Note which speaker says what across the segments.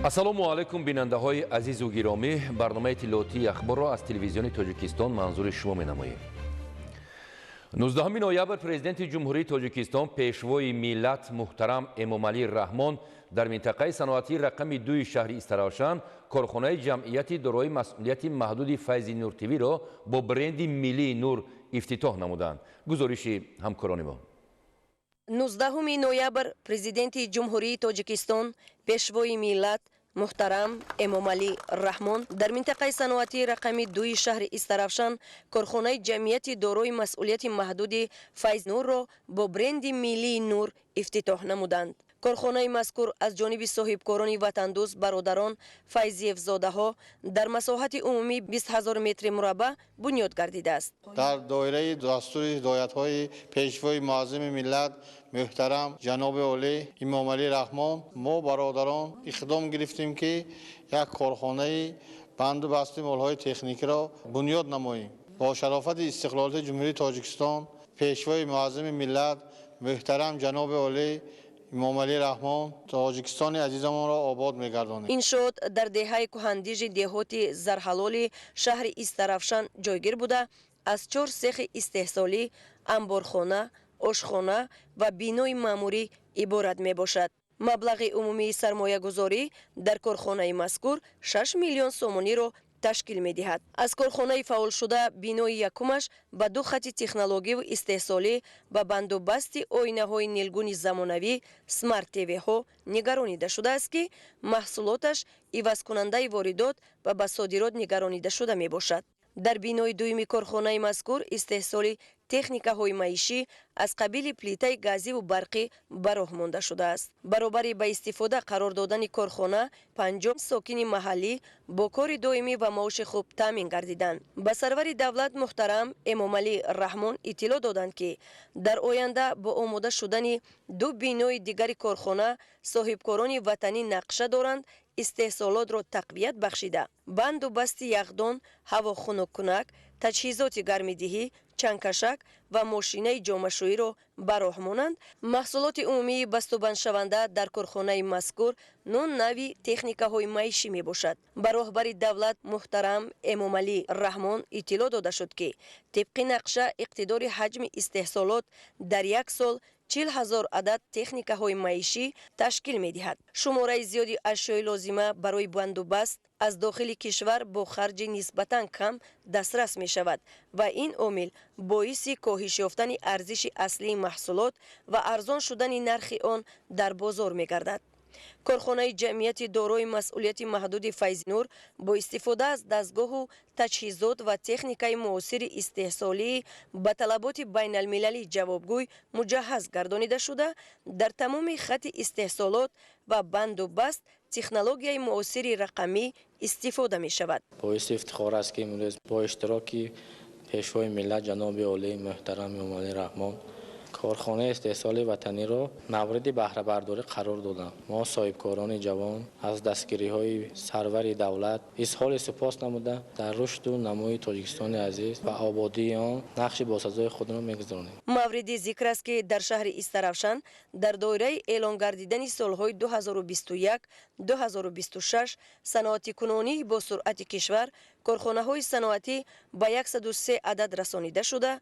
Speaker 1: ассалому алайкум бинандаҳои азизу гиромӣ, барномаи иттилоотии ахборро аз телевизиони Тоҷикистон манзури шумо менамоем. 19 ноябр президенти ҷумҳурии Тоҷикистон пешвои миллат муҳтарам Эмомалӣ Раҳмон дар минтақаи саноатии рақами 2 шаҳри Истаравшан корхонаи ҷамъияти дорои масъулияти маҳдуди Файзи Нур ТВ-ро бо бренди Миллии Нур ифтитоҳ намуданд. гузориши ҳамкорони мо.
Speaker 2: 19 ноябр президенти ҷумҳурии Тоҷикистон пешвои миллат муҳтарам Эмомалӣ Раҳмон дар минтақаи саноатии рақами 2 шаҳри Истаравшан корхонаи ҷамъияти дорои масъулияти маҳдуди Файзи Нурро бо бренди Миллии Нур ифтитоҳ намуданд. корхонаи мазкур аз ҷониби соҳибкорони ватандӯст бародарон Файзиевзодаҳо дар масоҳати умумии 20,000 метри мураббаъ бунёд гардидааст.
Speaker 3: дар доираи дастури ҳидоятҳои пешвои муаззими миллат муҳтарам ҷаноби олӣ Эмомалӣ Раҳмон мо бародарон иқдом гирифтем ки як корхонаи банду басти молҳои техникиро бунёд намоем. бо шарофати истиқлолияти ҷумҳурии Тоҷикистон пешвои муаззими миллат муҳтарам ҷаноби олӣ Эмомалӣ Раҳмон Тоҷикистони азизамонро обод мегардонем.
Speaker 2: иншоот дар деҳаи кӯҳандижи деҳоти Зарҳалоли шаҳри Истаравшан ҷойгир буда аз 4 сехи истеҳсолӣ, амборхона, ошхона ва бинои маъмурӣ иборат мебошад. маблағи умумии сармоягузорӣ дар корхонаи мазкур 6 миллион сомониро ташкил медиҳад. аз корхонаи фаъолшуда бинои якумаш ба 2 хати технологиву истеҳсолӣ ба бандубасти оинаҳои нилгуни замонавӣ смарт ТВ-ҳо нигаронида шудааст ки маҳсулоташ ивазкунандаи воридот ва ба содирот нигаронида шуда мебошад. дар бинои дуюми корхонаи мазкур истеҳсоли техникаҳои маишӣ аз қабили плитаи газиву барқӣ ба роҳ монда шудааст. баробари ба истифода қарор додани корхона 50 сокини маҳаллӣ бо кори доимӣ ва маоши хуб таъмин гардиданд. ба сарвари давлат муҳтарам Эмомалӣ Раҳмон иттилоъ доданд ки дар оянда бо омода шудани 2 бинои дигари корхона соҳибкорони ватанӣ нақша доранд истеҳсолотро тақвият бахшида банду басти яхдон, ҳавохунуккунак, таҷҳизоти гармидиҳӣ, чангкашак ва мошинаи ҷомашӯиро ба роҳ монанд. маҳсулоти умумии бастубандшаванда дар корхонаи мазкур нон нави техникаҳои маишӣ мебошад. ба роҳбари давлат муҳтарам Эмомалӣ Раҳмон иттилоъ дода шуд ки тибқи нақша иқтидори ҳаҷми истеҳсолот дар як сол 40,000 адад техникаҳои маишӣ ташкил медиҳад. шумораи зиёди ашёи лозима барои бандубаст аз дохили кишвар бо харҷи нисбатан кам дастрас мешавад ва ин омил боиси коҳиш ёфтани арзиши аслии маҳсулот ва арзон шудани нархи он дар бозор мегардад. корхонаи ҷамъияти дорои масъулияти маҳдуди Файзи Нур бо истифода аз дастгоҳу таҷҳизот ва техникаи муосири истеҳсолӣ ба талаботи байналмилалӣ ҷавобгӯй муҷаҳҳаз гардонида шуда дар тамоми хати истеҳсолот ва банду баст технологияи муосири рақамӣ истифода мешавад.
Speaker 4: боиси ифтихор аст ки имрӯз бо иштироки пешвои миллат ҷаноби олии муҳтарам Эмомалӣ Раҳмон корхонаи истеҳсоли ватаниро мавриди баҳрабардорӣ қарор додам. мо соҳибкорони ҷавон аз дастгириҳои сарвари давлат изҳори супос намуда дар рушду намои Тоҷикистони азиз ва ободии он нақши босазои худро мегузаронем.
Speaker 2: мавриди зикр аст ки дар шаҳри Истаравшан дар доираи эълон гардидани солҳои 2021-2026 саноатикунонии бо суръати кишвар корхонаҳои саноатӣ ба 103 адад расонида шуда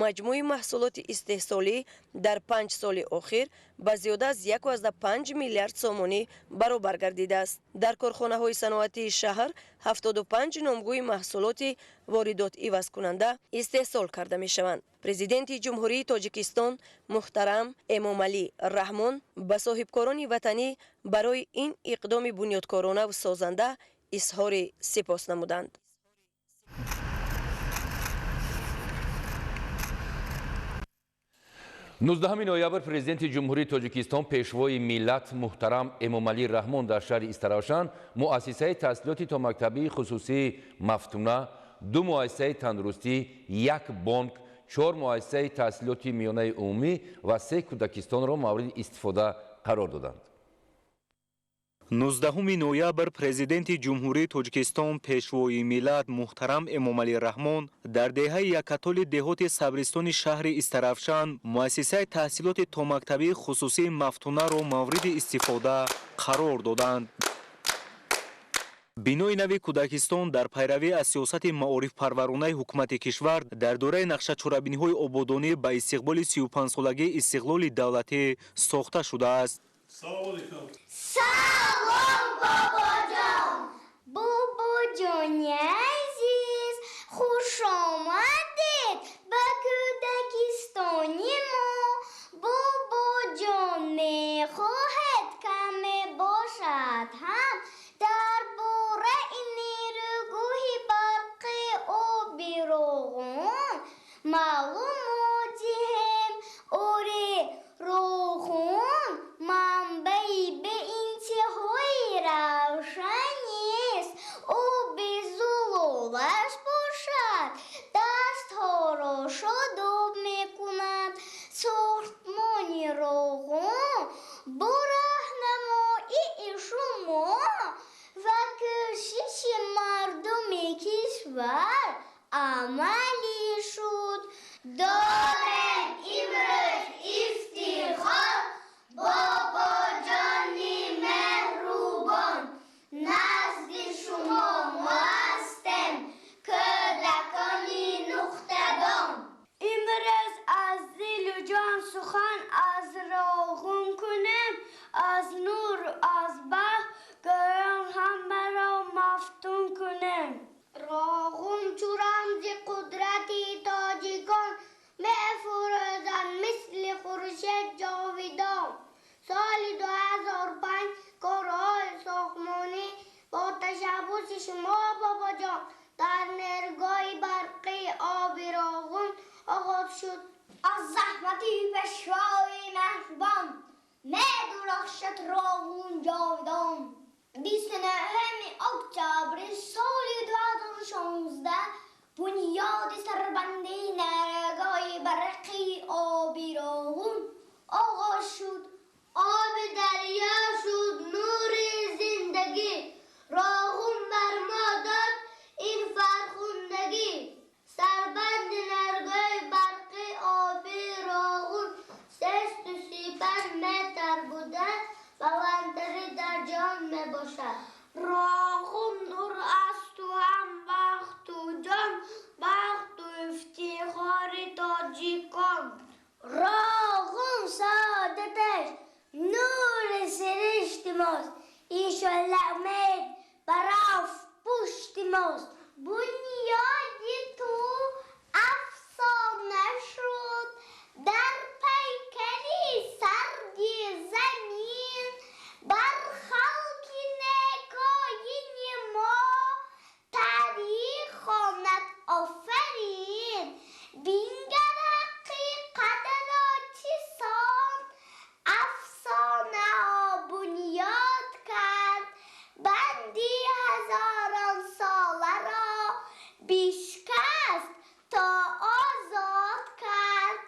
Speaker 2: маҷмӯи маҳсулоти истеҳсолӣ дар 5 соли охир ба зиёда аз 1,5 миллиард сомонӣ баробар гардидааст. дар корхонаҳои саноатии шаҳр 75 номгӯи маҳсулоти воридот ивазкунанда истеҳсол карда мешаванд. президенти ҷумҳурии Тоҷикистон муҳтарам Эмомалӣ Раҳмон ба соҳибкорони ватанӣ барои ин иқдоми бунёдкоронаву созанда изҳори сипос намуданд.
Speaker 1: 19 ноябр президенти ҷумҳурии Тоҷикистон пешвои миллат муҳтарам Эмомалӣ Раҳмон дар шаҳри Истаравшан муассисаи таҳсилоти томактабии хусусии Мафтуна, 2 муассисаи тандурустӣ, 1 бонк, 4 муассисаи таҳсилоти миёнаи умумӣ ва 3 кӯдакистонро мавриди истифода қарор доданд.
Speaker 5: 19 ноябр президенти ҷумҳурии Тоҷикистон пешвои миллат муҳтарам Эмомалӣ Раҳмон дар деҳаи якатоли деҳоти сабристони шаҳри Истаравшан муассисаи таҳсилоти томактабии хусусии Мафтунаро мавриди истифода қарор доданд. бинои нави кӯдакистон дар пайравӣ аз сиёсати маорифпарваронаи ҳукумати кишвар дар дораи нақшачорабиниҳои ободонӣ ба истиқболи 35-солагии истиқлоли давлатӣ сохта шудааст.
Speaker 6: Салом, бобоҷон! Бобоҷони азиз, хуш омадед ба кӯдакистони мо. Бобоҷон мехоҳед каме бошад ҳам дар бораи нерӯгӯҳи барқи оби Роғон маълумот диҳем. Оре, Роғон манбаи беинтиҳои равшанист. Оби зулолаш бошад, дастҳоро шодоб мекунад. Сохтмони Роғон бо раҳнамоии шумо ва кӯшиши мардуми кишвар амалӣ шуд. Дорем имрӯз ифтихор, бобоҷони меҳрубон. Назди шумо мо ҳастем, кӯдакони нуқтадон. Имрӯз аз дилу ҷон сухан аз Роғон кунем, аз нур аз бахт гӯён ҳамаро мафтун кунем. Роғон чу рамзи қудрати тоҷикон мефурӯзад мисли хуршед ҷовидон. Соли 2005 корҳои сохтмонӣ бо ташаббуси шумо бобоҷон дар нерӯгоҳи барқии оби Роғон оғоз шуд. аз заҳмати пешвои меҳрубон медурахшад Роғон ҷовидон. 29 октябри соли 2016 бунёди сарбандии нерӯгоҳи барқии оби Роғон оғоз шуд. Оби дарё шуд нури зиндагӣ. Роғон бар мо дод ин фархундагӣ. Сарбанди нерӯгоҳи барқии оби Роғон 335 метр буда баландтари дар ҷаҳон мебошад. Роғон нур асту ҳам бахту ҷон, бахту ифтихори тоҷикон. Роғон саодаташ нури сиришти мост. Иншолла умед бараф пушти мост. Бунёди ту афсона шуд дар пайкари сарди замин. Бар халки некоини мо тарих хонад офарин. Бингар ҳақиқатро чисон афсонаҳо бунёд кард. Банди ҳазорон соларо бишкаст то озод кард.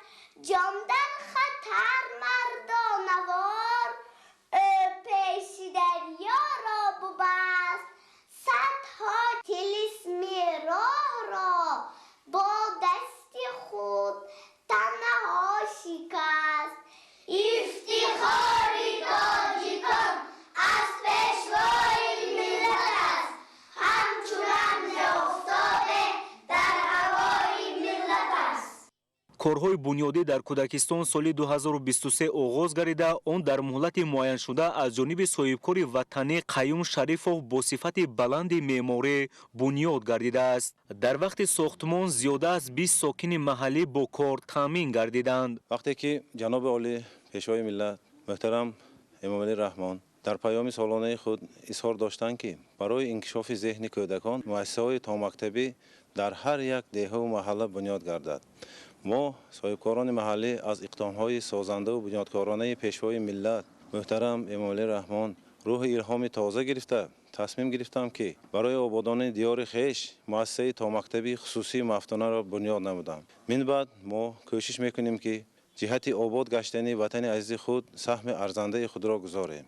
Speaker 6: Ҷон дар хатар мардонавор ӯ пеши дарёро бубаст. Садҳо тилисми роҳро бо дасти худ танаҳо шикаст. Ифтихори тоҷикон аз пешвои миллат аст. ҳамчун рамзи офтобе дар ҳавои миллат аст.
Speaker 5: корҳои бунёдӣ дар кӯдакистон соли 2023 оғоз гардида, он дар муҳлати муайяншуда аз ҷониби соҳибкори ватанӣ Қаюм Шарифов бо сифати баланди меъморӣ бунёд гардидааст. дар вақти сохтмон зиёда аз 20 сокини маҳаллӣ бо кор таъмин гардиданд.
Speaker 7: вақте ки ҷаноби олӣ пешвои миллат муҳтарам эмомалӣ раҳмон дар паёми солонаи худ изҳор доштанд ки барои инкишофи зеҳни кӯдакон муассисаҳои томактабӣ дар ҳар як деҳаву маҳалла бунёд гардад. мо соҳибкорони маҳаллӣ аз иқдомҳои созандаву бунёдкоронаи пешвои миллат муҳтарам эмомалӣ раҳмон рӯҳи илҳоми тоза гирифта тасмим гирифтам ки барои ободони диёри хеш муассисаи томактабии хусусии мафтунаро бунёд намудам. минбаъд мо кӯшиш мекунем ки ҷиҳати обод гаштани ватани азизи худ саҳми арзандаи худро гузорем.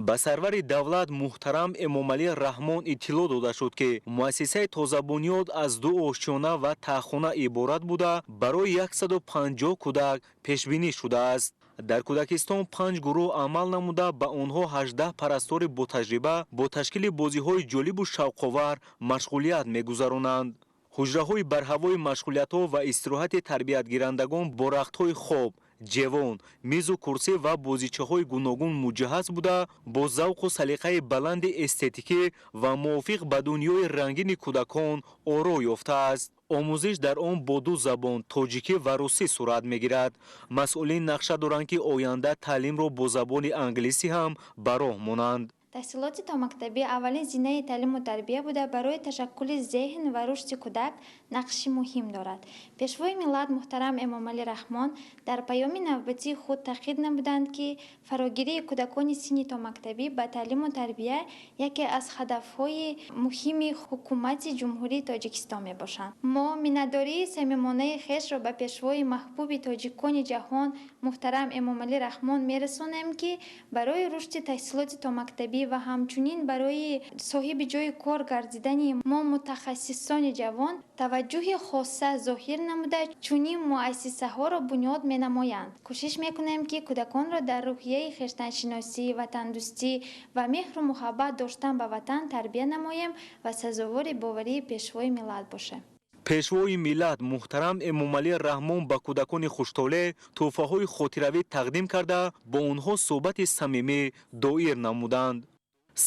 Speaker 5: ба сарвари давлат муҳтарам Эмомалӣ Раҳмон иттилоъ дода шуд ки муассисаи тозабунёд аз 2 ошчона ва таххона иборат буда барои 150 кӯдак пешбинӣ шудааст. дар кӯдакистон 5 гурӯҳ амал намуда, ба онҳо 18 парастори ботаҷриба бо ташкили бозиҳои ҷолибу шавқовар машғулият мегузаронанд. ҳуҷраҳои барҳавои машғулиятҳо ва истироҳати тарбиятгирандагон бо рахтҳои хоб, ҷевон, мизу курсӣ ва бозичаҳои гуногун муҷаҳҳаз буда, бо завқу салиқаи баланди эстетикӣ ва мувофиқ ба дунёи рангини кӯдакон оро ёфтааст. омӯзиш дар он бо 2 забон тоҷикӣ ва русӣ сурат мегирад. масъулин нақша доранд ки оянда таълимро бо забони англисӣ ҳам ба роҳ монанд.
Speaker 8: таҳсилоти томактабӣ аввалин зинаи таълиму тарбия буда барои ташаккули зеҳн ва рушди кӯдак нақши муҳим дорад. пешвои миллат муҳтарам Эмомалӣ Раҳмон дар паёми навбатии худ таъкид намуданд ки фарогирии кӯдакони синни томактабӣ ба таълиму тарбия яке аз ҳадафҳои муҳими ҳукумати ҷумҳурии Тоҷикистон мебошанд. мо миннатдории самимонаи хешро ба пешвои маҳбуби тоҷикони ҷаҳон муҳтарам Эмомалӣ Раҳмон мерасонем ки барои рушди таҳсилоти томактабӣ ва ҳамчунин барои соҳиби ҷойи кор гардидани мо мутахассисони ҷавон таваҷҷӯҳи хосса зоҳир намуда чунин муассисаҳоро бунёд менамоянд. кӯшиш мекунем ки кӯдаконро дар рӯҳияи хештаншиносӣ, ватандӯстӣ ва меҳру муҳаббат доштан ба ватан тарбия намоем ва сазовори боварии пешвои миллат бошем.
Speaker 5: пешвои миллат муҳтарам Эмомалӣ Раҳмон ба кӯдакони хуштоле тӯҳфаҳои хотиравӣ тақдим карда, бо онҳо суҳбати самимӣ доир намуданд.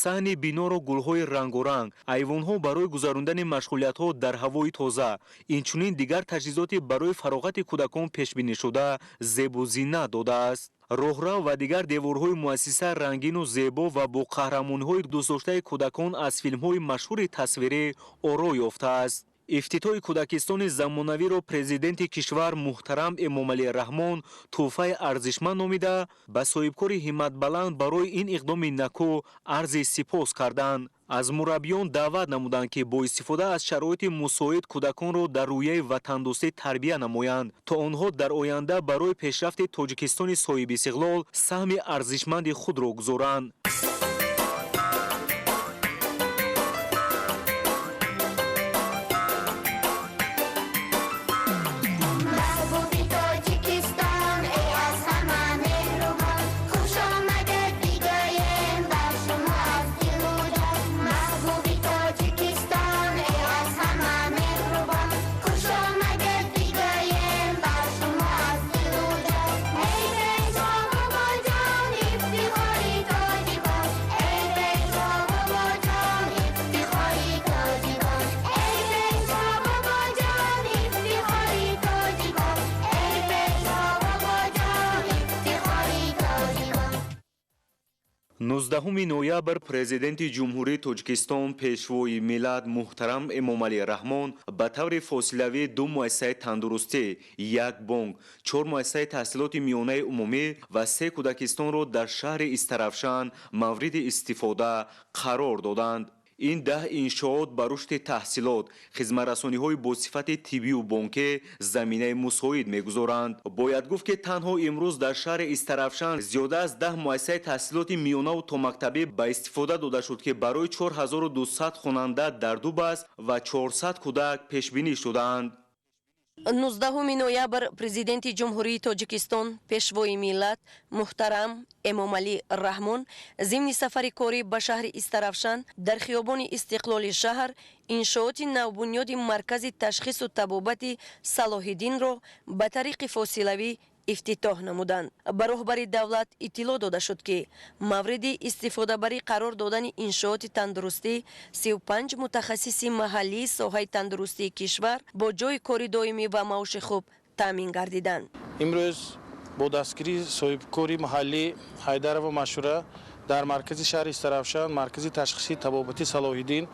Speaker 5: саҳни биноро гулҳои рангоранг, айвонҳо барои гузарондани машғулиятҳо дар ҳавои тоза, инчунин дигар таҷҳизоти барои фароғати кӯдакон пешбинишуда зебу зиннат додааст. роҳрав ва дигар деворҳои муассиса рангину зебо ва бо қаҳрамониҳои дӯстдоштаи кӯдакон аз филмҳои машҳури тасвирӣ оро ёфтааст. ифтитоҳи кӯдакистони замонавиро президенти кишвар муҳтарам Эмомалӣ Раҳмон тӯҳфаи арзишманд номида, ба соҳибкори ҳимматбаланд барои ин иқдоми накӯ арзи сипос карданд. аз мураббиён даъват намуданд ки бо истифода аз шароити мусоид кӯдаконро дар рӯяи ватандӯстӣ тарбия намоянд, то онҳо дар оянда барои пешрафти Тоҷикистони соҳибистиқлол саҳми арзишманди худро гузоранд. نوزدهم نویابر پرزیدنت جمهوری تاجیکستان پیشوای ملت محترم امامعلی رحمان به طور فاصلوی 2 مؤسسه تندرستی، 1 بانک، 4 مؤسسه تحصیلات میانه عمومی و 3 کودکستان را در شهر استرافشان مورد استفاده قرار دادند. این 10 انشاءات به رشد تحصیلات، خدمت‌رسانی‌های با صفت طبی و بانکی زمینه مساعد می‌گذارند. باید گفت که تنها امروز در شهر استرافشان زیاده از 10 مؤسسه تحصیلات میانه و تا مکتبی به استفاده داده شد که برای 4200 خواننده در 2 بس و 400 کودک پیش بینی شدند.
Speaker 2: 19 ноябр президенти ҷумҳурии Тоҷикистон пешвои миллат муҳтарам Эмомалӣ Раҳмон зимни сафари корӣ ба шаҳри Истарафшан дар хиёбони Истиқлоли шаҳр иншооти навбунёди маркази ташхису табобати Салоҳиддинро ба тариқи фосилавӣ ифтитоҳ намуданд. ба роҳбари давлат иттилоъ дода шуд ки мавриди истифодабарӣ қарор додани иншооти тандурустӣ 35 мутахассиси маҳаллии соҳаи тандурустии кишвар бо ҷойи кори доимӣ ва маоши хуб таъмин гардиданд.
Speaker 9: имрӯз бо дастгирии соҳибкори маҳаллӣ Ҳайдарова Машура дар маркази шаҳри Истарафшан маркази ташхисии табобати Салоҳиддин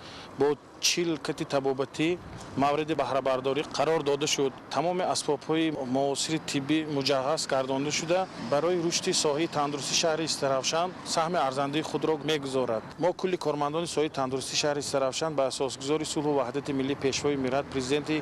Speaker 9: бо 40 кати табобатӣ мавриди баҳрабардорӣ қарор дода шуд. тамоми асбобҳои муосири тиббӣ муҷаҳҳаз гардонда шуда барои рушди соҳаи тандурустии шаҳри Истарафшан саҳми арзандаи худро мегузорад. мо кулли кормандони соҳаи тандурустии шаҳри Истарафшан ба асосгузори сулҳу ваҳдати миллӣ пешвои миллат президенти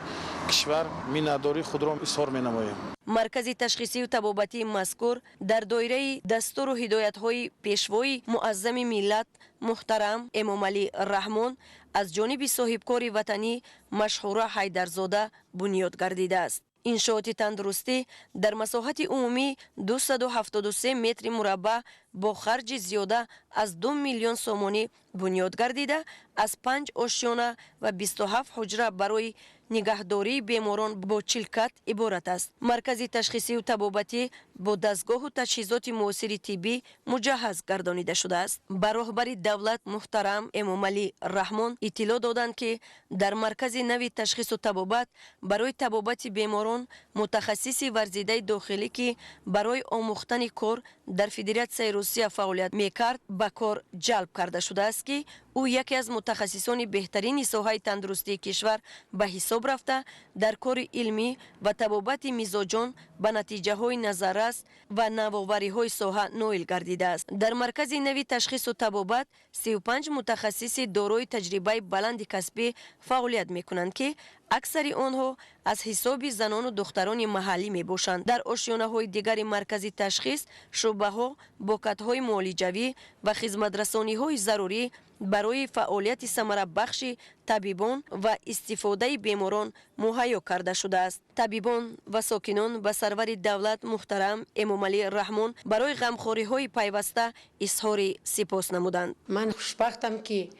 Speaker 9: кишвар миннатдории худро изҳор менамоем.
Speaker 2: маркази ташхисию табобатии мазкур дар доираи дастуру ҳидоятҳои пешвои муаззами миллат муҳтарам Эмомалӣ Раҳмон аз ҷониби соҳибкори ватанӣ Машҳура Ҳайдарзода бунёд гардидааст. иншооти тандурустӣ дар масоҳати умумӣ 273 метри мураббаъ бо харҷи зиёда аз 2 миллион сомонӣ бунёд гардида, аз 5 ошёна ва 27 ҳуҷра барои нигаҳдории беморон бо чилкат иборат аст. Маркази ташхисию табобатӣ бо дастгоҳу таҷҳизоти муосири тиббӣ муҷаҳҳаз гардонида шудааст. Ба роҳбари давлат муҳтарам Эмомалӣ Раҳмон иттилоъ доданд, ки дар маркази нави ташхису табобат барои табобати беморон мутахассиси варзидаи дохилӣ, ки барои омӯхтани кор дар Федератсияи Русия фаъолият мекард, ба кор ҷалб карда шудааст, ки ӯ яке аз мутахассисони беҳтарини соҳаи тандурустии кишвар ба ҳисоб рафта, дар кори илмӣ ва табобати мизоҷон ба натиҷаҳои назаррас ва навовариҳои соҳа ноил гардидааст. Дар маркази нави ташхису табобат 35 мутахассиси дорои таҷрибаи баланди касбӣ фаъолият мекунанд, ки аксари онҳо аз ҳисоби занону духтарони маҳаллӣ мебошанд. Дар ошёнаҳои дигари маркази ташхис шуъбаҳо, бокатҳои муолиҷавӣ ва хизматрасониҳои зарурӣ барои фаъолияти самарабахши табибон ва истифодаи беморон муҳайё карда шудааст. Табибон ва сокинон ба сарвари давлат муҳтарам Эмомалӣ Раҳмон барои ғамхориҳои пайваста изҳори сипос намуданд.
Speaker 10: Ман хушбахтам, ки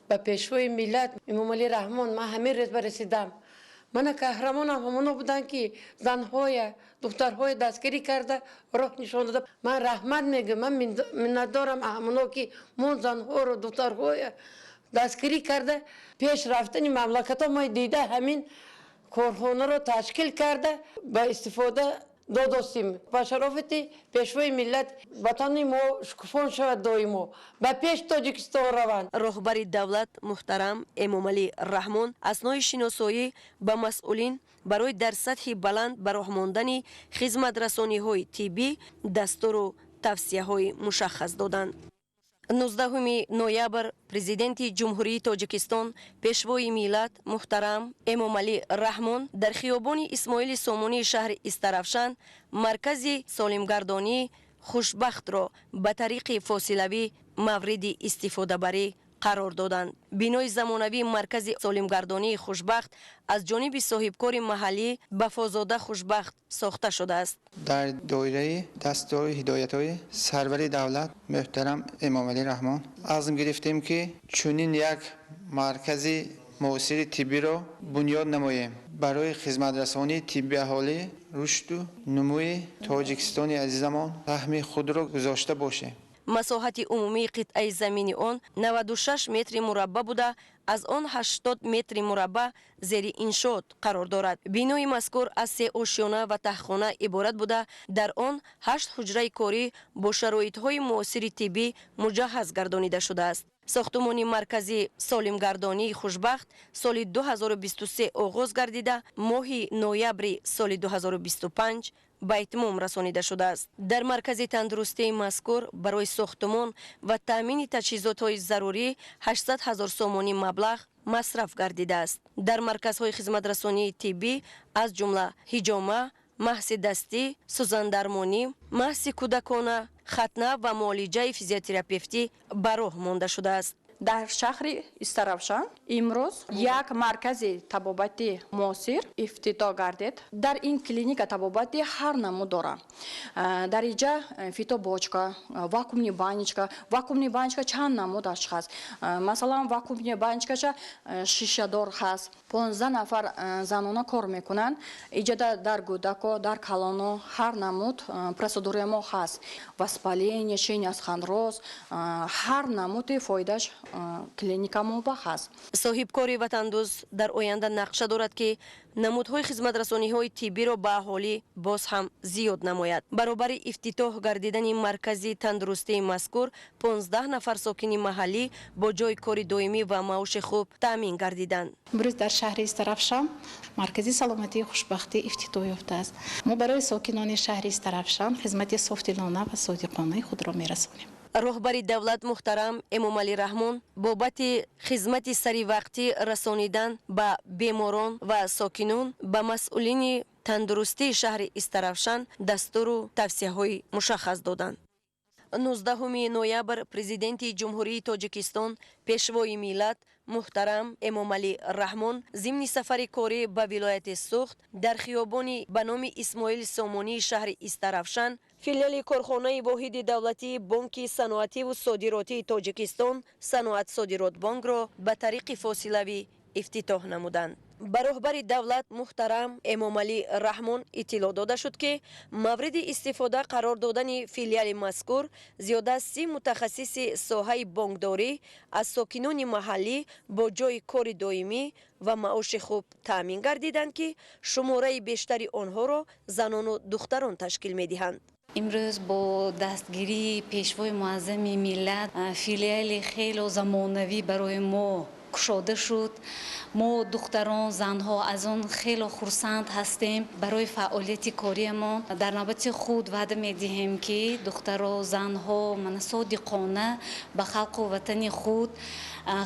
Speaker 10: ба пешвои миллат Эмомалӣ Раҳмон ман ҳамин рӯз расидам. Мана қаҳрамонам ҳамоно буданд, ки занҳоя духтарҳоя дастгирӣ карда роҳ нишон дода. Ман раҳмат мегӯям, ман миннатдорам ҳамоно, ки мон занҳоро духтарҳоя дастгирӣ карда пеш рафтани мамлакатҳо мо дида ҳамин корхонаро ташкил карда ба истифода додостим. Ба шарофати пешвои миллат ватани мо шукуфон шавад доимо. Ба пеш Тоҷикистон раванд.
Speaker 2: Роҳбари давлат муҳтарам Эмомалӣ Раҳмон аснои шиносоӣ ба масъулин барои дар сатҳи баланд ба роҳ мондани хизматрасониҳои тиббӣ дастуру тавсияҳои мушаххас доданд. 19 ноябр президенти ҷумҳурии Тоҷикистон пешвои миллат муҳтарам Эмомалӣ Раҳмон дар хиёбони Исмоили Сомонии шаҳри Истарафшан маркази солимгардонии хушбахтро ба тариқи фосилавӣ мавриди истифодабарӣ қарор доданд. Бинои замонавии маркази солимгардонии хушбахт аз ҷониби соҳибкори маҳаллӣ Вафозода Хушбахт сохта шудааст.
Speaker 11: дар доираи дастури ҳидоятҳои сарвари давлат муҳтарам Эмомалӣ Раҳмон азм гирифтем, ки чунин як маркази муосири тиббиро бунёд намоем барои хизматрасонии тибби аҳолӣ рушду нумӯи Тоҷикистони азизамон саҳми худро гузошта бошем.
Speaker 2: масоҳати умумии қитъаи замини он 96 метри мураббаъ буда, аз он 80 метри мураббаъ зери иншоот қарор дорад. Бинои мазкур аз 3 ошёна ва таҳхона иборат буда, дар он 8 ҳуҷраи корӣ бо шароитҳои муосири тиббӣ муҷаҳҳаз гардонида шудааст. сохтумони маркази солимгардонии хушбахт соли 2023 оғоз гардида, моҳи ноябри соли 2025 ба итмом расонида шудааст. Дар маркази тандурустии мазкур барои сохтумон ва таъмини таҷҳизотҳои зарурӣ 800 000 сомонӣ маблағ масраф гардидааст. Дар марказҳои хизматрасонии тиббӣ аз ҷумла ҳиҷома, маҳси дастӣ, сӯзандармонӣ, маҳси кӯдакона, хатна ва муолиҷаи физиотерапевтӣ ба роҳ монда шудааст.
Speaker 12: дар шаҳри Истарафшан имрӯз як маркази табобати муосир ифтитоҳ гардид. Дар ин клиника табобати ҳар намуд дорад. Дар инҷа фитобочка, вакуумни баничка чанд намудаш ҳаст. Масалан, вакуумни баничкаша шишадор ҳаст. 15 нафар занона кор мекунанд. Инҷа дар гӯдако, дар калоно ҳар намуд процедурамо ҳаст. Воспаление, чини аз ханроз, ҳар намуди фоидаш клиника моба ҳаст.
Speaker 2: соҳибкори ватандӯз дар оянда нақша дорад, ки намудҳои хизматрасониҳои тиббиро ба аҳолӣ боз ҳам зиёд намояд. баробари ифтитоҳ гардидани маркази тандурустии мазкур 15 нафар сокини маҳаллӣ бо ҷои кори доимӣ ва маоши хуб таъмин гардиданд.
Speaker 13: имрӯз дар шаҳри Истарафшан маркази саломатии хушбахтӣ ифтитоҳ ёфтааст. мо барои сокинони шаҳри Истарафшан хизмати софтилона ва содиқонаи худро мерасонем.
Speaker 2: роҳбари давлат муҳтарам Эмомалӣ Раҳмон бобати хизмати саривақтӣ расонидан ба беморон ва сокинон ба масъулини тандурустии шаҳри Истарафшан дастуру тавсияҳои мушаххас доданд. 19 ноябр президенти ҷумҳурии Тоҷикистон пешвои миллат муҳтарам Эмомалӣ Раҳмон зимни сафари корӣ ба вилояти Сухт дар хиёбони ба номи Исмоил Сомонии шаҳри Истарафшан филиали корхонаи воҳиди давлатии Бонки саноативу содиротии Тоҷикистон Саноатсодиротбонкро ба тариқи фосилавӣ ифтитоҳ намуданд. ба роҳбари давлат муҳтарам Эмомалӣ Раҳмон иттилоъ дода шуд ки мавриди истифода қарор додани филиали мазкур зиёда аз 30 мутахассиси соҳаи бонкдорӣ аз сокинони маҳаллӣ бо ҷойи кори доимӣ ва маоши хуб таъмин гардиданд ки шумораи бештари онҳоро занону духтарон ташкил медиҳанд.
Speaker 14: имрӯз бо дастгирии пешвои муаззами миллат филиали хело замонавӣ барои мо кушода шуд. мо духтарон занҳо аз он хело хурсанд ҳастем. барои фаъолияти кориамон дар навбати худ ваъда медиҳем ки духтаро занҳо мана содиқона ба халқу ватани худ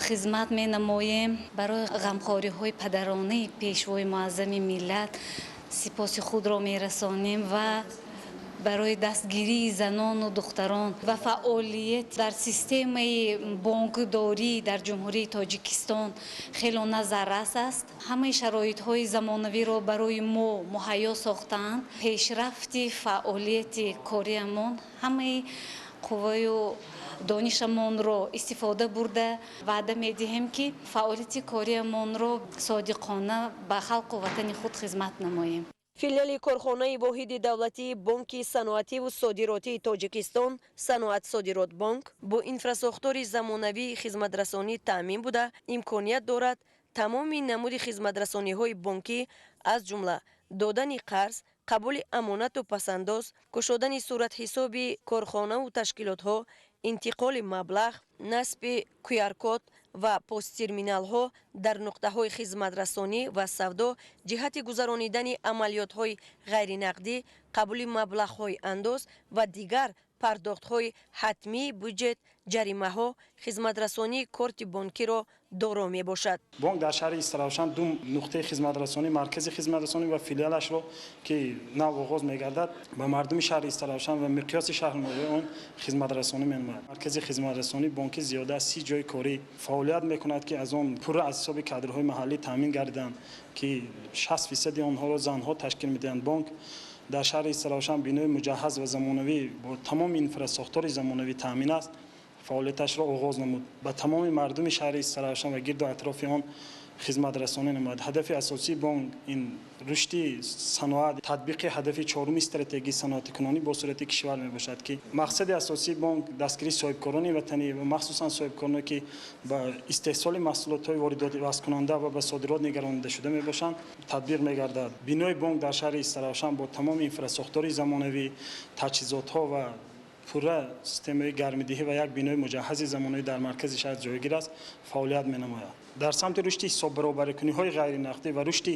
Speaker 14: хизмат менамоем. барои ғамхориҳои падаронаи пешвои муаззами миллат сипоси худро мерасонем ва барои дастгирии занону духтарон ва фаъолият дар системаи бонкдорӣ дар ҷумҳурии Тоҷикистон хело назаррас аст. ҳамаи шароитҳои замонавиро барои мо муҳайё сохтаанд. пешрафти фаъолияти кориамон ҳамаи қувваю донишамонро истифода бурда ваъда медиҳем ки фаъолияти кориамонро содиқона ба халқу ватани худ хизмат намоем.
Speaker 2: филиали корхонаи воҳиди давлатии Бонки саноативу содиротии Тоҷикистон Саноатсодиротбонк бо инфрасохтори замонавии хизматрасонӣ таъмин буда имконият дорад тамоми намуди хизматрасониҳои бонкӣ аз ҷумла додани қарз, қабули амонату пасандоз, кушодани суратҳисоби корхонаву ташкилотҳо, интиқоли маблағ, насби QR-код ва посттерминалҳо дар нуқтаҳои хизматрасонӣ ва савдо ҷиҳати гузаронидани амалиётҳои ғайринақдӣ, қабули маблағҳои андоз ва дигар пардохтҳои ҳатмии бюҷет, ҷаримаҳо, хизматрасонии корти бонкиро доро мебошад.
Speaker 9: бонк дар шаҳри Истарафшан ду нуқтаи хизматрасонӣ, маркази хизматрасонӣ ва филиалашро ки нав оғоз мегардад ба мардуми шаҳри Истарафшан ва миқёси шаҳрнои он хизматрасонӣ менамояд. маркази хизматрасонӣ бонки зиёда аз 30 ҷойи корӣ фаъолият мекунад ки аз он пурра аз ҳисоби кадрҳои маҳаллӣ таъмин гардиданд ки 60% онҳоро занҳо ташкил медиҳанд. бонк дар шаҳри Истарафшан бинои муҷаҳҳаз ва замонавӣ бо тамоми инфрасохтори замонавӣ таъмин аст. фаъолияташро оғоз намуд. ба тамоми мардуми шаҳри Истарафшан ва гирду атрофи он хизматрасонӣ намояд. ҳадафи асосии бонк ин рушди саноат, татбиқи ҳадафи чоруми стратегии саноатикунонӣ бо сурати кишвар мебошад ки мақсади асосии бонк дастгирии соҳибкорони ватанӣ ва махсусан соҳибкороне ки ба истеҳсоли маҳсулотҳои воридоти васкунанда ва ба содирот нигаронида шуда мебошанд татбиқ мегардад. бинои бонк дар шаҳри Истарафшан бо тамоми инфрасохтори замонавӣ, таҷҳизотҳо ва пурра системаи гармидиҳӣ ва як бинои муҷаҳҳази замонавӣ дар маркази шаҳр ҷойгир аст, фаъолият менамояд. дар самти рушди ҳисоббаробарикуниҳои ғайринақдӣ ва рушди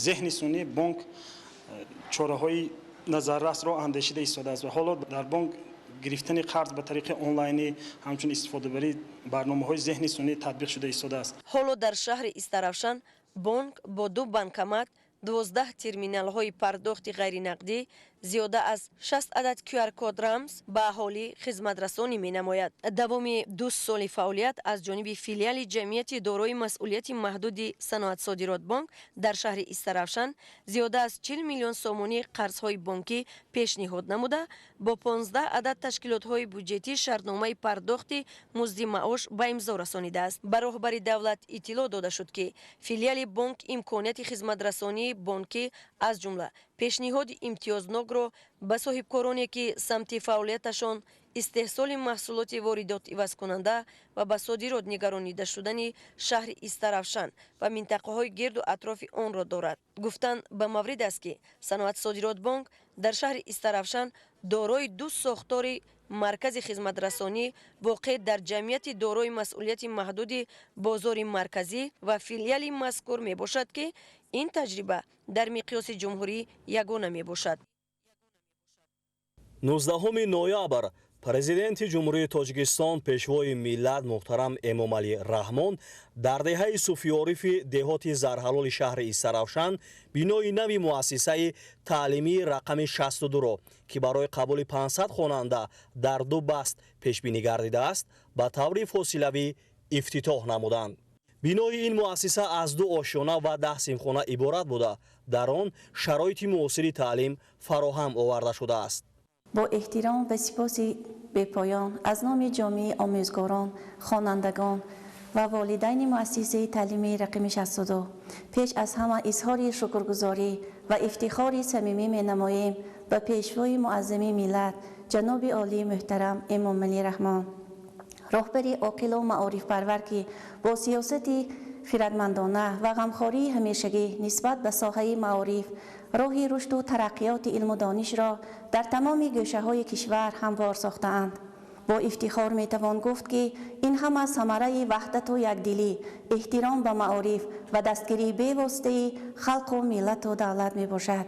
Speaker 9: зеҳни сунъӣ бонк чораҳои назаррасро андешида истодааст ва ҳоло дар бонк гирифтани қарз ба тариқи онлайнӣ ҳамчун истифодабарии барномаҳои зеҳни сунъӣ татбиқ шуда истодааст.
Speaker 2: ҳоло дар шаҳри Истарафшан бонк бо 2 банкомат, 12 терминалҳои пардохти ғайринақдӣ, зиёда аз 6 адад QR-код рамз ба аҳолӣ хизматрасонӣ менамояд. давоми 2 соли фаъолият аз ҷониби филиали ҷамъияти дорои масъулияти маҳдуди Саноатсодиротбонк дар шаҳри Истарафшан зиёда аз 40 миллион сомонии қарзҳои бонкӣ пешниҳод намуда, бо 15 адад ташкилотҳои бюҷетӣ шартномаи пардохти музди маош ба имзо расонидааст. ба роҳбари давлат иттилоъ дода шуд ки филиали бонк имконияти хизматрасонии бонкӣ аз ҷумла пешниҳоди имтиёзнокро ба соҳибкороне ки самти фаъолияташон истеҳсоли маҳсулоти воридотивазкунанда ва ба содирот нигаронида шудани шаҳри Истарафшан ва минтақаҳои гирду атрофи онро дорад. гуфтанд ба маврид аст ки Саноатсодиротбонк дар шаҳри Истарафшан дорои 2 сохтори маркази хизматрасонӣ воқеъ дар ҷамъияти дорои масъулияти маҳдуди бозори марказӣ ва филиали мазкур мебошад ки ин таҷриба дар миқёси ҷумҳурӣ ягона мебошад.
Speaker 15: 19 ноябр
Speaker 5: президенти ҷумҳурии тоҷикистон пешвои миллат муҳтарам эмомалӣ раҳмон дар деҳаи суфиёрифи деҳоти зарҳалоли шаҳри Истаравшан бинои нави муассисаи таълимии рақами 62-ро ки барои қабули 500 хонанда дар 2 баст пешбинӣ гардидааст ба таври фосилавӣ ифтитоҳ намуданд. бинои ин муассиса аз 2 ошхона ва 10 симхона иборат буда дар он шароити муосири таълим фароҳам оварда шудааст.
Speaker 15: با احترام و سپاس بپایان از نام جامعه آموزگاران، خوانندگان و والدین مؤسسه تعلیمی رقم 62 پیش از همه اظهار شکرگزاری و افتخار صمیمی می‌نماییم به پیشوای معظم ملت جناب عالی محترم امامعلی رحمان، راهبر عاقل و معارف پرور که با سیاست خردمندانه و غمخواری همیشگی نسبت به ساحه معارف راه رشد و ترقیات علم و دانش را در تمام گوشه‌های کشور هموار ساخته‌اند. با افتخار میتوان گفت که این هم ثمره وحدت و یکدلی، احترام به معارف و دستگیری بی‌واسطه خلق و ملت و دولت میباشد.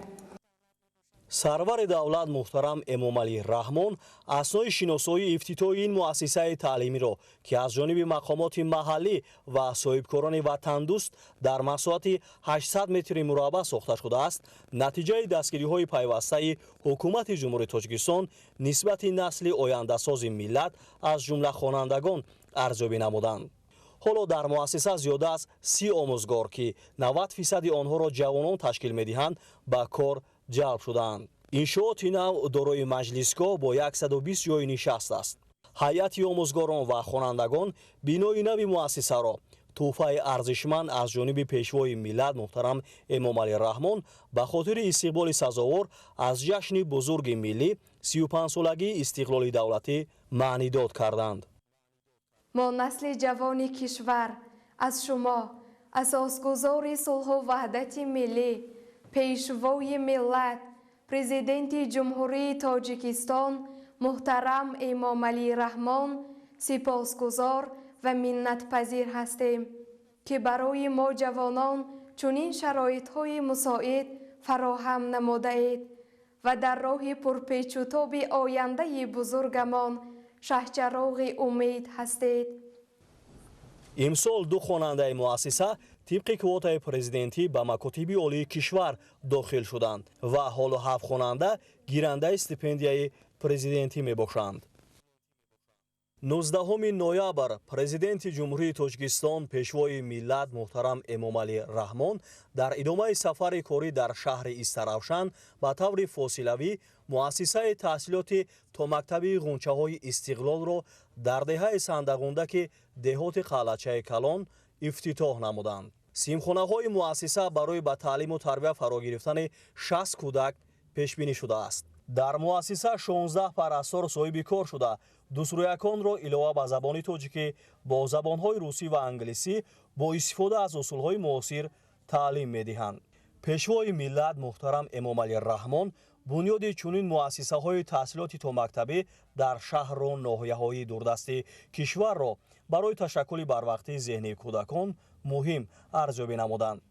Speaker 5: سرور دولت محترم امامعلی رحمان اسنای شناسایی افتتاحی این مؤسسه تعلیمی را که از جانب مقامات محلی و صاحبکاران وطندوست در مساحت 800 متر مربع ساخته شده است، نتیجه دستگیری‌های پیوسته حکومت جمهوری تاجیکستان نسبت نسل آینده‌ساز ملت از جمله خوانندگان ارزیابی نمودند. حالا در مؤسسه زیاده از 30 آموزگار که 90% آنها را جوانان تشکیل می‌دهند به کار جلب شدند. انشاءاتی نو دارای مجلسگاه با 120 جای نشست است. هیئت آموزگاران و خوانندگان بینای نوی مؤسسه را تحفه ارزشمند از جانب پیشوای ملت محترم امامعلی رحمان به خاطر استقبال سزاوار از جشن بزرگ ملی 35 سالگی استقلال دولتی معنی داد کردند.
Speaker 16: ما نسل جوان کشور از شما اساسگذار صلح و وحدت ملی، پیشوای ملت، پرزیدنت جمهوری تاجیکستان محترم امامعلی رحمان سپاسگزار و منتپذیر هستیم که برای ما جوانان چنین شرایط‌های مساعد فراهم نموده اید و در راه پرپیچ و تاب آینده بزرگمان شهچراغ امید هستید.
Speaker 5: امسال 2 خواننده مؤسسه طبق کوتای پرزیدنتی به مکاتب عالی کشور داخل شدند و حالا 7 خواننده گیرنده استیپندیای پرزیدنتی می باشند. 19 نوامبر پرزیدنت جمهوری تاجیکستان پیشوای ملت محترم امامعلی رحمان در ادامه سفر کاری در شهر استراوشن به طور فاصلوی مؤسسه تحصیلاتی تا مکتب غنچه‌های استقلال را در دهه سندغوندک دهات قلعچه کلان افتتاح نمودند. سیمخانه‌های مؤسسه برای به تعلیم و تربیت فرا گرفتن 60 کودک پیش بینی شده است. در مؤسسه 16 پرستار صاحب کار شده دوسرویکان را علاوه به زبان تاجیکی با زبان‌های روسی و انگلیسی با استفاده از اصول‌های معاصر تعلیم می‌دهند. پیشوای ملت محترم امامعلی رحمان بنیاد چنین مؤسسه‌های تحصیلاتی تا مکتبی در شهر و ناحیه‌های دوردست کشور را برای تشکل بروقتی ذهنی کودکان مهم ارزیابی نمودند.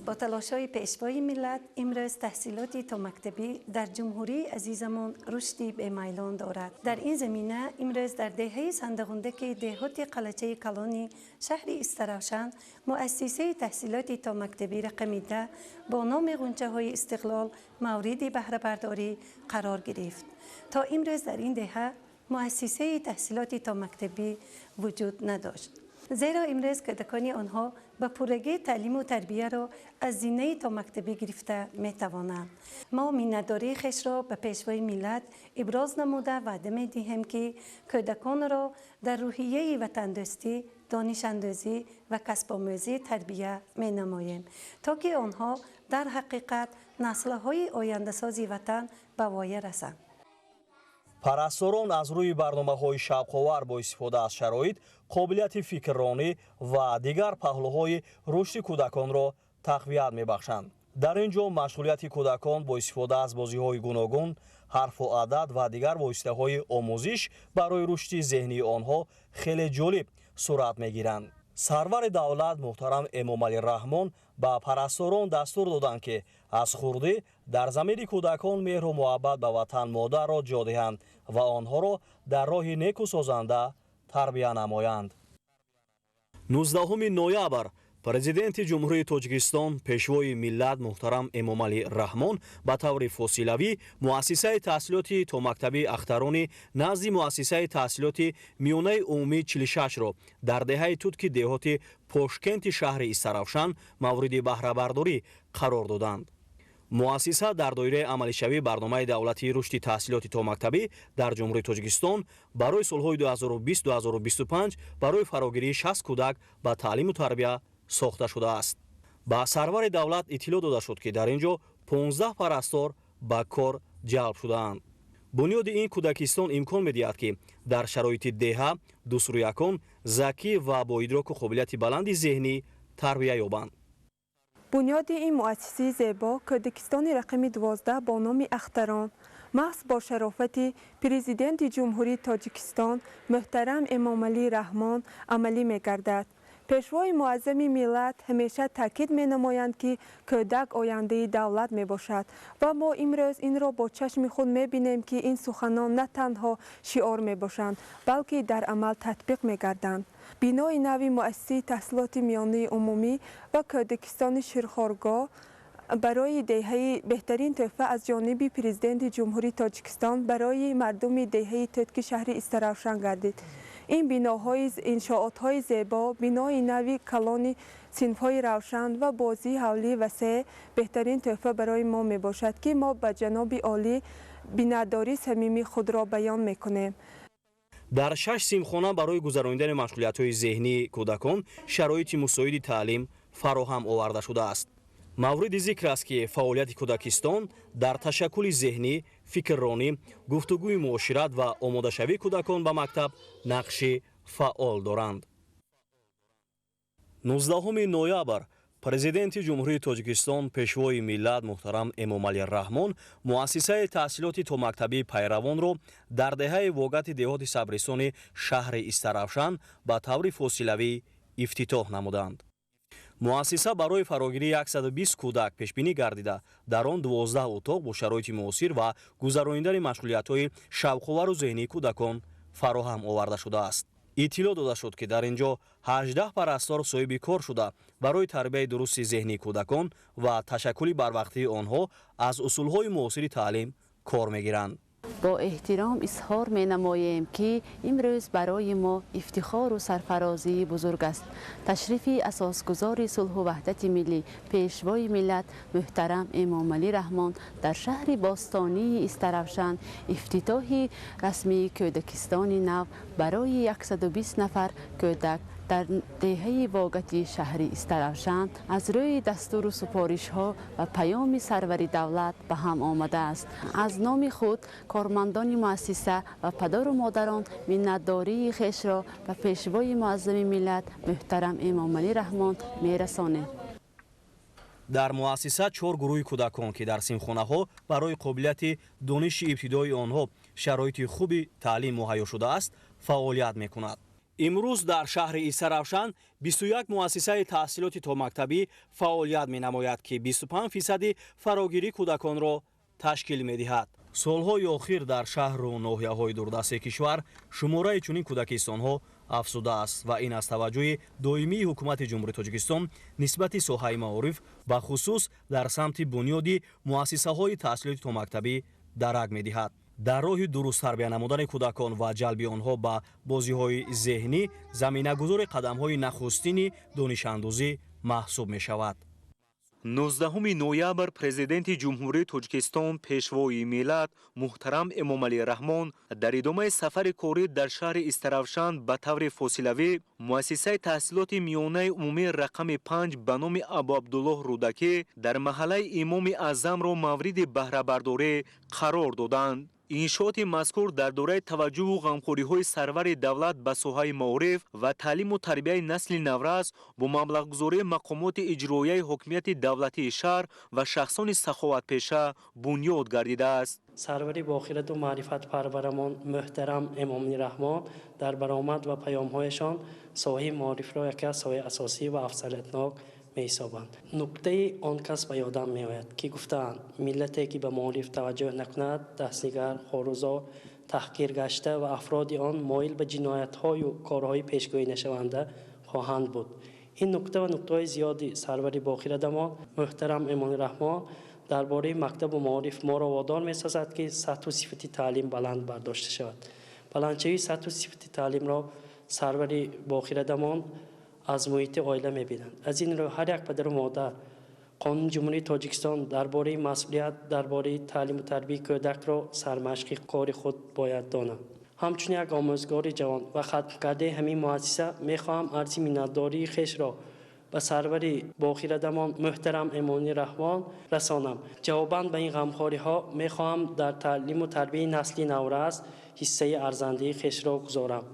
Speaker 17: با تلاش‌های پیشوای ملت امروز تحصیلاتی تا مکتبی در جمهوری عزیزمان رشدی به میلان دارد. در این زمینه امروز در دهه سندغوندک دهات قلعچه کلانی شهر استراوشن مؤسسه تحصیلاتی تا مکتبی رقم 10 با نام غنچه‌های استقلال مورد بهره برداری قرار گرفت. تا امروز در این دهه مؤسسه تحصیلاتی تا مکتبی وجود نداشت، زیرا امروز کودکان آنها به پورگی تعلیم و تربیت را از زینه تا مکتبی گرفته می توانند. ما منتداری خیش را به پیشوای ملت ابراز نموده وعده می دهیم که کودکان را در روحیه وطندوستی، دانش اندوزی و کسب آموزی تربیت می نماییم تا که آنها در حقیقت نسل‌های آینده‌ساز وطن به وای رسند.
Speaker 5: پرستاران از روی برنامه‌های شوق‌آور با استفاده از شرایط، قابلیت فکررانی و دیگر پهلوهای رشد کودکان را تقویت می‌بخشند. در اینجا مشغولیت کودکان با استفاده از بازی‌های گوناگون، حرف و عدد و دیگر واسطه‌های آموزش برای رشد ذهنی آنها خیلی جالب صورت می‌گیرند. سرور دولت محترم امامعلی رحمان با پرستاران دستور دادند که از خردی در ضمیر کودکان مهر و محبت به وطن مادر را جا دهند و آنها را در راه نیک و سازنده تربیت نمایند. 19 نوامبر президенти ҷумҳурии тоҷикистон пешвои миллат муҳтарам эмомалӣ раҳмон ба таври фосилавӣ муассисаи таҳсилоти томактабии ахтарони назди муассисаи таҳсилоти миёнаи умумии 46-ро дар деҳаи тутки деҳоти пошкенти шаҳри истаравшан мавриди баҳрабардорӣ қарор доданд. муассиса дар доираи амалишавии барномаи давлатии рушди таҳсилоти томактабӣ дар ҷумҳурии тоҷикистон барои солҳои 2020-2025 барои фарогирии 60 кӯдак ба таълиму тарбия сохта шудааст. ба сарвари давлат иттилоъ дода шуд ки дар ин ҷо 15 парастор ба кор ҷалб шудаанд. бунёди ин кӯдакистон имкон медиҳад ки дар шароити деҳа дусрӯякон закӣ ва бо идроку қобилияти баланди зеҳнӣ тарбия ёбанд.
Speaker 16: бунёди ин муассисаи зебо кӯдакистони рақами 12 бо номи ахтарон маҳз бо шарофати президенти ҷумҳурии тоҷикистон муҳтарам эмомалӣ раҳмон амалӣ мегардад. пешвои муаззами миллат ҳамеша таъкид менамоянд ки кӯдак ояндаи давлат мебошад ва мо имрӯз инро бо чашми худ мебинем ки ин суханон на танҳо шиор мебошанд, балки дар амал татбиқ мегарданд. бинои нави муассисаи таҳсилоти миёнаи умумӣ ва кӯдакистони ширхоргоҳ барои деҳаи беҳтарин тӯҳфа аз ҷониби президенти ҷумҳурии тоҷикистон барои мардуми деҳаи тӯтки шаҳри истаравшан гардид. ин биноҳои иншоотҳои зебо, бинои нави калони синфҳои равшан ва бозии ҳавлии васеъ беҳтарин тӯҳфа барои мо мебошад, ки мо ба ҷаноби олӣ бинадории самимии худро баён мекунем.
Speaker 5: дар 6 симхона барои гузарондани машғулиятҳои зеҳнии кӯдакон шароити мусоиди таълим фароҳам оварда шудааст. мавриди зикр аст ки фаъолияти кӯдакистон дар ташаккули зеҳнӣ, фикрронӣ, гуфтугӯи муошират ва омодашавии кӯдакон ба мактаб нақши фаъол доранд. 19 ноябр президенти ҷумҳурии тоҷикистон пешвои миллат муҳтарам эмомалӣ раҳмон муассисаи таҳсилоти томактабии пайравонро дар деҳаи вогати деҳоти сабристони шаҳри истаравшан ба таври фосилавӣ ифтитоҳ намуданд. муассиса барои фарогирии 120 кӯдак пешбинӣ гардида дар он 12 утоқ бо шароити муосир ва гузарондани машғулиятҳои шавқовару зеҳнии кӯдакон фароҳам оварда шудааст. иттилоъ дода шуд ки дар ин ҷо 18 парастор соҳиби кор шуда барои тарбияи дурусти зеҳнии кӯдакон ва ташаккули барвақтии онҳо аз усулҳои муосири таълим кор мегиранд.
Speaker 18: با احترام اظهار می نماییم که امروز برای ما افتخار و سرفرازی بزرگ است. تشریف اساسگزار صلح و وحدت ملی پیشوای ملت محترم امامعلی رحمان در شهر باستانی استرافشان افتتاح رسمی کودکستان نو برای 120 نفر کودک در دهه واگتی شهری استرافشان از روی دستور و سپارش ها و پیام سرور دولت به هم آمده است. از نام خود کارمندان مؤسسه و پدر و مادران منتداری خویش را به پیشوای معظم ملت محترم امامعلی رحمان میرسانیم.
Speaker 5: در مؤسسه 4 گروه کودکان که در سیمخانه‌ها برای قابلیت دانش ابتدایی آنها شرایط خوبی تعلیم مهیا شده است فعالیت می‌کند. امروز در شهر استرافشان 21 مؤسسه تحصیلاتی تا مکتبی فعالیت می‌نماید که 25% فراگیری کودکان را تشکیل می‌دهد. سالهای اخیر در شهر و ناحیه‌های دوردست کشور شماره چنین کودکستان‌ها افزوده است و این از توجه دائمی حکومت جمهوری تاجیکستان نسبت ساحه معارف به خصوص در سمت بنیادی مؤسسه‌های تحصیلاتی تا مکتبی درک می‌دهد. در راه درست تربیت نمودن کودکان و جلب آنها به بازی‌های ذهنی زمینه‌گذار قدم‌های نخستین دانش‌اندوزی محسوب می‌شود. 19 نوامبر президенти ҷумҳурии тоҷикистон пешвои миллат муҳтарам эмомалӣ раҳмон дар идомаи сафари корӣ дар шаҳри истаравшан ба таври фосилавӣ муассисаи таҳсилоти миёнаи умумии рақами 5 ба номи абу абдуллоҳ рӯдакӣ дар маҳаллаи имоми аъзамро мавриди баҳрабардорӣ қарор доданд. иншооти мазкур дар дораи таваҷҷӯҳу ғамхориҳои сарвари давлат ба соҳаи маориф ва таълиму тарбияи насли наврас бо маблағгузории мақомоти иҷроияи ҳокимияти давлатии шаҳр ва шахсони саховатпеша бунёд гардидааст.
Speaker 19: سروری باخیرت و معرفت پرورمان محترم امامی رحمان در برآمد و پیام‌هایشان ساحه معارف را یکی از ساحه اساسی و افضل‌الناک می‌سازند. نکته آن کس به یادم می‌آید که گفتند ملتی که به معارف توجه نکند دستنگر، خارزار، تحقیر گشته و افراد آن مایل به جنایت‌های و کارهای پیشگویی نشونده خواهند بود. این نکته و نکته‌های زیادی سروری باخیرتمان محترم امامی رحمان درباره مکتب و معارف ما را وادار می‌سازد که سطح و صفت تعلیم بلند برداشته شود. بلندشوی سطح و صفت تعلیم را سروری باخیرتمان از محیط عائله می‌بینند. از این رو هر یک پدر و مادر قانون جمهوری تاجیکستان درباره مسئولیت درباره تعلیم و تربیت کودک را سرمشق کار خود باید داند. همچنین یک آموزگار جوان و ختم کرده همین مؤسسه می‌خواهم عرض منتداری خویش را به سروری باخیرتمان محترم امامی رحمان رسانم. جواباً به این غمخواری ها می‌خواهم در تعلیم و تربیت نسلی نورست حصه ارزنده خویش را گذارم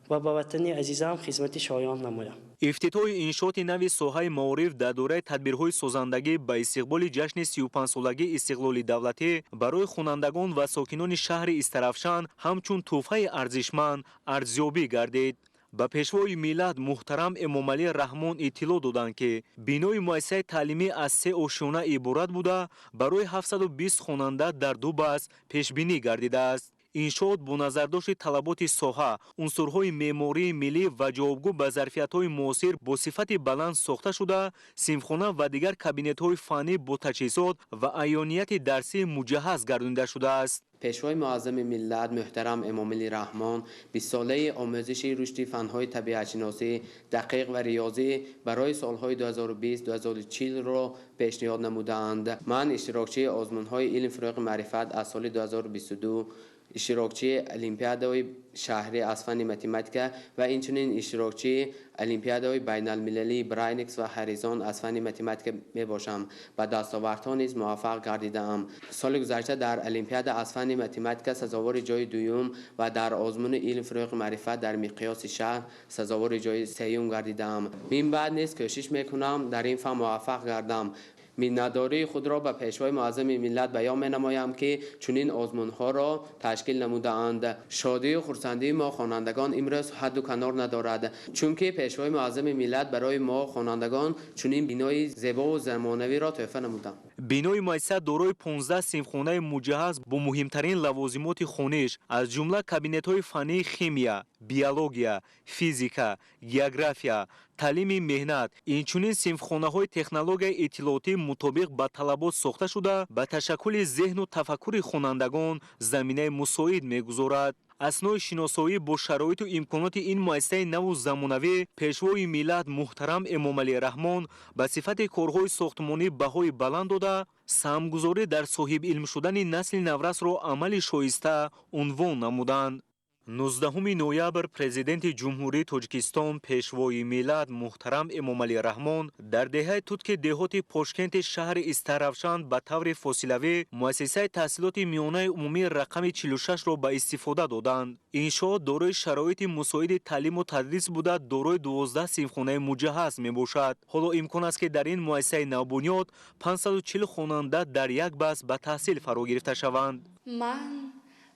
Speaker 19: و به وطن عزیزم خدمت شایان نمایم.
Speaker 5: ифтитоҳи иншооти нави соҳаи маориф дар дораи тадбирҳои созандагӣ ба истиқболи ҷашни 35-солагии истиқлоли давлатӣ барои хонандагон ва сокинони шаҳри Истарафшан ҳамчун тӯҳфаи арзишманд арзёбӣ гардид. ба пешвои миллат муҳтарам Эмомалӣ Раҳмон иттилоъ доданд ки бинои муассисаи таълимӣ аз 3 ошёна иборат буда барои 720 хонанда дар 2 баъз пешбинӣ гардидааст. иншоот бо назардошти талаботи соҳа унсурҳои меъмории миллӣ ва ҷавобгӯ ба зарфиятҳои муосир бо сифати баланд сохта шуда синфхона ва дигар кабинетҳои фаннӣ бо таҷҳизот ва аёнияти дарсӣ муҷаҳҳаз гардонида шудааст.
Speaker 20: پیشوای معظم ملت محترم امامعلی رحمان 20 ساله آموزش رشد فن‌های طبیعت‌شناسی دقیق و ریاضی برای سالهای 2020-2040 را پیشنهاد نمودند. من اشتراکچی آزمون‌های علم فروغ معرفت از سال 2022 اشتراکچی المپیادهای شهری از فن متمتیک و اینچنین اشتراکچی المپیادهای بین المللی براینکس و هریزون از فن متمتیک می باشم. با دستاوردها نیز موفق گردیدم. سال گذشته در المپیاد از فن متمتیک سزاوار جای دوم و در آزمون علم فروغ معرفت در مقیاس شهر سزاوار جای سوم گردیدم. من بعد نیز کوشش میکنم در این فن موفق گردم. منتداری خود را به پیشوای معظم ملت بیان می‌نمایم که چنین آزمون‌ها را تشکیل نموده‌اند. شادی و خرسندی ما خوانندگان امروز حد و کنار ندارد، چون که پیشوای معظم ملت برای ما خوانندگان چنین بینای زیبا و زمانوی را تحفه نمودند.
Speaker 5: بینای مؤسسه دارای 15 سینفخانه مجهز با مهمترین لوازمات خانش از جمله کابینت‌های فنی خیمیا، بیولوژیا، فیزیکا، گئوگرافیا، تعلیم مهنت، اینچنین سینفخانه‌های تکنولوژی اطلاعاتی مطابق با طلبات ساخته شده به تشکل ذهن و تفکر خوانندگان زمینه مساعد می‌گذارد. اسنای شناسایی با شرایط و امکانات این مؤسسه نو و زمانوی پیشوای ملت محترم امامعلی رحمان به صفت کارهای ساختمانی بهای بلند داده سهمگذاری در صاحب علم شدن نسل نورس را عمل شایسته عنوان نمودند. 19 نویبر پرزیدنت جمهوری تاجیکستان پیشوای ملت محترم امامعلی رحمان در دهه ترک دهات پاشکنت شهر استرافشان به طور فاصلوی مؤسسه تحصیلات میانه عمومی رقم 46 را به استفاده دادند. انشاء دارای شرایط مساعد تعلیم و تدریس بوده دارای 12 سینفخانه مجهز می باشد. حالا امکان است که در این مؤسسه نوبنیاد 540 خواننده در یک بس به تحصیل فرا گرفته شوند.
Speaker 21: من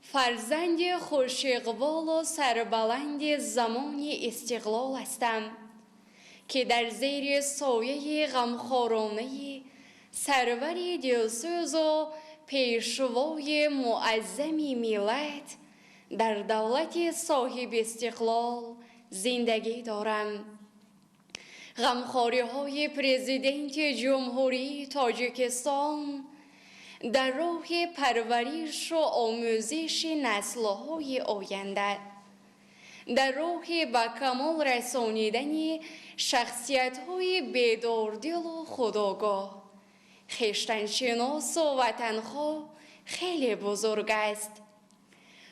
Speaker 21: فرزند خوش‌اقبال و سربلند زمان استقلال هستم که در زیر سایه غمخوارانه سرور دلسوز و پیشوای معظم ملت در دولت صاحب استقلال زندگی دارم. غمخواری پرزیدنت جمهوری تاجیکستان در راه پرورش و آموزش نسل‌های آینده، در راه به کمال رسانیدن شخصیت‌های بیداردل و خودآگاه، خویشتن‌شناس و وطنخواه خیلی بزرگ است.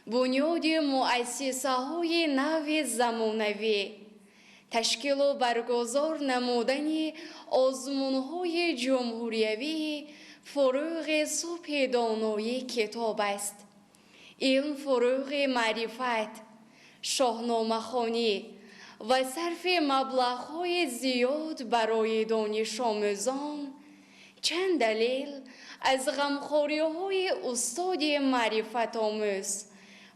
Speaker 21: بنیاد مؤسسه‌های نو زمانوی، تشکیل و برگزار نمودن آزمون‌های جمهوریوی فروغ صبح دانایی کتاب است. علم فروغ معرفت شاهنامه‌خوانی و صرف مبلغ‌های زیاد برای دانش آموزان چند دلیل از غمخوری‌های استاد معرفت آموز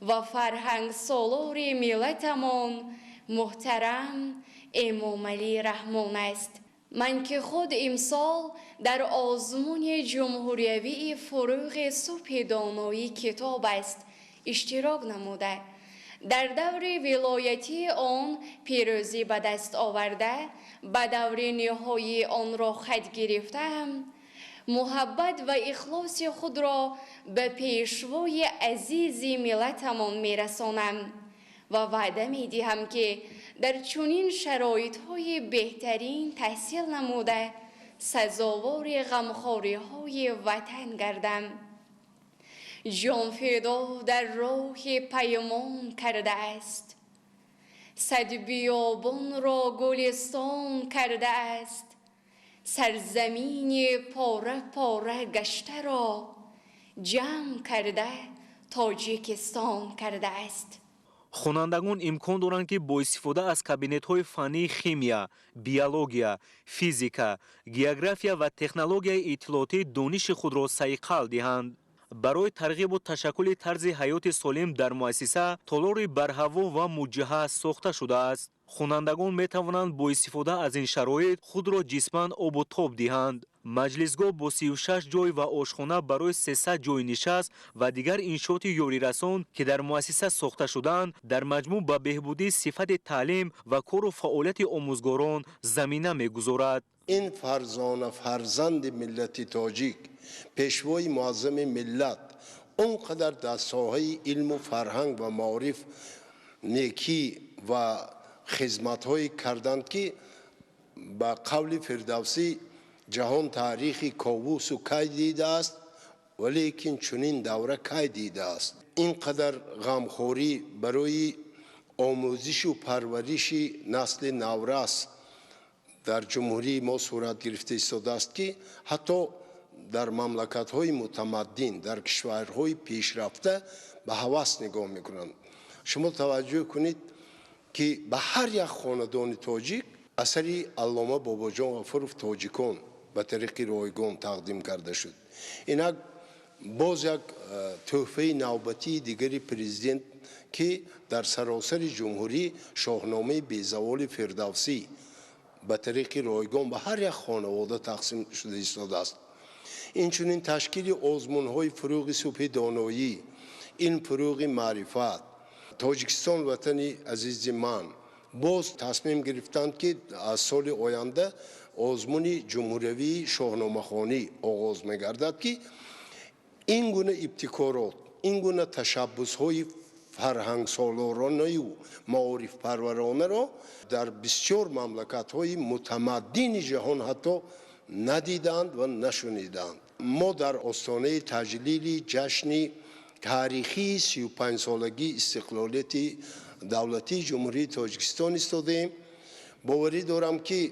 Speaker 21: و فرهنگ سالار ملتمان محترم امامعلی رحمان است. من که خود امسال در آزمون جمهوریوی فروغ صبح دانایی کتاب است اشتراک نموده در دور ولایتی آن پیروزی به دست آورده به دور نهایی آن را خط گرفتم، محبت و اخلاص خود را به پیشوای عزیز ملتمان میرسانم و وعده میدهم که در چنین شرایط‌های بهترین تحصیل نموده سزاوار غمخوری‌های وطن گردم. جان فدا در راه پیمان کرده است، صد بیابان را گلستان کرده است، سرزمین پاره پاره گشته را جمع کرده تاجیکستان کرده است.
Speaker 5: خونندگان امکان دارند که با استفاده از کابینت‌های فنی خیمیا، بیولوژیا، فیزیکا، گئوگرافیا و تکنولوژی اطلاعاتی دانش خود را صیقل دهند. برای ترغیب و تشکل طرز حیات سالم در مؤسسه تالار برهوا و موجه ساخته شده است. خوانندگان می توانند با استفاده از این شرایط خود را جسماً آب و تاب دهند. مجلسگاه با 36 جای و آشخانه برای 300 جای نشست و دیگر انشاءات یاری رسان که در مؤسسه ساخته شدند در مجموع به بهبودی صفت تعلیم و کار و فعالیت آموزگاران زمینه می‌گذارد.
Speaker 3: این فرزند ملت تاجیک، پیشوای معظم ملت، اونقدر در ساحه علم و فرهنگ و معارف نیکی و خدمت‌های کردند که با قول فردوسی جهان تاریخی کاووس و کی دیده است، ولیکن چنین دوره کی دیده است. اینقدر غمخوری برای آموزش و پرورش نسل نورس در جمهوری ما صورت گرفته ایستاده است که حتی در مملکت‌های متمدن، در کشورهای پیشرفته به هوس نگاه میکنند. شما توجه کنید که به هر یک خاندان تاجیک اثری علامه باباجان غفورов تاجیکان به طریق رایگان تقدیم کرده شد. اینک باز یک تحفه نوبتی دیگری پرزیدنت که در سراسر جمهوری شاهنامه بیزوال فردوسی به طریق رایگان به هر یک خانواده تقسیم شده ایستاده است. اینچنین تشکیل آزمون‌های فروغ صبح دانایی، این فروغ معرفت، تاجیکستان وطن عزیز من باز تصمیم گرفتند که از سال آینده آزمون جمهوری شاهنامه‌خوانی آغاز می‌گردد که این گونه ابتکارات، این گونه تشبس‌های فرهنگ سالارانه و معارف پرورانه را در بسیار مملکت‌های متمدن جهان حتی ندیدند و نشنیدند. ما در آستانه تجلیل جشن تاریخی 35 سالگی استقلالیت دولتی جمهوری تاجیکستان ایستادیم. باوری دارم که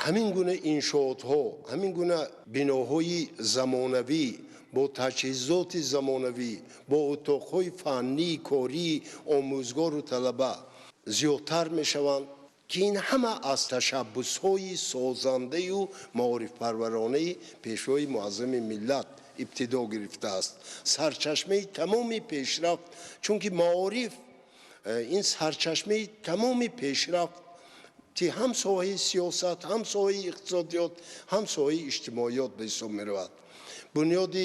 Speaker 3: همین گونه انشاءات‌ها، همین گونه بناهای زمانوی با تجهیزات زمانوی، با اتاق‌های فنی، کاری، آموزگار و طلبه زیادتر می‌شوند که این همه از تشبس‌های سازنده و معارف پرورانه پیشوای معظم ملت ابتدا گرفته است. سرچشمه تمام پیشرفت، چون که معارف این سرچشمه تمام پیشرفت که هم ساحه سیاست، هم ساحه اقتصادیات، هم ساحه اجتماعیات به حساب می‌رود. بنیاد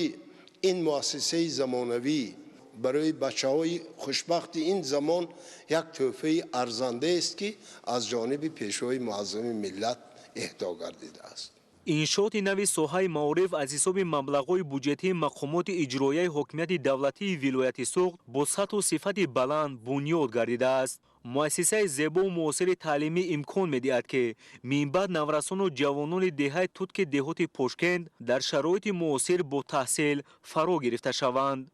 Speaker 3: این مؤسسه زمانوی برای بچه‌های خوشبخت این زمان یک تحفه ارزنده است که از جانب پیشوای معظم ملت اهدا گردیده است.
Speaker 5: انشاءات نوی ساحه معارف از حساب مبلغ‌های بودجتی مقامات اجرایی حکومت دولتی ولایت سوخت با سطح و صفت بلند بنیاد گردیده است. مؤسسه زیبا و معاصر تعلیمی امکان می‌دهد که من بعد نورسان و جوانان دهه ترک دهات پشکند در شرایط معاصر با تحصیل فرا گرفته شوند.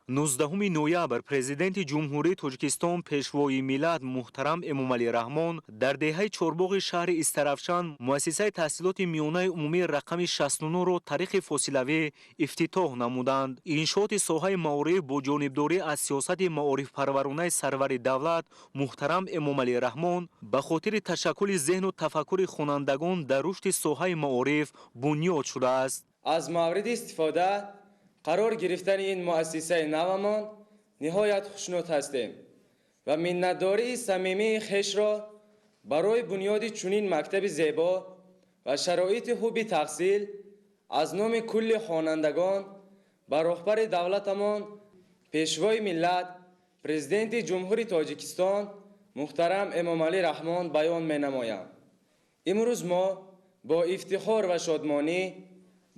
Speaker 5: 19 ноябр президенти ҷумҳурии Тоҷикистон пешвои миллат муҳтарам Эмомалӣ Раҳмон дар деҳаи чорбоғи шаҳри Истарафшан муассисаи таҳсилоти миёнаи умумии рақами 69-ро тариқи фосилавӣ ифтитоҳ намуданд. Иншооти соҳаи маориф бо ҷонибдорӣ аз сиёсати маорифпарваронаи сарвари давлат муҳтарам Эмомалӣ Раҳмон ба хотири ташаккули зеҳну тафаккури хонандагон дар рушди соҳаи маориф бунёд шудааст.
Speaker 4: аз мавриди истифода қарор гирифтани ин муассисаи навамон ниҳоят хушнуд ҳастем ва миннатдории самимии хешро барои бунёди чунин мактаби зебо ва шароити хуби таҳсил аз номи кулли хонандагон ба роҳбари давлатамон пешвои миллат президенти ҷумҳури Тоҷикистон муҳтарам Эмомалӣ Раҳмон баён менамоям. имрӯз мо бо ифтихор ва шодмонӣ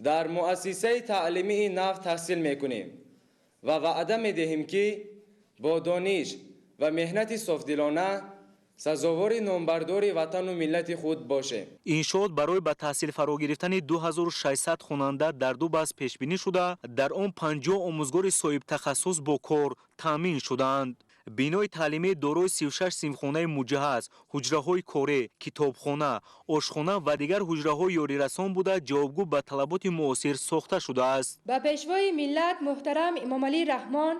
Speaker 4: дар муассисаи таълимии нав таҳсил мекунем ва ваъда медиҳем ки бо дониш ва меҳнати софдилона сазовори номбардори ватану миллати худ бошем.
Speaker 5: иншоот барои ба таҳсил фаро гирифтани 2600 хонанда дар ду баъз пешбинӣ шуда, дар он 50 омӯзгори соҳибтахассус бо кор таъмин шуданд. бинои таълимӣ дорои 36 синфхонаи муҷаҳҳаз, ҳуҷраҳои корӣ, китобхона, ошхона ва дигар ҳуҷраҳои ёрирасон буда ҷавобгӯ ба талаботи муосир сохта шудааст.
Speaker 22: ба пешвои миллат муҳтарам Эмомалӣ Раҳмон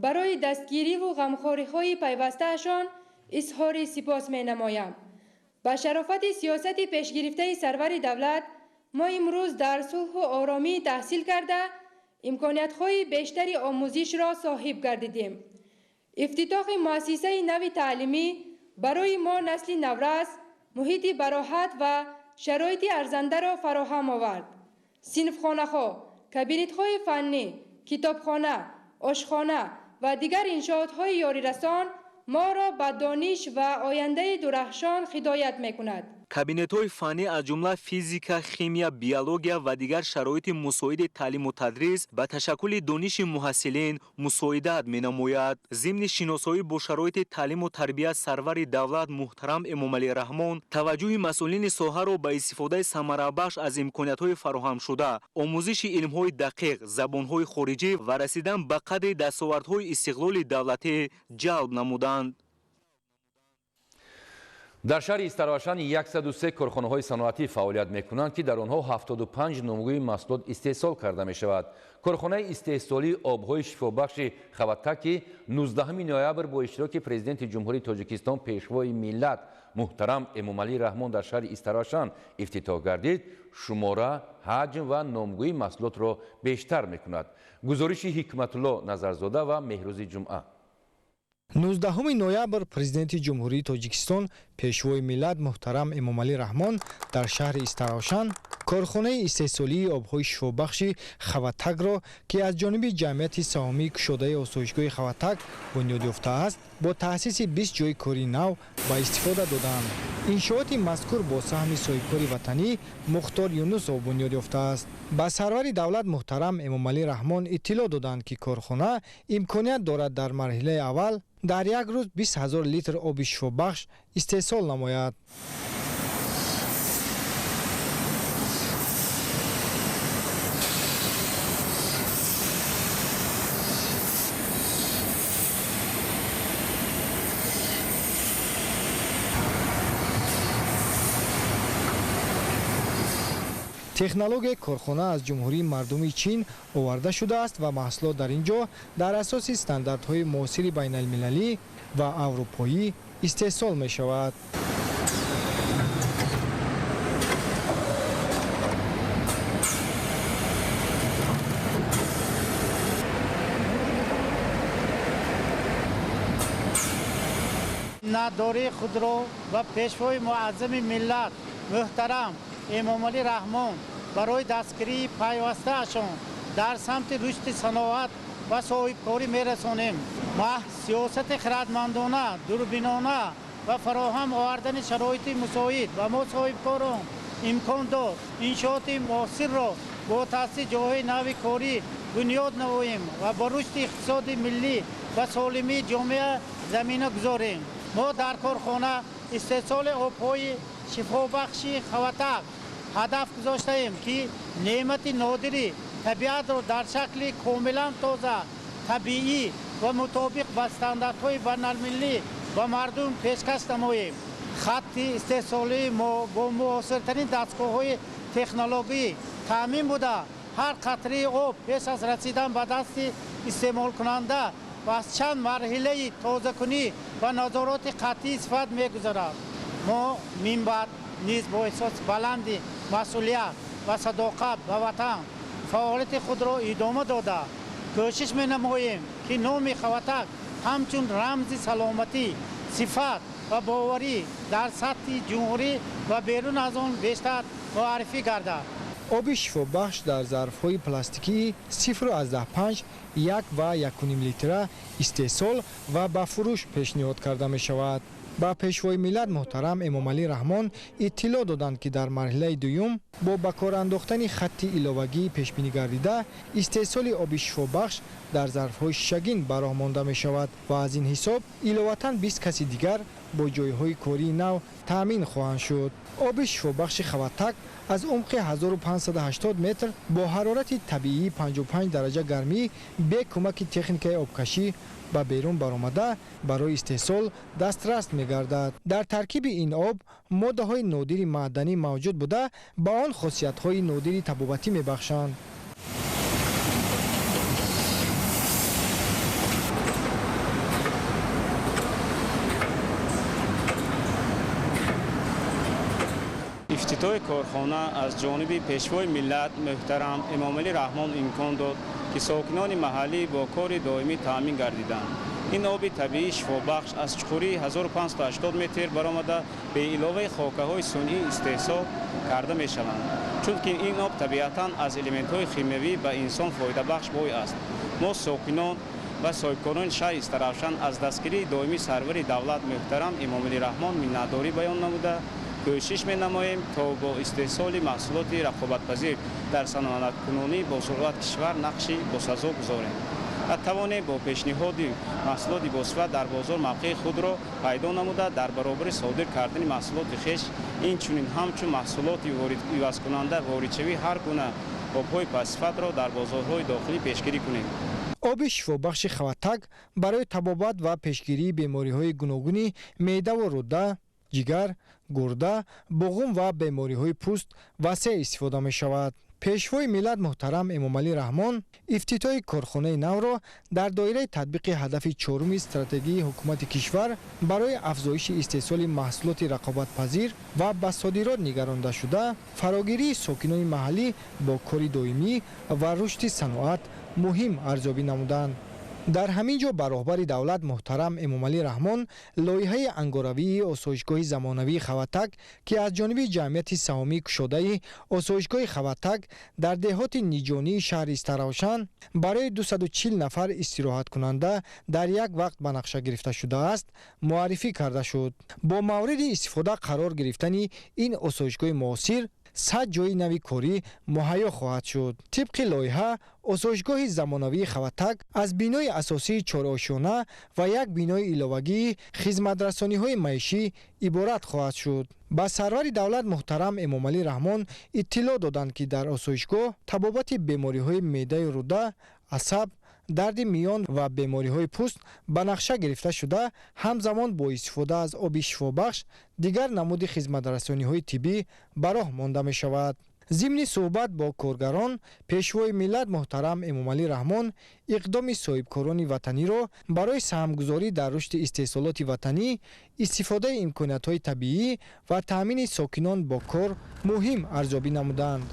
Speaker 22: барои дастгириву ғамхориҳои пайвастаашон изҳори сипос менамоям. ба шарофати сиёсати пешгирифтаи сарвари давлат мо имрӯз дар сулҳу оромӣ таҳсил карда имкониятҳои бештари омӯзишро соҳиб гардидем. ифтитоҳи муассисаи нави таълимӣ барои мо насли наврас муҳити бароҳат ва шароити арзандаро фароҳам овард. синфхонаҳо, кабинетҳои фаннӣ, китобхона, ошхона ва дигар иншоотҳои ёрирасон моро ба дониш ва ояндаи дурахшон ҳидоят мекунад.
Speaker 5: кабинетҳои фаннӣ аз ҷумла физика, химия, биология ва дигар шароити мусоиди таълиму тадрис ба ташаккули дониши муҳассилин мусоидат менамояд. зимни шиносоӣ бо шароити таълиму тарбия сарвари давлат муҳтарам Эмомалӣ Раҳмон таваҷҷӯҳи масъулини соҳаро ба истифодаи самарабахш аз имкониятҳои фароҳамшуда, омӯзиши илмҳои дақиқ, забонҳои хориҷӣ ва расидан ба қадри дастовардҳои истиқлоли давлатӣ ҷалб намуданд.
Speaker 1: дар шаҳри Истарафшан 103 корхонаҳои саноатӣ фаъолият мекунанд ки дар онҳо 75 номгӯи маҳсулот истеҳсол карда мешавад. корхонаи истеҳсолии обҳои шифобахши Хаватаки 19 ноябр бо иштироки президенти ҷумҳурии Тоҷикистон пешвои миллат муҳтарам Эмомалӣ Раҳмон дар шаҳри Истарафшан ифтитоҳ гардид, шумора, ҳаҷм ва номгӯи маҳсулотро бештар мекунад. гузориши Ҳикматулло Назарзода ва Меҳрӯзи Ҷумъа.
Speaker 23: 19 ноябр президенти ҷумҳурии Тоҷикистон пешвои миллат муҳтарам Эмомалӣ Раҳмон дар шаҳри Истарафшан корхонаи истеҳсолии обҳои шифобахши Хаватакро ки аз ҷониби ҷамъияти саҳомии кушодаи осоишгоҳи Хаватак бунёд ёфтааст, бо таъсиси 20 ҷойи кори нав ба истифода доданд. иншооти мазкур бо саҳми соҳибкори ватанӣ Мухтор Юнусов бунёд ёфтааст. ба сарвари давлат муҳтарам Эмомалӣ Раҳмон иттилоъ доданд ки корхона имконият дорад дар марҳилаи аввал дар як рӯз 20 000 литр оби шифобахш истеҳсол намояд. технологияи корхона аз ҷумҳурии мардуми Чин оварда шудааст ва маҳсулот дар ин ҷо дар асоси стандартҳои муосири байналмилалӣ ва аврупоӣ истеҳсол мешавад.
Speaker 24: надории худро ва пешвои муаззами миллат муҳтарам Эмомалӣ Раҳмон барои дастгирии пайвастаашон дар самти рушди саноат ва соҳибкорӣ мерасонем. ма сиёсати хиратмандона, дурбинона ва фароҳам овардани шароити мусоид ва мо соҳибкорон имкон дод иншооти муосирро бо таъсиси ҷойҳои нави корӣ бунёд намоем ва бо рушди иқтисоди миллӣ ва солимии ҷомеа замина гузорем. мо дар корхона истеҳсоли обҳои шифобахши Хаватак ҳадаф гузоштаем ки неъмати нодири табиатро дар шакли комилан тоза طبیعی و مطابق با استانداردهای بین‌المللی و مردم پیشکش نماییم. خط استحصالی ما با معاصرترین دستگاه‌های تکنولوژی تامین بوده هر قطره آب پیش از رسیدن به دست استعمال کننده و از چند مرحله تازه‌کنی و نظارات قطعی استفاده می‌گذارد. ما منبع نیز با احساس بلند مسئولیت و صداقت به وطن فعالیت خود را ادامه داده کوشش می‌نماییم که نام خواتک همچون رمز سلامتی، صفت و باوری در سطح جمهوری و بیرون از آن بیشتر معرفی گردد.
Speaker 23: آب شفابخش در ظرف‌های پلاستیکی 0.5 1 و 1.5 لیتر استحصال و به فروش پیشنهاد کرده می شود. با پیشوای ملت محترم امام علی رحمان اطلاع دادند که در مرحله دوم با به کار انداختن خط علاوگی پیش بینی گردیده استحصال آب شفابخش در ظرف‌های شگین به راه مانده می شود و از این حساب علاوه 20 کسی دیگر با جایهای کاری نو تامین خواهند شد. آب شفابخش خواتک از عمق 1580 متر با حرارت طبیعی 55 درجه گرمی به کمک تکنیک آبکشی به بیرون برآمده برای استحصال دسترس می‌گردد. در ترکیب این آب ماده‌های نادر معدنی موجود بوده با آن خاصیت‌های نادر طبابتی می‌بخشند.
Speaker 5: افتتاح کارخانه از جانب پیشوای ملت محترم امام علی رحمان امکان داد که ساکنان محلی با کار دائمی تامین گردیدند. این آب طبیعی شفابخش از چخوری 1580 متر برآمده به علاوه خاکه‌های صنعی استحصال کرده می شوند. چون که این آب طبیعتاً از الیمنت‌های شیمیایی به انسان فایده بخش بوی است. ما ساکنان و صاحبکاران شهر استرافشان از دستگیری دائمی سرور دولت محترم امام علی رحمان منتداری بیان نموده کوشش می‌نماییم تا با استحصال محصولات رقابت‌پذیر در صنعت کنونی با ثروت کشور نقشی باسزا گذاریم. توانه با پیشنهاد محصولات باصفت در بازار موقع خود را پیدا نموده در برابر صادر کردن محصولات خویش اینچنین همچون محصولات عوض کننده واردشوی هر گونه آب‌های پس‌صفت را در بازارهای داخلی پیشگیری کنیم.
Speaker 23: آب شفابخش خواتک برای طبابت و پیشگیری بیماری‌های گوناگون معده و روده، جگر، گرده، بغم و بیماری‌های پوست وسیع استفاده می شود. پیشوای ملت محترم امام علی رحمان افتتاح کارخانه نو را در دایره تطبیق هدف چهارم استراتژی حکومت کشور برای افزایش استحصال محصولات رقابت‌پذیر و به صادرات نگرانده شده فراگیری ساکنان محلی با کار دائمی و رشد صنعت مهم ارزیابی نمودند. در همین جا برابر دولت محترم امام علی رحمان لایحه انگاروی آسایشگاه زمانوی خواتک که از جانب جمعیت سهامی کشاده آسایشگاه خواتک در دهات نیجانی شهر استراوشان برای 240 نفر استراحت کننده در یک وقت به نقشه گرفته شده است معرفی کرده شد. با مورد استفاده قرار گرفتن این آسایشگاه معاصر 100 جای نوی کاری مهیا خواهد شد. طبق لایحه آسایشگاه زمانوی خواتک از بینای اساسی 4 آشیانه و یک بینای علاوگی خدمت‌رسانی‌های معیشی عبارت خواهد شد. با سرور دولت محترم امام علی رحمان اطلاع دادند که در آسایشگاه طبابت بیماری‌های معده روده، عصب، درد میان و بیماری‌های پوست به نقشه گرفته شده همزمان با استفاده از آب شفابخش دیگر نمود خدمت‌رسانی‌های طبی به راه مانده می شود. ضمن صحبت با کارگران پیشوای ملت محترم امام علی رحمان اقدام صاحبکاران وطنی را برای سهمگذاری در رشد استحصالات وطنی استفاده امکانات‌های طبیعی و تامین ساکنان با کار مهم ارزیابی نمودند.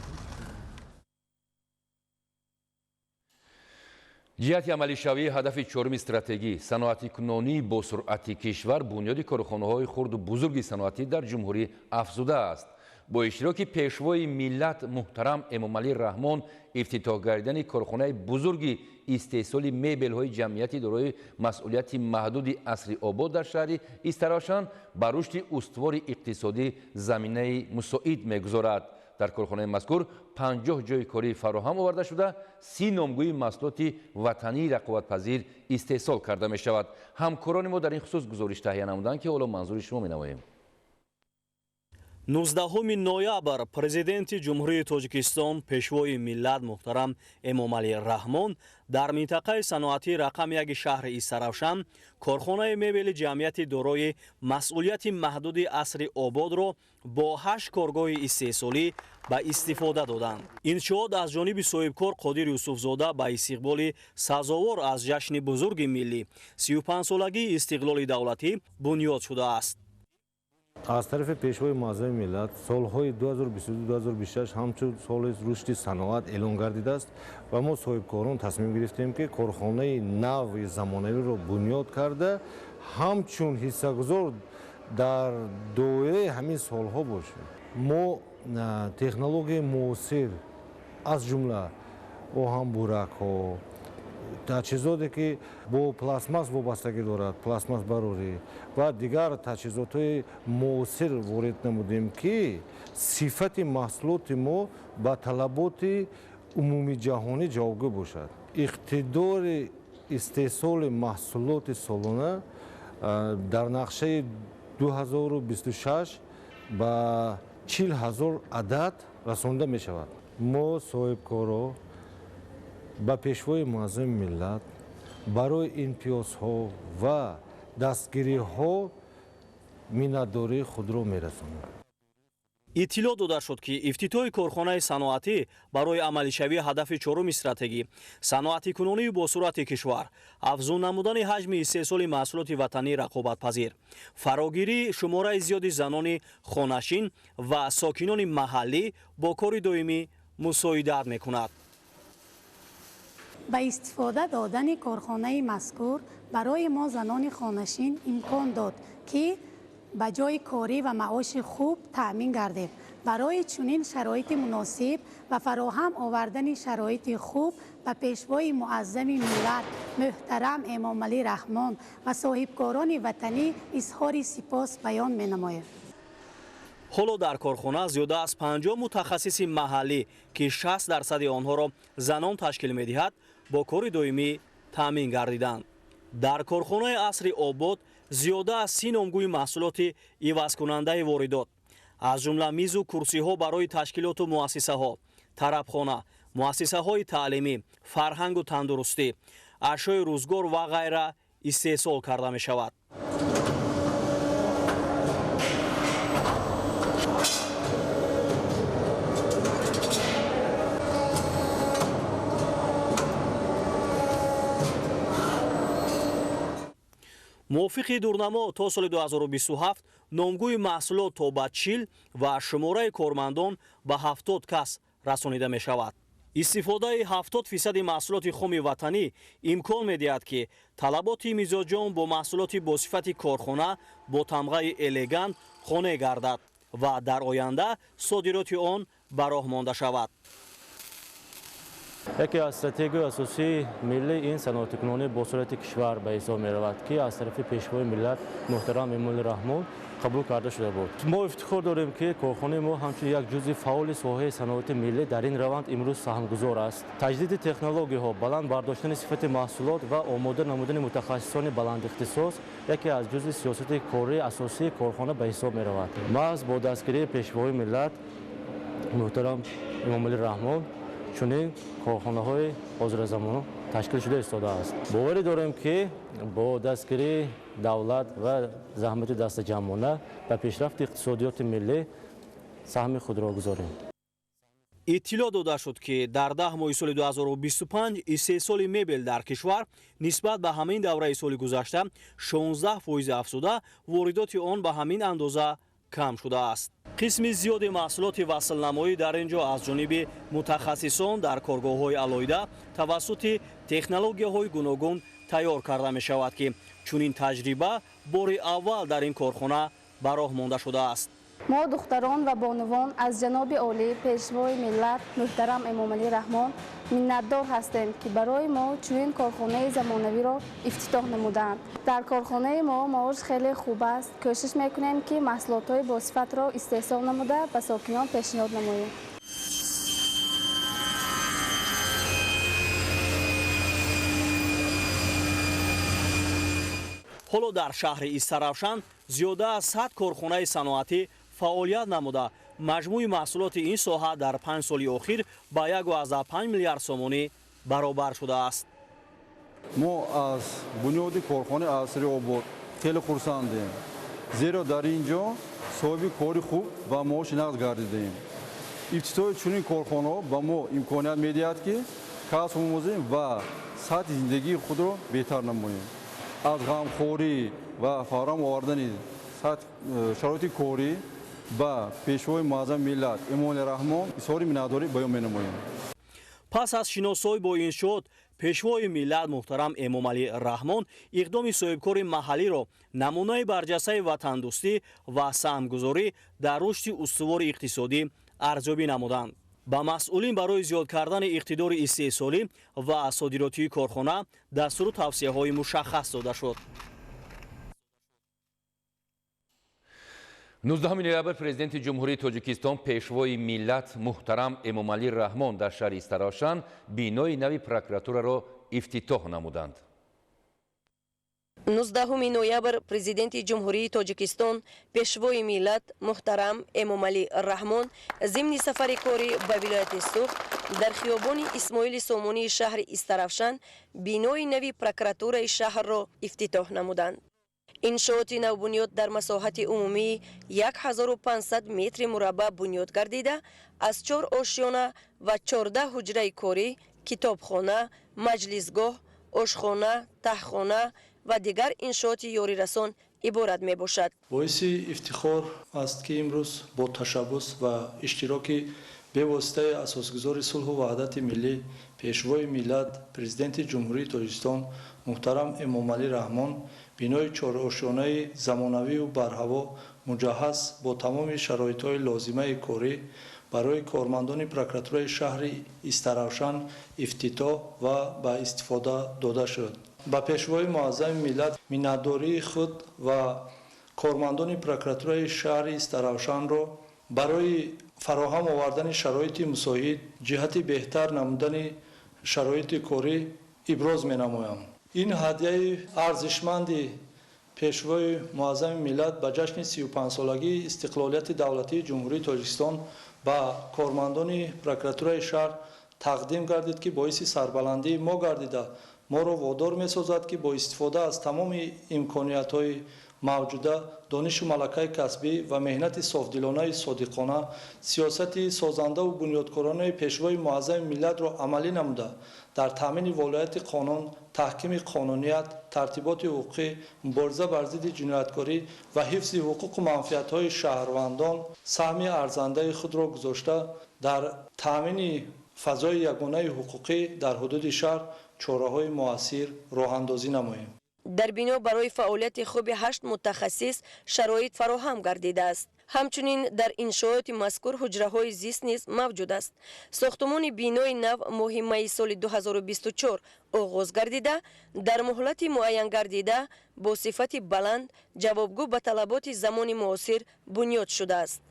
Speaker 1: جهت عملی شوی هدف چهارم استراتژی صنعتی کنونی با سرعت کشور بنیاد کارخانه‌های خرد و بزرگ صنعتی در جمهوری افزوده است. با اشتراک پیشوای ملت محترم امام علی رحمان افتتاح گردیدن کارخانه بزرگ استحصال میبل‌های جمعیتی دارای مسئولیت محدود عصر آباد در شهر استراوشان بر رشد استوار اقتصادی زمینه مساعد می‌گذارد. در کارخانه مذکور 50 جای کاری فراهم آورده شده 30 نامگوی محصولات وطنی رقابت‌پذیر استحصال کرده می شود. همکاران ما در این خصوص گزارش تهیه نمودند که حالا منظور شما می نماییم.
Speaker 6: 19 ноябр президенти ҷумҳурии Тоҷикистон пешвои миллат муҳтарам Эмомалӣ Раҳмон дар минтақаи саноатии рақам 1 шаҳри Истаравшан корхонаи мебели ҷамъияти дорои масъулияти маҳдуди Асри Ободро бо 8 коргоҳи истеҳсолӣ ба истифода доданд. Иншоот аз ҷониби соҳибкор Қодир Юсуфзода ба истиқболи сазовор аз ҷашни бузурги миллӣ 35-солагии истиқлоли давлатӣ бунёд шудааст.
Speaker 7: аз тарафи пешвои муаззами миллат солҳои 2022-2026 ҳамчун соли рушди саноат эълон гардидааст ва мо соҳибкорон тасмим гирифтем ки корхонаи нави замонавиро бунёд карда ҳамчун ҳиссагузор дар доираи ҳамин солҳо бошем. мо технологияи муосир аз ҷумла оҳанбуракҳо таҷҳизоте ки бо пластмас вобастагӣ дорад, пластмасбарорӣ ва дигар таҷҳизотҳои муосир ворид намудем ки сифати маҳсулоти мо ба талаботи умумиҷаҳонӣ ҷавобгӯ бошад. иқтидори истеҳсоли маҳсулоти солона дар нақшаи 2026 ба 40 000 адад расонида мешавад. мо соҳибкоро ба пешвои муаззами миллат барои имтиёзҳо ва дастгириҳо миннатдории худро мерасонем.
Speaker 6: иттилоъ дода шуд ки ифтитоҳи корхонаи саноатӣ барои амалишавии ҳадафи чоруми стратегӣ саноатикунонии босуръати кишвар, афзун намудани ҳаҷми истеҳсоли маҳсулоти ватании рақобатпазир, фарогирии шумораи зиёди занони хонашин ва сокинони маҳаллӣ бо кори доимӣ мусоидат мекунад.
Speaker 8: ба истифода додани корхонаи мазкур барои мо занони хонашин имкон дод ки ба ҷои корӣ ва маоши хуб таъмин гардем. барои чунин шароити муносиб ва фароҳам овардани шароити хуб ба пешвои муаззами миллат муҳтарам Эмомалӣ Раҳмон ва соҳибкорони ватанӣ изҳори сипос баён менамоем.
Speaker 6: ҳоло дар корхона зиёда аз 50 мутахассиси маҳаллӣ ки 60% онҳоро занон ташкил медиҳад бо кори доимӣ таъмин гардиданд. дар корхонаи Асри Обод зиёда аз 30 номгӯи маҳсулоти ивазкунандаи воридот аз ҷумла мизу курсиҳо барои ташкилоту муассисаҳо, тарабхона, муассисаҳои таълимӣ, фарҳангу тандурустӣ, ашёи рӯзгор ва ғайра истеҳсол карда мешавад. мувофиқи дурнамо то соли 2027 номгӯи маҳсулот то ба 40 ва шумораи кормандон ба 70 кас расонида мешавад. истифодаи 70% маҳсулоти хуми ватанӣ имкон медиҳад ки талаботи мизоҷон бо маҳсулоти босифати корхона бо тамғаи элегант қонеъ гардад ва дар оянда содироти он ба роҳ монда шавад.
Speaker 10: яке аз стратегияи асосии миллӣ ин саноатикунонии босуръати кишвар ба ҳисоб меравад ки аз тарафи пешвои миллат муҳтарам Эмомалӣ Раҳмон қабул карда шуда буд. мо ифтихор дорем ки корхонаи мо ҳамчун як ҷузъи фаъоли соҳаи саноати миллӣ дар ин раванд имрӯз саҳмгузор аст. таҷдиди технологияҳо, баланд бардоштани сифати маҳсулот ва омода намудани мутахассисони баландихтисос яке аз ҷузъи сиёсати кории асосии корхона ба ҳисоб меравад. маҳз бо дастгирии пешвои миллат муҳтарам Эмомалӣ Раҳмон чунин корхонаҳои ҳозиразамона ташкил шуда истодааст. боварӣ дорем ки бо дастгирии давлат ва заҳмати дастаҷамъона ба пешрафти иқтисодиёти миллӣ саҳми худро гузорем.
Speaker 6: иттилоъ дода шуд ки дар 10 моҳи соли 2025 истеҳсоли мебел дар кишвар нисбат ба ҳамин давраи соли гузашта 16% афзуда, воридоти он ба ҳамин андоза кам шудааст. қисми зиёди маҳсулоти васлнамоӣ дар ин ҷо аз ҷониби мутахассисон дар коргоҳҳои алоҳида тавассути технологияҳои гуногун тайёр карда мешавад ки чунин таҷриба бори аввал дар ин корхона ба роҳ монда шудааст.
Speaker 25: мо духтарон ва бонувон аз ҷаноби олӣ пешвои миллат муҳтарам Эмомалӣ Раҳмон миннатдор ҳастем ки барои мо чунин корхонаи замонавиро ифтитоҳ намуданд. дар корхонаи мо маош хеле хуб аст. кӯшиш мекунем ки маҳсулотҳои босифатро истеҳсол намуда ба сокинон пешниҳод намоем.
Speaker 6: ҳоло дар шаҳри Истаравшан зиёда аз 100 корхонаи саноатӣ фаъолият намуда маҷмӯи маҳсулоти ин соҳа дар 5 соли охир ба 1,5 миллиард сомонӣ баробар шудааст.
Speaker 9: мо аз бунёди корхонаи асри обод хеле хурсандем, зеро дар ин ҷо соҳиби кори хуб ва маоши нағд гардидаем. ифтитоҳи чунин корхонаҳо ба мо имконият медиҳад ки касб омӯзем ва сатҳи зиндагии худро беҳтар намоем. аз ғамхорӣ ва фаровон овардани шароити корӣ ба пешвои муаззами миллат Эмомали Раҳмон изҳори миннатдорӣ баён менамоем.
Speaker 6: пас аз шиносоӣ бо иншоот пешвои миллат муҳтарам Эмомали Раҳмон иқдоми соҳибкори маҳаллиро намунаи барҷастаи ватандӯстӣ ва саҳмгузорӣ дар рушди устувори иқтисодӣ арзёбӣ намуданд. ба масъулин барои зиёд кардани иқтидори истеҳсолӣ ва содиротии корхона дастуру тавсияҳои мушаххас дода шуд.
Speaker 1: 19 ноябр президенти ҷумҳурии Тоҷикистон пешвои миллат муҳтарам Эмомали Раҳмон дар шаҳри Истарошан бинои нави прокуратураро ифтитоҳ намуданд.
Speaker 2: 19 ноябр президенти ҷумҳурии Тоҷикистон пешвои миллат муҳтарам Эмомали Раҳмон зимни сафари корӣ ба вилояти Суғ дар хиёбони Исмоили Сомонии шаҳри Истарафшан бинои нави прокуратураи шаҳрро ифтитоҳ намуданд. иншооти навбунёд дар масоҳати умумии 1500 метри мураббаъ бунёд гардида аз 4 ошёна ва 14 ҳуҷраи корӣ, китобхона, маҷлисгоҳ, ошхона, таҳхона ва дигар иншооти ёрирасон иборат мебошад.
Speaker 11: боиси ифтихор аст ки имрӯз бо ташаббус ва иштироки бевоситаи асосгузори сулҳу ваҳдати миллӣ пешвои миллат президенти ҷумҳурии Тоҷикистон муҳтарам Эмомали Раҳмон бинои чорошонаи замонавию барҳаво муҷаҳҳаз бо тамоми шароитҳои лозимаи корӣ барои кормандони прокуратураи шаҳри Истаравшан ифтитоҳ ва ба истифода дода шуд. ба пешвои муаззами миллат миннатдории худ ва кормандони прокуратураи шаҳри Истаравшанро барои фароҳам овардани шароити мусоид ҷиҳати беҳтар намудани шароити корӣ иброз менамоям. ин ҳадияи арзишманди пешвои муаззами миллат ба ҷашни 35-солагии истиқлолияти давлатии ҷумҳурии Тоҷикистон ба кормандони прокуратураи шаҳр тақдим гардид ки боиси сарбаландии мо гардида моро водор месозад ки бо истифода аз тамоми имкониятҳои мавҷуда донишу малакаи касбӣ ва меҳнати софдилонаи содиқона сиёсати созандаву бунёдкоронаи пешвои муаззами миллатро амалӣ намуда дар таъмини волояти қонун, таҳкими қонуният, тартиботи ҳуқуқӣ, мубориза бар зидди ҷинояткорӣ ва ҳифзи ҳуқуқу манфиатҳои шаҳрвандон саҳми арзандаи худро гузошта дар таъмини фазои ягонаи ҳуқуқӣ дар ҳудуди шаҳр чораҳои муассир роҳандозӣ намоем.
Speaker 2: дар бино барои фаъолияти хуби 8 мутахассис шароит фароҳам гардидааст. ҳамчунин дар иншооти мазкур ҳуҷраҳои зист низ мавҷуд аст. сохтумони бинои нав моҳи майи соли 2024 оғоз гардида дар муҳлати муайян гардида бо сифати баланд ҷавобгӯ ба талаботи замони муосир бунёд шудааст.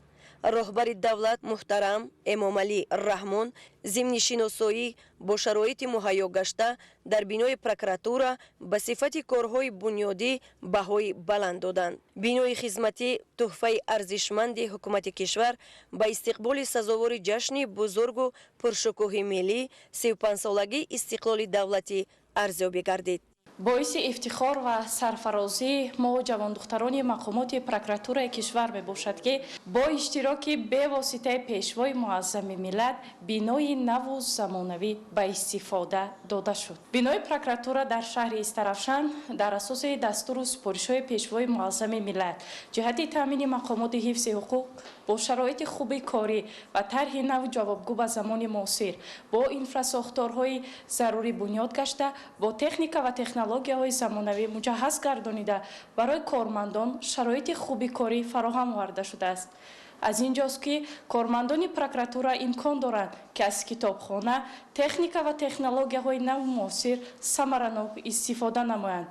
Speaker 2: роҳбари давлат муҳтарам Эмомали Раҳмон зимни шиносоӣ бо шароити муҳайё гашта дар бинои прокуратура ба сифати корҳои бунёдӣ баҳои баланд доданд. бинои хизматӣ тӯҳфаи арзишманди ҳукумати кишвар ба истиқболи сазовори ҷашни бузургу пуршукӯҳи миллӣ 35-солагии истиқлоли давлатӣ арзёбӣ гардид.
Speaker 12: боиси ифтихор ва сарфарозии мо ҷавондухтарони мақомоти прокуратураи кишвар мебошад ки бо иштироки бевоситаи пешвои муаззами миллат бинои наву замонавӣ ба истифода дода шуд. бинои прокуратура дар шаҳри Истаравшан дар асоси дастуру супоришҳои пешвои муаззами миллат ҷиҳати таъмини мақомоти ҳифзи ҳуқуқ бо шароити хуби корӣ ва тарҳи нав ҷавобгӯ ба замони муосир бо инфрасохторҳои зарурӣ бунёд гашта бо техника ва технологияҳои замонавӣ муҷаҳҳаз гардонида барои кормандон шароити хуби корӣ фароҳам оварда шудааст. аз ин ҷост ки кормандони прокуратура имкон доранд ки аз китобхона техника ва технологияҳои нави муосир самаранок истифода намоянд.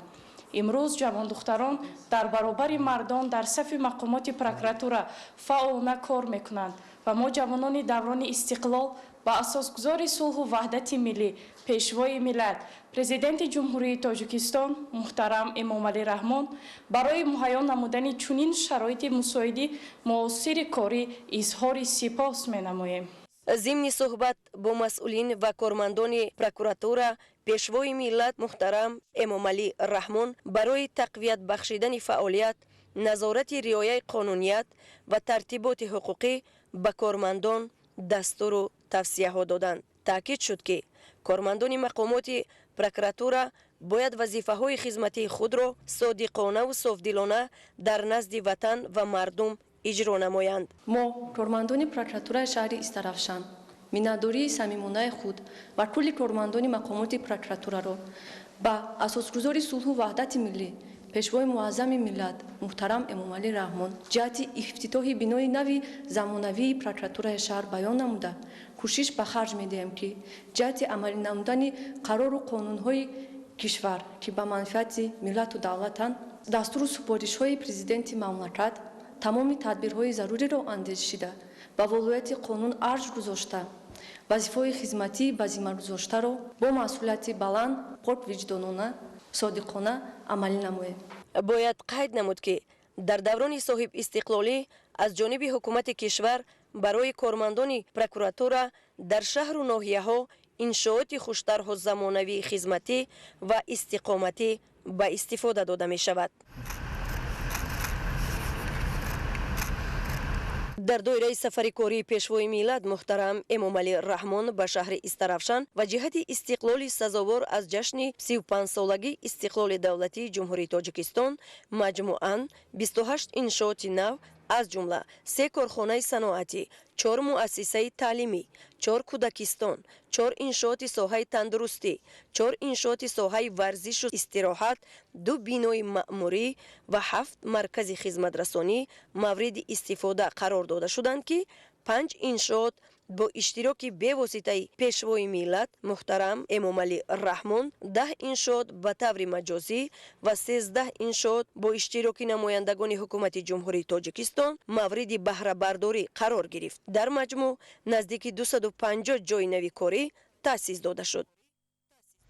Speaker 12: имрӯз ҷавондухтарон дар баробари мардон дар сафи мақомоти прокуратура фаъолона кор мекунанд ва мо ҷавонони даврони истиқлол با اساسگذار صلح و وحدت ملی پیشوای ملت پرزیدنت جمهوری تاجیکستان محترم امامعلی رحمان برای مهیا نمودن چنین شرایط مساعد معاصر کاری اظهار سپاس می‌نماییم.
Speaker 2: ضمن صحبت با مسئولین و کارمندان پروکراتور پیشوای ملت محترم امامعلی رحمان برای تقویت بخشیدن فعالیت نظارت رعایت قانونیت و ترتیبات حقوقی به کارمندان دستور و توصیه ها دادند. تاکید شد که کارمندان مقامات پروکراتور باید وظیفه های خدمتی خود را صادقانه و صافدلانه در نزد وطن و مردم اجرا نمایند.
Speaker 13: ما کارمندان پروکراتور شهر استرافشان مناداری صمیمانه خود و کل کارمندان مقامات پروکراتور را با اساسگذار صلح و وحدت ملی پیشوای معظم ملت محترم امامعلی رحمان جهت افتتاح بنای نوی زمانوی پروکراتور شهر بیان نموده کوشش به خرج می‌دهیم که جهت عملی نمودن قرار و قانون‌های کشور که به منفعت ملت و دولتند دستور و سپارش‌های پرزیدنت مملکت تمام تدبیرهای ضروری را اندیشیده با ولایت قانون ارج گذاشته وظیفه‌های خدمتی به ذمه گذاشته را با مسئولیت بلند پاک وجدانانه صادقانه عملی نماییم.
Speaker 2: باید قید نمود که در دوران صاحب استقلالی از جانب حکومت کشور برای کارمندان پروکراتور در شهر و ناحیه ها انشاءات خوشتر و زمانوی خدمتی و استقامتی به استفاده داده می شود. در دایره سفر کاری پیشوای ملت محترم امامعلی رحمان به شهر استرافشان و جهت استقلال سزاوار از جشن 35 سالگی استقلال دولتی جمهوری تاجیکستان مجموعاً 28 انشاءات نو از جمله 3 کارخانه صنعتی، 4 مؤسسه تعلیمی، 4 کودکستان، 4 انشاءات ساحه تندرستی، 4 انشاءات ساحه ورزش و استراحت، 2 بینای مأموری و 7 مرکز خدمت رسانی مورد استفاده قرار داده شدند که 5 انشاءات با اشتراک به واسطه پیشوای ملت محترم امامعلی رحمان، 10 انشاءات به طور مجازی و 13 انشاءات با اشتراک نمایندگان حکومت جمهوری تاجیکستان مورد بهره برداری قرار گرفت. در مجموع نزدیک 250 جای نوی کاری تأسیس داده شد.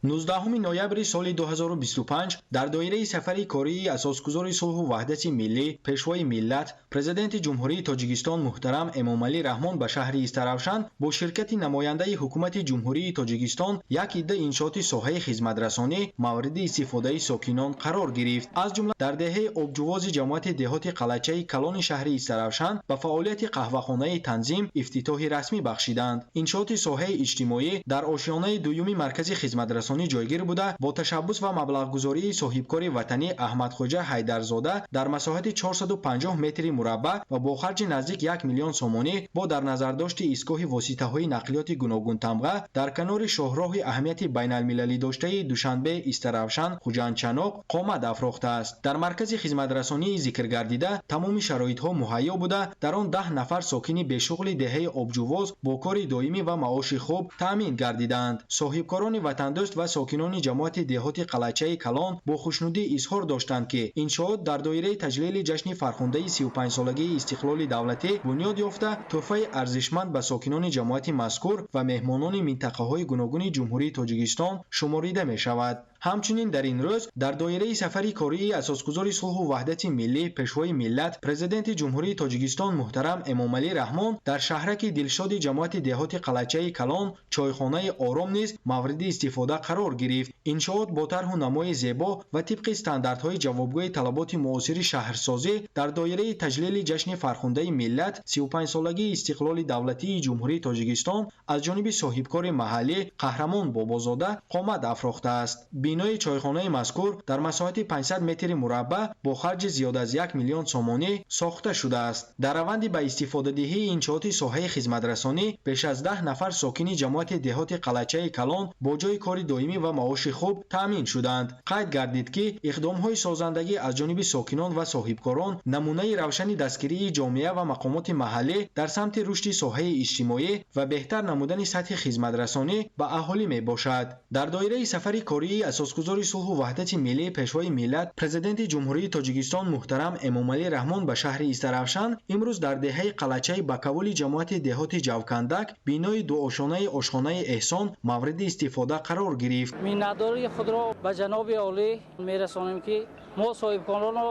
Speaker 14: 19 نوامبر سال 2025 در دایره سفری کاری اساسگذار صلح و وحدت ملی پیشوای ملت پرزیدنت جمهوری تاجیکستان محترم امامعلی رحمان به شهر استرافشان با شرکت نماینده حکومت جمهوری تاجیکستان یک عده انشاءات ساحه خدمت رسانی مورد استفاده ساکنان قرار گرفت. از جمله در دهه آبجواز جماعت دهات قلچه کلان شهر استرافشان به فعالیت قهوه‌خانه تنظیم افتتاح رسمی بخشیدند. انشاءات ساحه اجتماعی در آشیانه دومی مرکز خدمت رسانی جایگیر بوده با تشبث و مبلغگذاری صاحبکار وطنی احمدخواجه حیدرزاده در مساحت 450 متر مربع و با خرج نزدیک 1 میلیون سومانی با در نظر داشت ایستگاه واسطه‌های نقلیات گوناگون تمغه در کنار شاهراه اهمیت بین المللی داشته دوشنبه استرافشان خوجندچناق قامت افراخته است. در مرکز خدمت رسانی ذکر گردیده تمام شرایط ها مهیا بوده در آن 10 نفر ساکن به شغل دهه آبجواز با کار دائمی و معاش خوب تامین گردیدند. صاحبکاران وطندوست و ساکنان جماعت دهات قلچه کلان با خوشنودی اظهار داشتند که انشاءات در دایره تجلیل جشن فرخنده 35 سالگی استقلال دولتی بنیاد یافته تحفه ارزشمند به ساکنان جماعت مذکور و مهمانان منطقه‌های گوناگون جمهوری تاجیکستان شماریده می شود. همچنین در این روز در دایره سفری کاری اساسگذار صلح و وحدت ملی پیشوای ملت پرزیدنت جمهوری تاجیکستان محترم امامعلی رحمان در شهرک دلشاد جماعت دهات قلچه کلان چایخانه آرام نیز مورد استفاده قرار گرفت. انشاءات با طرح و نمای زیبا و طبق استانداردهای جوابگوی طلبات معاصر شهرسازی در دایره تجلیل جشن فرخنده ملت 35 سالگی استقلال دولتی جمهوری تاجیکستان از جانب صاحبکار محلی قهرمان بابازاده قامت افراخته است. بینای چایخانه مذکور در مساحت 500 متر مربع با خرج زیاد از 1 میلیون سومانی ساخته شده است. در روند به استفاده دهی انشاءات ساحه خدمت رسانی بیش از 10 نفر ساکن جماعت دهات قلچه کلان با جای کار دائمی و معاش خوب تامین شدند. قید گردید که اقدام‌های سازندگی از جانب ساکنان و صاحبکاران نمونه روشن دستگیری جامعه و مقامات محلی در سمت رشد ساحه اجتماعی و بهتر نمودن سطح خدمت رسانی به اهالی می باشد. در دایره سفری کاری асосгузори сулҳу ваҳдати миллии пешвои миллат президенти ҷумҳурии тоҷикистон муҳтарам Эмомалӣ Раҳмон ба шаҳри Истаравшан имрӯз дар деҳаи Қалачаи ба қабули ҷамоати деҳоти Ҷавкандак бинои дуошонаи ошхонаи эҳсон мавриди истифода қарор гирифт.
Speaker 15: Миннатдории худро ба ҷаноби олӣ мерасонем ки мо соҳибкоронро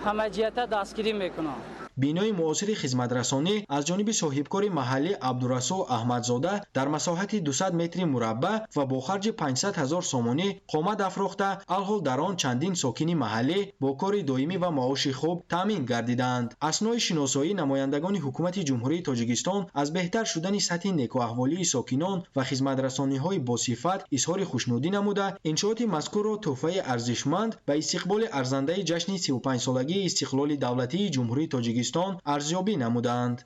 Speaker 15: ҳама ҷиҳата дастгирӣ мекунам.
Speaker 14: бинои муосири хизматрасонӣ аз ҷониби соҳибкори маҳаллӣ Абдурасул Аҳмадзода дар масоҳати 200 метри мураббаъ ва бо харҷи 500 000 сомонӣ қомат афрохта, алҳол дар он чандин сокини маҳаллӣ бо кори доимӣ ва маоши хуб таъмин гардиданд. Аснои шиносоӣ намояндагони ҳукумати ҷумҳурии Тоҷикистон аз беҳтар шудани сатҳи некуаҳволии сокинон ва хизматрасониҳои босифат изҳори хушнудӣ намуда, иншооти мазкурро тӯҳфаи арзишманд ба истиқболи арзандаи ҷашни 35-солагии истиқлоли давлатии ҷумҳурии Тоҷикистон арзёбӣ намуданд.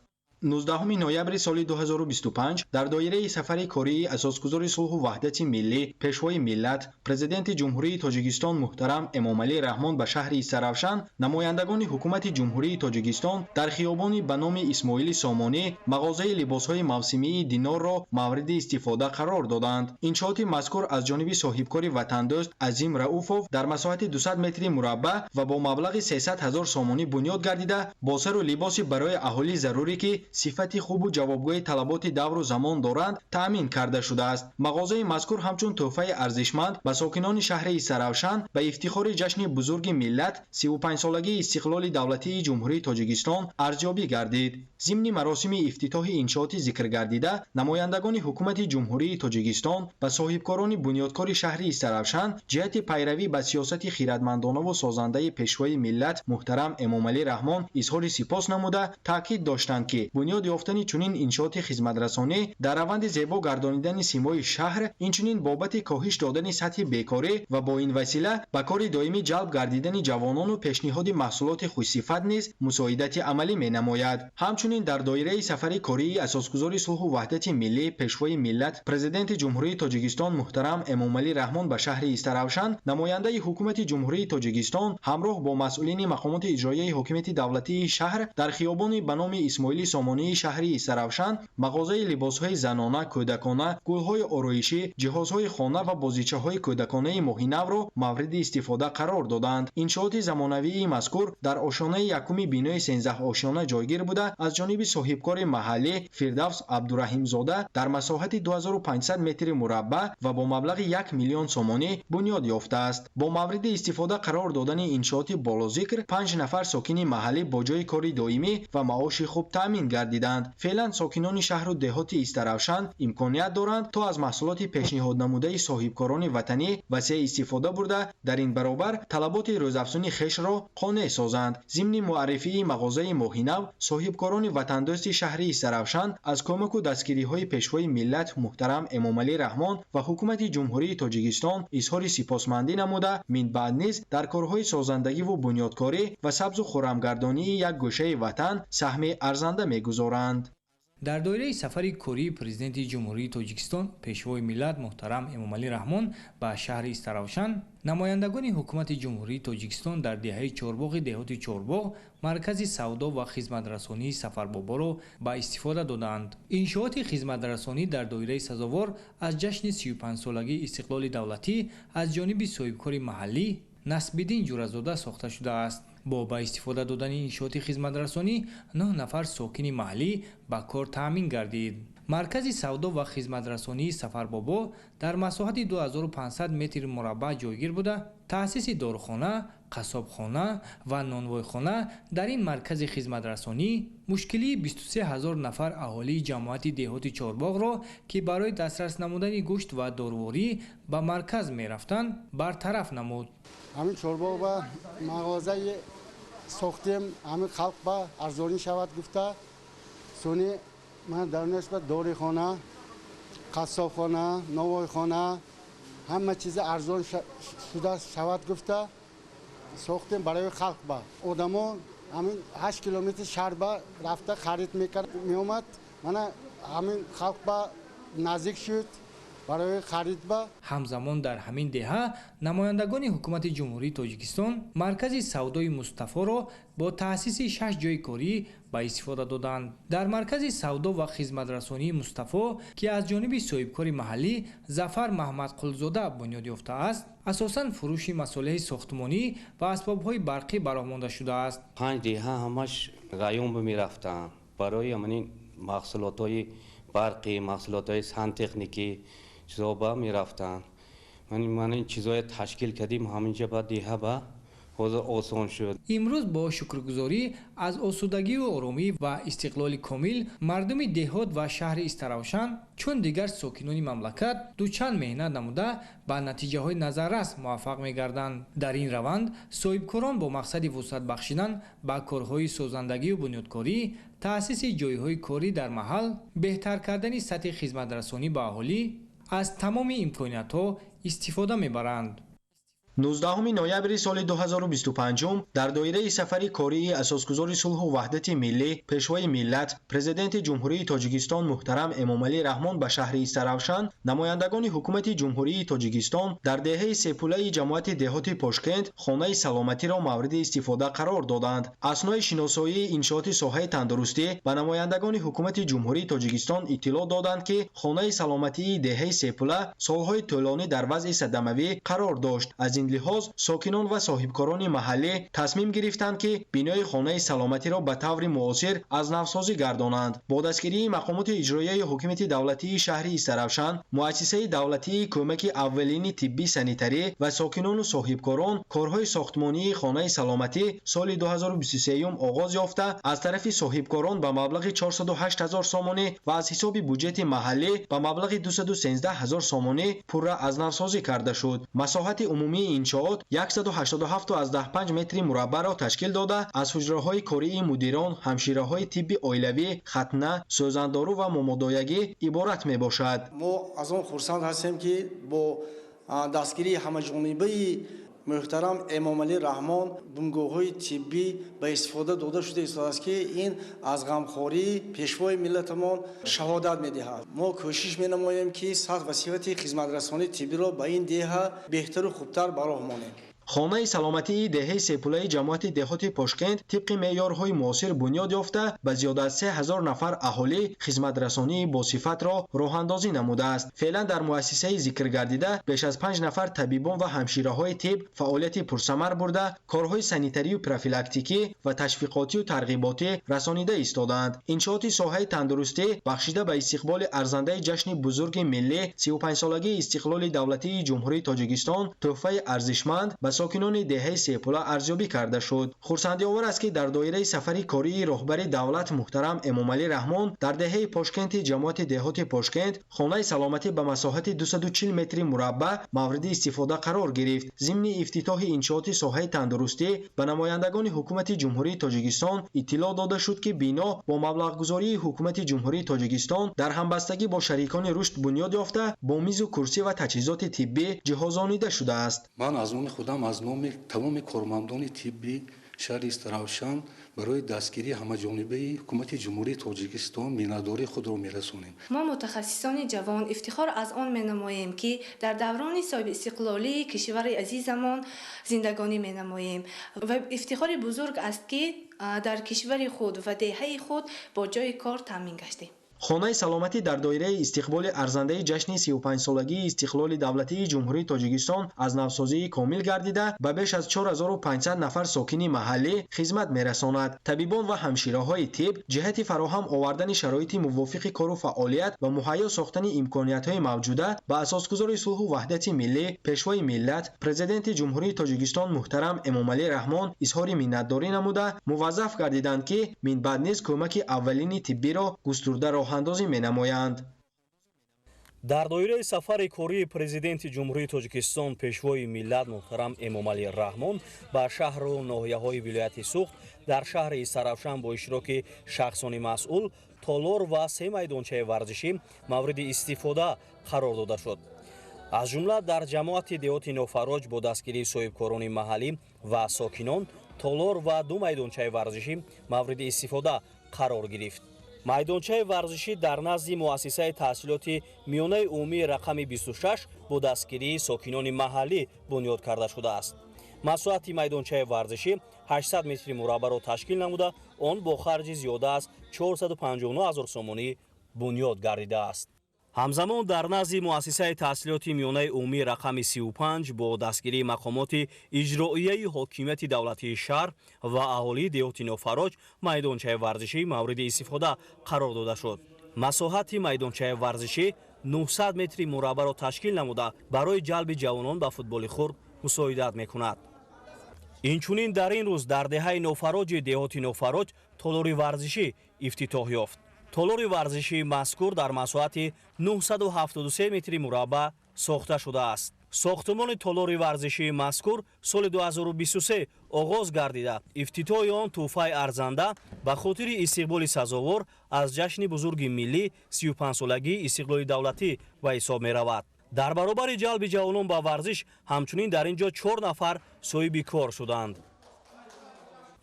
Speaker 14: 19 ноябри соли 2025 дар доираи сафари кории асосгузори сулҳу ваҳдати миллӣ пешвои миллат президенти ҷумҳурии Тоҷикистон муҳтарам Эмомалӣ Раҳмон ба шаҳри Истаравшан намояндагони ҳукумати ҷумҳурии Тоҷикистон дар хиёбони ба номи Исмоили Сомонӣ мағозаи либосҳои мавсимии Динорро мавриди истифода қарор доданд. Иншооти мазкур аз ҷониби соҳибкори ватандӯст Азим Рауфов дар масоҳати 200 метри мураббаъ ва бо маблағи 300 000 сомонӣ бунёд гардида, босару либоси барои аҳолӣ зарурӣ ки сифати хубу ҷавобгоҳи талаботи давру замон доранд таъмин карда шудааст. Мағозаи мазкур ҳамчун тӯҳфаи арзишманд ба сокинони шаҳри Истаравшан ба ифтихори ҷашни бузурги миллат 35-солагии истиқлоли давлатии ҷумҳурии Тоҷикистон арзёбӣ гардид. Зимни маросими ифтитоҳи иншооти зикргардида, намояндагони ҳукумати ҷумҳурии Тоҷикистон ба соҳибкорони бунёдкори шаҳри Истаравшан ҷиҳати пайравӣ ба сиясати хиратмандонаву созандаи пешвои миллат муҳтарам Эмомалӣ Раҳмон изҳори сипос намуда, таъкид доштанд ки бунёд ёфтани чунин иншооти хизматрасонӣ дар раванди зебо гардонидани симои шаҳр, инчунин бобати коҳиш додани сатҳи бекорӣ ва бо ин васила ба кори доимӣ ҷалб гардидани ҷавонону пешниҳоди маҳсулоти хушсифат низ мусоидати амалӣ менамояд. Ҳамчунин дар доираи сафари кории асосгузори сулҳу ваҳдати миллӣ пешвои миллат президенти ҷумҳурии Тоҷикистон муҳтарам Эмомалӣ Раҳмон ба шаҳри Истаравшан намояндаи ҳукумати ҷумҳурии Тоҷикистон ҳамроҳ бо масъулини мақомоти иҷроияи ҳокимияти давлатии шаҳр дар хиёбони ба номи Исмоили Сомонии шаҳри Истаравшан мағозаи либосҳои занона, кӯдакона, гулҳои ороишӣ, ҷиҳозҳои хона ва бозичаҳои кӯдаконаи моҳинавро мавриди истифода қарор доданд. Иншооти замонавии мазкур дар ошонаи якуми бинои 13 ошона ҷойгир буда, аз ҷониби соҳибкори маҳаллӣ Фирдавс Абдураҳимзода дар масоҳати 2500 метри мураббаъ ва бо маблағи 1 миллион сомонӣ бунёд ёфтааст. Бо мавриди истифода қарор додани иншооти болозикр, 5 нафар сокини маҳаллӣ бо ҷои кори доимӣ ва маоши хуб таъмин гардиданд. Феълан сокинони шаҳру деҳоти Истаравшан имконият доранд то аз маҳсулоти пешниҳоднамудаи соҳибкорони ватанӣ васеъ истифода бурда, дар ин баробар талаботи рӯзафзуни хешро қонеъ созанд. Зимни муаррифии мағозаи моҳинав, соҳибкорони ватандӯсти шаҳри Истаравшан аз кӯмаку дастгириҳои пешвои миллат муҳтарам Эмомалӣ Раҳмон ва ҳукумати ҷумҳурии Тоҷикистон изҳори сипосмандӣ намуда, минбаъд низ дар корҳои созандагиву бунёдкорӣ ва сабзу хуррамгардонии як гӯшаи ватан саҳми арзанда мегузоранд.
Speaker 23: дар доираи сафари кории президенти ҷумҳурии Тоҷикистон пешвои миллат муҳтарам Эмомалӣ Раҳмон ба шаҳри Истаравшан, намояндагони ҳукумати ҷумҳурии Тоҷикистон дар деҳаи Чорбоғи деҳоти Чорбоғ маркази савдо ва хизматрасонии Сафарбоборо ба истифода доданд. Иншооти хизматрасонӣ дар доираи сазовор аз ҷашни 35-солагии истиқлоли давлатӣ аз ҷониби соҳибкори маҳаллӣ Насбиддин Ҷуразода сохта шудааст. бо ба истифода додани иншооти хизматрасонӣ 9 нафар сокини маҳаллӣ ба кор таъмин гардид. маркази савдо ва хизматрасонии Сафарбобо дар масоҳати 2500 метри мураббаъ ҷойгир буда, таъсиси дорухона, қассобхона ва нонвойхона дар ин маркази хизматрасонӣ мушкилии 23 000 нафар аҳолии ҷамоати деҳоти Чорбоғро, ки барои дастрас намудани гӯшт ва дорворӣ ба марказ мерафтанд, бартараф намуд.
Speaker 16: ҳамин Чорбоғ ба мағозаи сохтем, ҳамин халқ ба арзонӣ шавад гуфта, сони ман дар нисбат дорихона, қассобхона, новойхона, ҳама чиза арзон шуда шавад гуфта сохтем барои халқ ба. Одамо ҳамин 8 километр шаҳр ба рафта харид мекард меомад. Мана ҳамин халқ ба наздик шуд. برای خرید به
Speaker 23: ҳамзамон дар ҳамин деҳа намояндагони ҳукумати ҷумҳурии тоҷикистон маркази савдои мустафоро бо таъсиси 6 ҷойи корӣ ба истифода доданд. дар маркази савдо ва хизматрасонии мустафо ки аз ҷониби соҳибкори маҳаллӣ зафар маҳмадқулзода бунёд ёфтааст, асосан фурӯши масолиҳи сохтмонӣ ва асбобҳои барқӣ баромонда шудааст.
Speaker 17: 5 деҳа ҳамаш ғайём мерафтанд барои аманин маҳсулотҳои барқӣ, маҳсулотҳои сантехникӣ чизоба мерафтанд. ман ин чизое ташкил кардим ҳаминҷа ба деҳа ба ҳозир осон шуд.
Speaker 23: имрӯз бо шукргузорӣ аз осудагию оромӣ ва истиқлоли комил мардуми деҳот ва шаҳри Истаравшан чун дигар сокинони мамлакат дучанд меҳнат намуда ба натиҷаҳои назаррас муваффақ мегарданд. дар ин раванд соҳибкорон бо мақсади вусъат бахшидан ба корҳои созандагию бунёдкорӣ, таъсиси ҷойҳои корӣ дар маҳал, беҳтар кардани сатҳи хизматрасонӣ ба аҳолӣ аз тамоми имкониятҳо истифода мебаранд.
Speaker 14: 19 ноябри соли 2025 дар доираи сафари кории асосгузори сулҳу ваҳдати миллӣ пешвои миллат президенти ҷумҳурии тоҷикистон муҳтарам Эмомалӣ Раҳмон ба шаҳри Истаравшан намояндагони ҳукумати ҷумҳурии тоҷикистон дар деҳаи сепулаи ҷамоати деҳоти Пошкент хонаи саломатиро мавриди истифода қарор доданд. Аснои шиносоии иншооти соҳаи тандурустӣ ба намояндагони ҳукумати ҷумҳурии тоҷикистон иттилоъ доданд, ки хонаи саломатии деҳаи Сепула солҳои тӯлонӣ дар вазъи садамавӣ қарор дошт. аз ин лиҳоз сокинон ва соҳибкорони маҳаллӣ тасмим гирифтанд, ки бинои хонаи саломатиро ба таври муосир аз навсозӣ гардонанд. бо дастгирии мақомоти иҷроияи ҳокимияти давлатии шаҳри Истаравшан, муассисаи давлатии кӯмаки аввалини тиббӣ санитарӣ ва сокинону соҳибкорон корҳои сохтмонии хонаи саломатӣ соли 2023 оғоз ёфта, аз тарафи соҳибкорон ба маблағи 408 000 сомонӣ ва аз ҳисоби буҷети маҳаллӣ ба маблағи 213 000 сомонӣ пурра аз навсозӣ карда шуд. масоҳати умумии иншоот 187.5 метри мураббаъро ташкил дода, аз ҳуҷраҳои кории мудирон, ҳамшираҳои тибби оилавӣ, хатна, сӯзандору ва момодоягӣ иборат мебошад.
Speaker 18: мо аз он хурсанд ҳастем, ки бо дастгирии ҳамаҷонибаи муҳтарам Эмомалӣ Раҳмон бумгоҳҳои тиббӣ ба истифода дода шуда истодааст, ки ин аз ғамхории пешвои миллатамон шаҳодат медиҳад. мо кӯшиш менамоем, ки сатҳ ва сифати хизматрасонии тиббиро ба ин деҳа беҳтару хубтар бароҳ монем.
Speaker 14: хонаи саломатии деҳаи сепулаи ҷамоати деҳоти Пошкент тибқи меъёрҳои муосир бунёд ёфта ба зиёда аз 3000 нафар аҳолӣ хизматрасонии босифатро роҳандозӣ намудааст. феълан дар муассисаи зикргардида беш аз 5 нафар табибон ва ҳамшираҳои тиб фаъолияти пурсамар бурда, корҳои санитарию профилактикӣ ва ташвиқотию тарғиботӣ расонида истодаанд. иншооти соҳаи тандурустӣ бахшида ба истиқболи арзандаи ҷашни бузурги миллӣ 35-солагии истиқлоли давлатии ҷумҳурии Тоҷикистон тӯҳфаи арзишманд ба сокинони деҳаи Сепула арзёбӣ карда шуд. хурсандиовар аст, ки дар доираи сафари кории роҳбари давлат муҳтарам Эмомалӣ Раҳмон дар деҳаи Пошкенти ҷамоати деҳоти Пошкент хонаи саломатӣ ба масоҳати 240 метри мураббаъ мавриди истифода қарор гирифт. зимни ифтитоҳи иншооти соҳаи тандурустӣ ба намояндагони ҳукумати ҷумҳурии Тоҷикистон иттилоъ дода шуд, ки бино бо маблағгузории ҳукумати ҷумҳурии Тоҷикистон дар ҳамбастагӣ бо шарикони рушд бунёд ёфта, бо мизу курсӣ ва таҷҳизоти тиббӣ ҷиҳозонида шудааст.
Speaker 19: ман аз номи худам аз номи тамоми кормандони тибби шаҳри Истаравшан барои дастгирии ҳамаҷонибаи ҳукумати ҷумҳурии Тоҷикистон миннатдории худро мерасонем.
Speaker 20: мо мутахассисони ҷавон ифтихор аз он менамоем, ки дар даврони соҳиби истиқлолии кишвари азизамон зиндагонӣ менамоем ва ифтихори бузург аст, ки дар кишвари худ ва деҳаи худ бо ҷои кор таъмин гаштем.
Speaker 14: хонаи саломатӣ дар доираи истиқболи арзандаи ҷашни 35-солагии истиқлоли давлатии ҷумҳурии Тоҷикистон аз навсозии комил гардида ба беш аз 4500 нафар сокини маҳаллӣ хизмат мерасонад. табибон ва ҳамшираҳои тиб ҷиҳати фароҳам овардани шароити мувофиқи кору фаъолият ва муҳайё сохтани имкониятҳои мавҷуда ба асосгузори сулҳу ваҳдати миллӣ пешвои миллат президенти ҷумҳурии Тоҷикистон муҳтарам Эмомалӣ Раҳмон изҳори миннатдорӣ намуда муваззаф гардиданд, ки минбаъд низ кӯмаки аввалини тиббиро густурда роҳандозӣ менамоянд.
Speaker 6: дар доираи сафари кории президенти ҷумҳурии Тоҷикистон пешвои миллат муҳтарам Эмомалӣ Раҳмон ба шаҳру ноҳияҳои вилояти Суғд дар шаҳри Истаравшан бо иштироки шахсони масъул толор ва 3 майдончаи варзишӣ мавриди истифода қарор дода шуд. аз ҷумла дар ҷамоати деҳоти Нофароҷ бо дастгирии соҳибкорони маҳаллӣ ва сокинон толор ва 2 майдончаи варзишӣ мавриди истифода қарор гирифт. майдончаи варзишӣ дар назди муассисаи таҳсилоти миёнаи умумии рақами 26 бо дастгирии сокинони маҳаллӣ бунёд карда шудааст. масоҳати майдончаи варзишӣ 800 метри мураббаъро ташкил намуда, он бо харҷи зиёда аз 459 000 сомонӣ бунёд гардидааст. ҳамзамон дар назди муассисаи таҳсилоти миёнаи умумии рақами 35 бо дастгирии мақомоти иҷроияи ҳокимияти давлатии шаҳр ва аҳолии деҳоти Нофароҷ майдончаи варзишӣ мавриди истифода қарор дода шуд. масоҳати майдончаи варзишӣ 900 метри мураббаъро ташкил намуда, барои ҷалби ҷавонон ба футболи хурд мусоидат мекунад. инчунин дар ин рӯз дар деҳаи Нофароҷи деҳоти Нофароҷ толори варзишӣ ифтитоҳ ёфт. толори варзишии мазкур дар масоҳати 973 метри мураббаъ сохта шудааст. сохтмони толори варзишии мазкур соли 2023 оғоз гардида, ифтитоҳи он тӯҳфаи арзанда ба хотири истиқболи сазовор аз ҷашни бузурги миллӣ 35-солагии истиқлоли давлатӣ ба ҳисоб меравад. дар баробари ҷалби ҷавонон ба варзиш ҳамчунин дар ин ҷо 4 нафар соҳиби кор шуданд.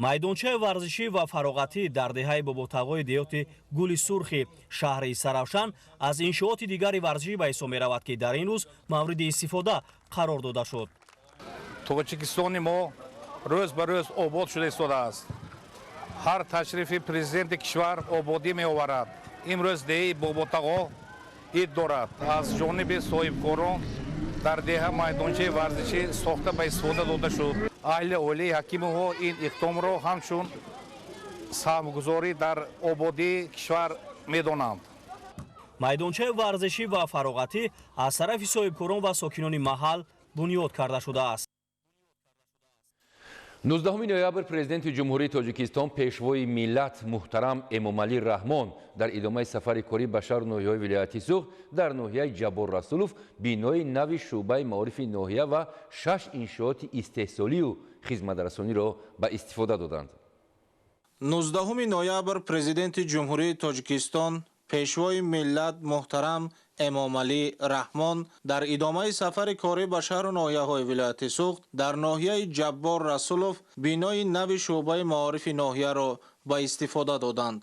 Speaker 6: майдончаи варзишӣ ва фароғатӣ дар деҳаи боботағои деҳоти Гули Сурхи шаҳри Саравшан аз иншооти дигари варзишӣ ба ҳисоб меравад, ки дар ин рӯз мавриди истифода қарор дода шуд.
Speaker 3: Тоҷикистони мо рӯз ба рӯз обод шуда истодааст. ҳар ташрифи президенти кишвар ободӣ меоварад. имрӯз деҳаи боботағо ид дорад. аз ҷониби соҳибкорон дар деҳа майдончаи варзишӣ сохта ба истифода дода шуд. аҳли олии ҳакимиҳо ин иқдомро ҳамчун саҳмгузорӣ дар ободии кишвар медонанд.
Speaker 6: майдончаи варзишӣ ва фароғатӣ аз тарафи соҳибкорон ва сокинони маҳал бунёд карда шудааст.
Speaker 1: 19 ноябр президенти ҷумҳурии Тоҷикистон пешвои миллат муҳтарам Эмомалӣ Раҳмон дар идомаи сафари корӣ ба шаҳру ноҳияҳои вилояти Суғд дар ноҳияи Ҷаббор Расулов бинои нави шуъбаи маорифи ноҳия ва 6 иншооти истеҳсолию хизматрасониро ба истифода доданд.
Speaker 4: 19 ноябр президенти ҷумҳурии Тоҷикистон пешвои миллат муҳтарам Эмомалӣ Раҳмон дар идомаи сафари корӣ ба шаҳру ноҳияҳои вилояти Суғд дар ноҳияи Ҷаббор Расулов бинои нави шуъбаи маорифи ноҳияро ба истифода доданд.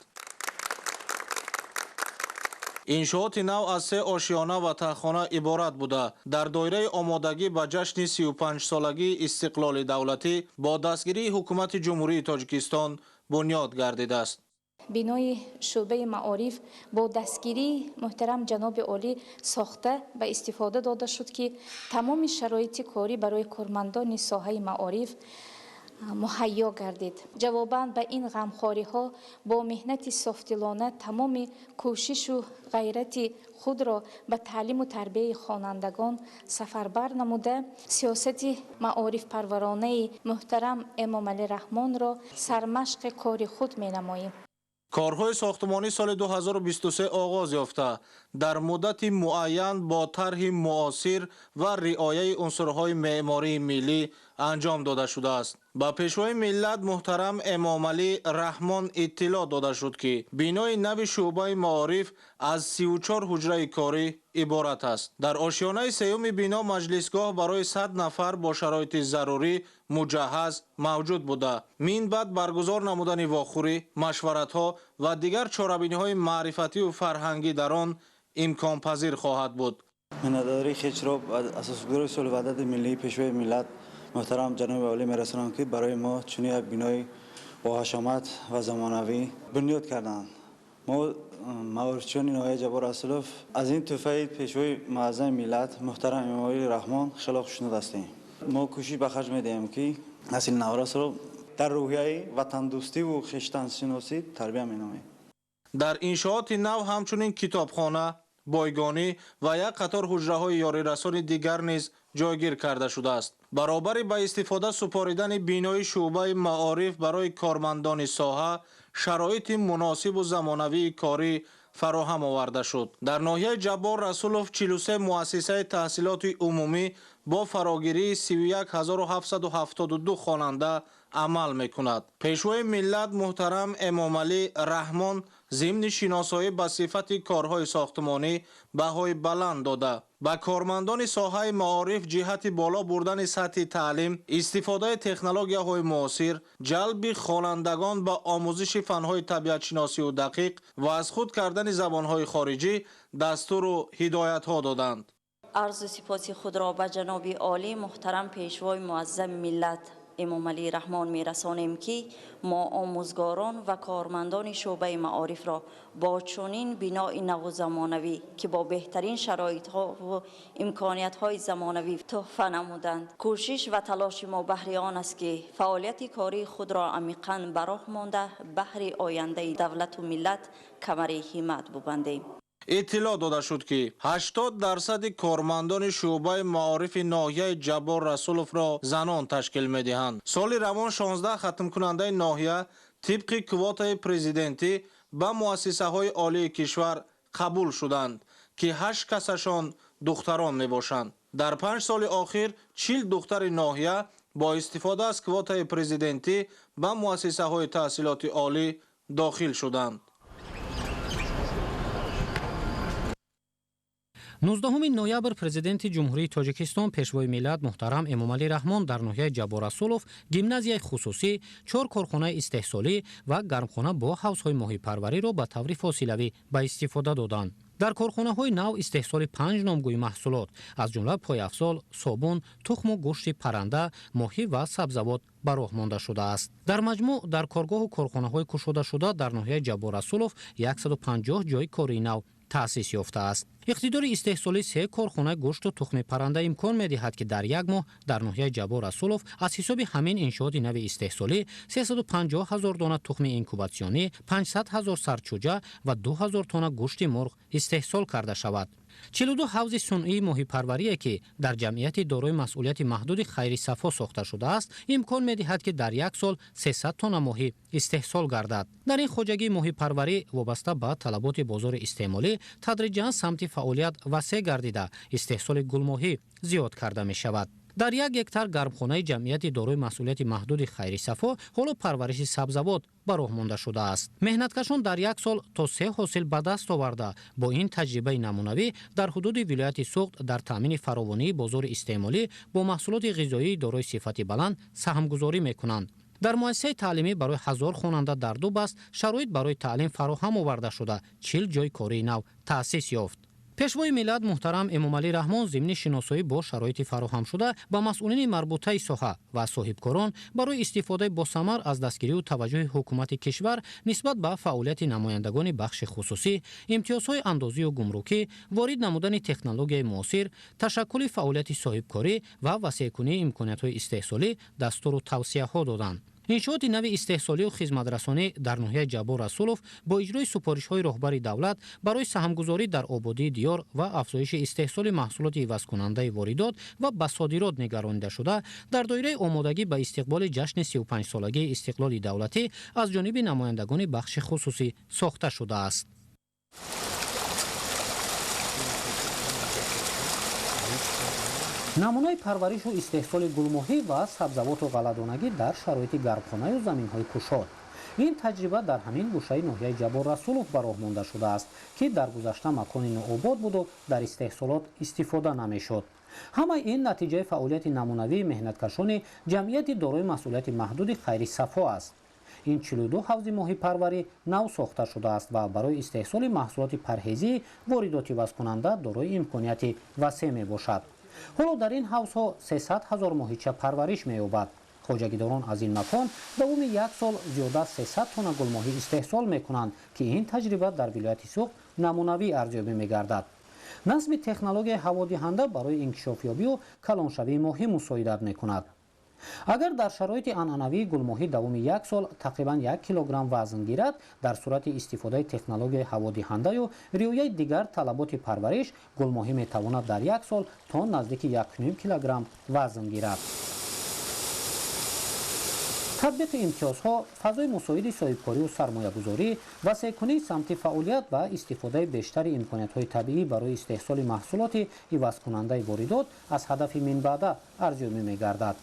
Speaker 4: иншооти нав аз 3 ошиёна ва таххона иборат буда, дар доираи омодагӣ ба ҷашни 35-солагии истиқлоли давлатӣ бо дастгирии ҳукумати ҷумҳурии Тоҷикистон бунёд гардидааст.
Speaker 21: бинои шӯъбаи маориф бо дастгирии муҳтарам ҷаноби олӣ сохта ба истифода дода шуд, ки тамоми шароити корӣ барои кормандони соҳаи маориф муҳайё гардид. ҷавобан ба ин ғамхориҳо бо меҳнати софтилона тамоми кӯшишу ғайрати худро ба таълиму тарбияи хонандагон сафарбар намуда, сиёсати маорифпарваронаи муҳтарам Эмомалӣ Раҳмонро сармашқи кори худ менамоем.
Speaker 4: корҳои сохтмонӣ соли 2023 оғоз ёфта, дар муддати муайян бо тарҳи муосир ва риояи унсурҳои меъмории миллӣ анҷом дода шудааст. ба пешвои миллат муҳтарам Эмомалӣ Раҳмон иттилоъ дода шуд, ки бинои нави шуъбаи маориф аз 34 ҳуҷраи корӣ иборат аст. дар ошиёнаи сеюми бино маҷлисгоҳ барои 100 нафар бо шароити зарурӣ муҷаҳҳаз мавҷуд буда, мин баъд баргузор намудани вохӯрӣ, машваратҳо ва дигар чорабиниҳои маърифативу фарҳангӣ дар он имконпазир хоҳад буд.
Speaker 22: миннатдорӣ хечро асосгузори соли ваҳдати миллии пешвои миллат муҳтарам ҷаноби олӣ мерасонам, ки барои мо чунин як бинои боҳашомат ва замонавӣ бунёд карданд. мо маорифчиёни ноҳияи Ҷаббор Расулов аз ин тӯҳфаи пешвои муаззами миллат муҳтарам Эмомалӣ Раҳмон хело хушнуд ҳастем. мо кӯшиш ба харҷ медиҳем, ки насли наврасро дар рӯҳияи ватандӯстиву хештаншиносӣ тарбия менамоем.
Speaker 4: дар иншооти нав ҳамчунин китобхона, бойгонӣ ва як қатор ҳуҷраҳои ёрирасони дигар низ ҷойгир карда шудааст. баробари ба истифода супоридани бинои шуъбаи маориф барои кормандони соҳа шароити муносибу замонавии корӣ фароҳам оварда шуд. дар ноҳияи Ҷаббор Расулов 43 муассисаи таҳсилоти умумӣ бо фарогирии 31772 хонанда амал мекунад. пешвои миллат муҳтарам Эмомалӣ Раҳмон ضمن شناسایی به صفت کارهای ساختمانی بهای بلند داده با کارمندان ساحه معارف جهت بالا بردن سطح تعلیم، استفاده تکنولوژی‌های معاصر، جلب خوانندگان به آموزش فن‌های طبیعت شناسی و دقیق و از خود کردن زبان‌های خارجی دستور و هدایت‌ها دادند.
Speaker 5: عرض سپاس خود را به جناب عالی محترم پیشوای معظم ملت امام علی رحمان می رسانیم که ما آموزگاران و کارمندان شعبه معارف را با چنین بنای نو زمانوی که با بهترین شرایط ها و امکانیت های زمانوی تحفه نمودند. کوشش و تلاش ما بهر آن است که فعالیت کاری خود را عمیقاً براه مانده بهر آینده دولت و ملت کمر همت ببندیم.
Speaker 4: اطلاع داده شد که 80% کارمندان شعبه معارف ناحیه جبار رسولوف را زنان تشکیل می‌دهند. سال روان 16 ختم کننده ناحیه طبق کوتای پرزیدنتی به مؤسسه‌های عالی کشور قبول شدند که 8 کسشان دختران میباشند. در 5 سال اخیر 40 دختر ناحیه با استفاده از کوتای پرزیدنتی به مؤسسه‌های تحصیلات عالی داخل شدند.
Speaker 7: 19 ноябр президенти ҷумҳурии тоҷикистон пешвои миллат муҳтарам эмомалӣ раҳмон дар ноҳияи ҷаборасулов гимназияи хусусӣ, 4 корхонаи истеҳсолӣ ва гармхона бо ҳавзҳои моҳипарвариро ба таври фосилавӣ ба истифода доданд. дар корхонаҳои нав истеҳсоли 5 номгӯи маҳсулот аз ҷумла пойафзол, собун, тухму гӯшти парранда, моҳӣ ва сабзавот ба роҳ монда шудааст. дар маҷмӯъ дар коргоҳу корхонаҳои кушодашуда дар ноҳияи ҷаборасулов 150 ҷойи кории нав таъсис ёфтааст. иқтидори истеҳсоли 3 корхонаи гӯшту тухми парранда имкон медиҳад ки дар як моҳ дар ноҳияи ҷабор-расулов аз ҳисоби ҳамин иншооти нави истеҳсолӣ 350 000 дона тухми инкубатсионӣ, 500 000 сарчӯҷа ва 2000 тонна гӯшти мурғ истеҳсол карда шавад. 42 ҳавзи сунъии моҳипарварие ки дар ҷамъияти дорои масъулияти маҳдуди хайри сафо сохта шудааст, имкон медиҳад ки дар як сол 300 тонна моҳӣ истеҳсол гардад. дар ин хоҷагии моҳипарварӣ вобаста ба талаботи бозори истеъмолӣ тадриҷан самти фаъолият васеъ гардида истеҳсоли гулмоҳӣ зиёд карда мешавад. дар 1 гектар гармхонаи ҷамъияти дорои масъулияти маҳдуди хайри сафо ҳоло парвариши сабзавот ба роҳ монда шудааст. меҳнаткашон дар як сол то 3 ҳосил ба даст оварда бо ин таҷрибаи намунавӣ дар ҳудуди вилояти Суғд дар таъмини фаровонии бозори истеъмолӣ бо маҳсулоти ғизоии дорои сифати баланд саҳмгузорӣ мекунанд. дар муассисаи таълимӣ барои 1000 хонанда дар 2 баст шароит барои таълим фароҳам оварда шуда 40 ҷойи кории нав таъсис ёфт. пешвои миллат муҳтарам эмомалӣ раҳмон зимни шиносоӣ бо шароити фароҳамшуда ба масъулини марбутаи соҳа ва соҳибкорон барои истифодаи босамар аз дастгирию таваҷҷӯҳи ҳукумати кишвар нисбат ба фаъолияти намояндагони бахши хусусӣ, имтиёзҳои андозию гумрукӣ, ворид намудани технологияи муосир, ташаккули фаъолияти соҳибкорӣ ва васеъкунии имкониятҳои истеҳсолӣ дастуру тавсияҳо доданд. иншооти нави истеҳсолию хизматрасонӣ дар ноҳияи ҷабор-расулов бо иҷрои супоришҳои роҳбари давлат барои саҳмгузорӣ дар ободии диёр ва афзоиши истеҳсоли маҳсулоти ивазкунандаи воридот ва ба содирот нигаронида шуда дар доираи омодагӣ ба истиқболи ҷашни 35-солагии истиқлоли давлатӣ аз ҷониби намояндагони бахши хусусӣ сохта шудааст. намунаи парваришу истеҳсоли гулмоҳӣ ва сабзавоту ғалладонагӣ дар шароити гармхонаю заминҳои кушод. ин таҷриба дар ҳамин гӯшаи ноҳияи ҷабор-расулов ба роҳ монда шудааст ки дар гузашта макони нообод буду дар истеҳсолот истифода намешуд. ҳамаи ин натиҷаи фаъолияти намунавии меҳнаткашони ҷамъияти дорои масъулияти маҳдуди хайри сафо аст. ин 42 ҳавзи моҳипарварӣ нав сохта шудааст ва барои истеҳсоли маҳсулоти парҳезии воридоти вазкунанда дорои имконияти васеъ мебошад. ҳоло дар ин ҳавзҳо 300 000 моҳича парвариш меёбад. хоҷагидорон аз ин макон давоми як сол зиёда аз 300 тонна гулмоҳӣ истеҳсол мекунанд ки ин таҷриба дар вилояти Суғд намунавӣ арзёбӣ мегардад. насби технологияи ҳаводиҳанда барои инкишофёбию калоншавии моҳӣ мусоидат мекунад. агар дар шароити анъанавии гулмоҳӣ давоми як сол тақрибан 1 килограмм вазн гирад, дар сурати истифодаи технологияи ҳаводиҳандаю риояи дигар талаботи парвариш гулмоҳӣ метавонад дар як сол то наздики 1,5 килограмм вазн гирад. татбиқи имтиёзҳо, фазои мусоиди соҳибкорию сармоягузорӣ, васеъкунии самти фаъолият ва истифодаи бештари имкониятҳои табиӣ барои истеҳсоли маҳсулоти ивазкунандаи воридот аз ҳадафи минбаъда арзёбӣ мегардад.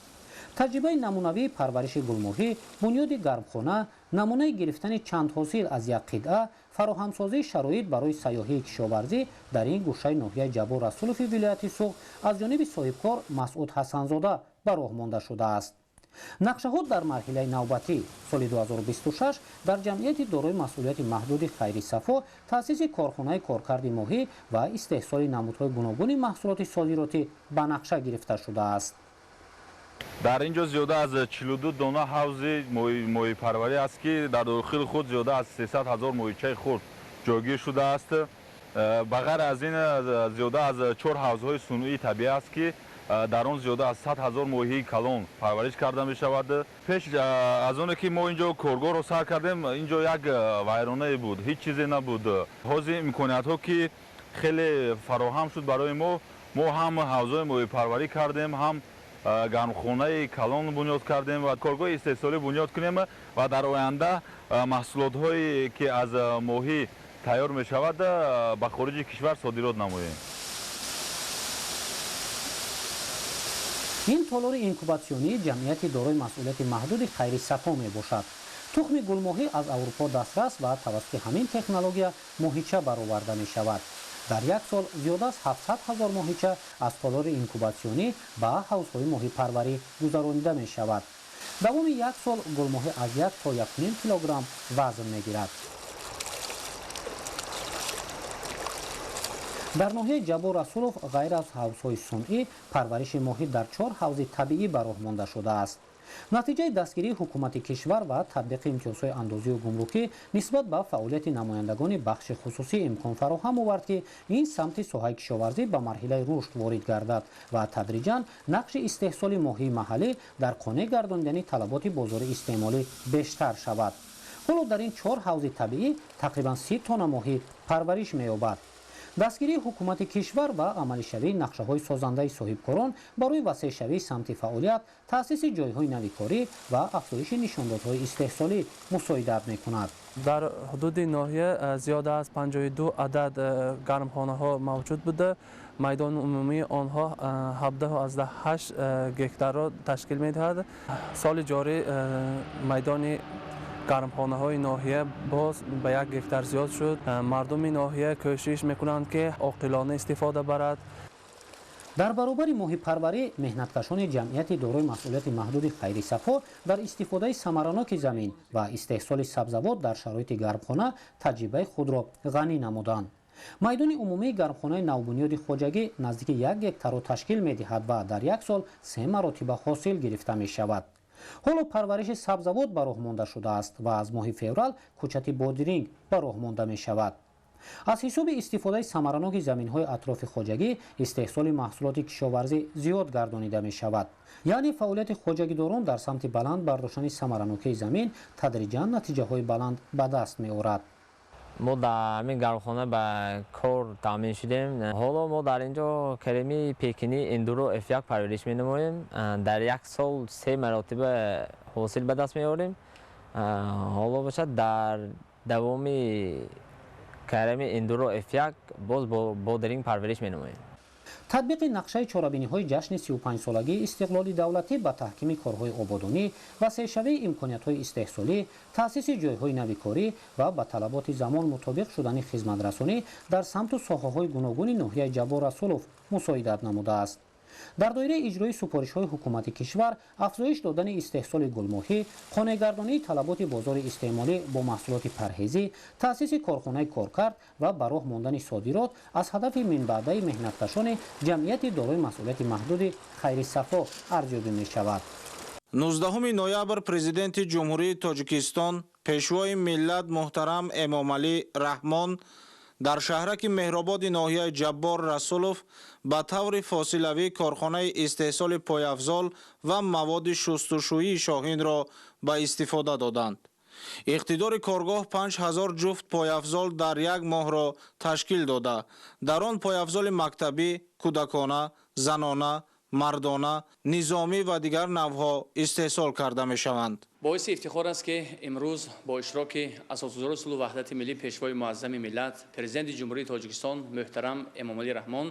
Speaker 7: таҷрибаи намунавии парвариши гулмоҳӣ, бунёди гармхона, намунаи гирифтани чанд ҳосил аз як қитъа, фароҳамсозии шароит барои сайёҳии кишоварзӣ дар ин гӯшаи ноҳияи Ҷабор Расулови вилояти Суғд аз ҷониби соҳибкор Масъуд Ҳасанзода ба роҳ монда шудааст. нақшаҳо дар марҳилаи навбатӣ соли 2026 дар ҷамъияти дорои масъулияти маҳдуди Хайри Сафо таъсиси корхонаи коркарди моҳӣ ва истеҳсоли намудҳои гуногуни маҳсулоти содиротӣ ба нақша гирифта шудааст.
Speaker 8: дар ин ҷо зиёда аз 42 дона ҳавзи моҳипарварӣ аст ки дар дохили худ зиёда аз 300 000 моҳичаи хурд ҷойгир шудааст. ба ғайр аз ин зиёда аз 4 ҳавзҳои сунъии табиӣ аст ки дар он зиёда аз 100 000 моҳии калон парвариш карда мешавад. пеш аз оне ки мо ин ҷо коргоҳро сар кардем, ин ҷо як вайронае буд, ҳеҷ чизе набуд. ҳозир имкониятҳо ки хеле фароҳам шуд барои мо ҳам ҳавзҳои моҳипарварӣ кардем, ҳам гармхонаи калон бунёд кардем ва коргоҳи истеҳсолӣ бунёд кунем ва дар оянда маҳсулотҳое ки аз моҳӣ тайёр мешавад ба хориҷи кишвар содирот намоем.
Speaker 7: ин толори инкубатсионии ҷамъияти дорои масъулияти маҳдуди Хайри Сафо мебошад. тухми гулмоҳӣ аз Аврупо дастрас ва тавассути ҳамин технология моҳича бароварда мешавад. дар як сол зиёда аз 700 000 моҳича аз толори инкубатсионӣ ба ҳавзҳои моҳипарварӣ гузаронида мешавад. давоми як сол гулмоҳӣ аз 1 то 1.5 килограмм вазн мегирад. дар ноҳияи Ҷабор Расулов ғайр аз ҳавзҳои сунъӣ парвариши моҳӣ дар 4 ҳавзи табиӣ ба роҳ монда шудааст. натиҷаи дастгирии ҳукумати кишвар ва татбиқи имтиёзҳои андозию гумрукӣ нисбат ба фаъолияти намояндагони бахши хусусӣ имкон фароҳам овард ки ин самти соҳаи кишоварзӣ ба марҳилаи рушд ворид гардад ва тадриҷан нақши истеҳсоли моҳии маҳаллӣ дар қонеъ гардонидани талаботи бозори истеъмолӣ бештар шавад. ҳоло дар ин 4 ҳавзи табиӣ тақрибан 30 тонна моҳӣ парвариш меёбад. дастгирии ҳукумати кишвар ва амалишавии нақшаҳои созандаи соҳибкорон барои васеъшавии самти фаъолият, таъсиси ҷойҳои навикорӣ ва афзоиши нишондодҳои истеҳсолӣ мусоидат мекунад.
Speaker 9: дар ҳудуди ноҳия зиёда аз 52 адад гармхонаҳо мавҷуд буда, майдони умумии онҳо 17.8 гектарро ташкил медиҳад. соли ҷорӣ майдони гармхонаҳои ноҳия боз ба 1 гектар зиёд шуд. мардуми ноҳия кӯшиш мекунанд ки оқилона истифода барад.
Speaker 7: дар баробари моҳипарварӣ меҳнаткашони ҷамъияти дорои масъулияти маҳдуди Хайри Сафо дар истифодаи самараноки замин ва истеҳсоли сабзавот дар шароити гармхона таҷрибаи худро ғанӣ намуданд. майдони умумии гармхонаи навбунёди хоҷагӣ наздики 1 гектарро ташкил медиҳад ва дар як сол 3 маротиба ҳосил гирифта мешавад. ҳоло парвариши сабзавот ба роҳ монда шудааст ва аз моҳи феврал кӯчати бодиринг ба роҳ монда мешавад. аз ҳисоби истифодаи самараноки заминҳои атрофи хоҷагӣ истеҳсоли маҳсулоти кишоварзӣ зиёд гардонида мешавад. яъне фаъолияти хоҷагидорон дар самти баланд бардоштани самаранокии замин тадриҷан натиҷаҳои баланд ба даст меорад.
Speaker 10: мо дар ҳамин гармхона ба кор таъмин шудем. ҳоло мо дар ин ҷо креми пекинӣ эндуро F1 парвариш менамоем. дар як сол 3 маротиба ҳосил ба даст меорем. ҳоло бошад дар давоми креми эндуро F1 боз бодиринг парвариш менамоем.
Speaker 7: татбиқи нақшаи чорабиниҳои ҷашни 35-солагии истиқлоли давлатӣ ба таҳкими корҳои ободонӣ, васеъшавии имкониятҳои истеҳсолӣ, таъсиси ҷойҳои навикорӣ ва ба талаботи замон мутобиқ шудани хизматрасонӣ дар самту соҳаҳои гуногуни ноҳияи Ҷабор Расулов мусоидат намудааст. дар доираи иҷрои супоришҳои ҳукумати кишвар, афзоиш додани истеҳсоли гулмоҳӣ, қонеъгардонии талаботи бозори истеъмолӣ бо маҳсулоти парҳезӣ, таъсиси корхонаи коркард ва ба роҳ мондани содирот аз ҳадафи минбаъдаи меҳнаткашони ҷамъияти дорои масъулияти маҳдуди Хайри Сафо арзёбӣ мешавад.
Speaker 4: 19 ноябр президенти ҷумҳурии Тоҷикистон пешвои миллат муҳтарам Эмомалӣ Раҳмон дар шаҳраки меҳрободи ноҳияи Ҷаббор Расулов ба таври фосилавӣ корхонаи истеҳсоли пойафзол ва маводи шустушӯии Шоҳинро ба истифода доданд. иқтидори коргоҳ 5000 ҷуфт пойафзол дар як моҳро ташкил дода, дар он пойафзоли мактабӣ, кӯдакона, занона, мардона, низомӣ ва дигар навъҳо истеҳсол карда мешаванд.
Speaker 24: боиси ифтихор аст ки имрӯз бо иштироки асосгузори сулҳу ваҳдати миллӣ пешвои муаззами миллат президенти ҷумҳурии Тоҷикистон муҳтарам Эмомалӣ Раҳмон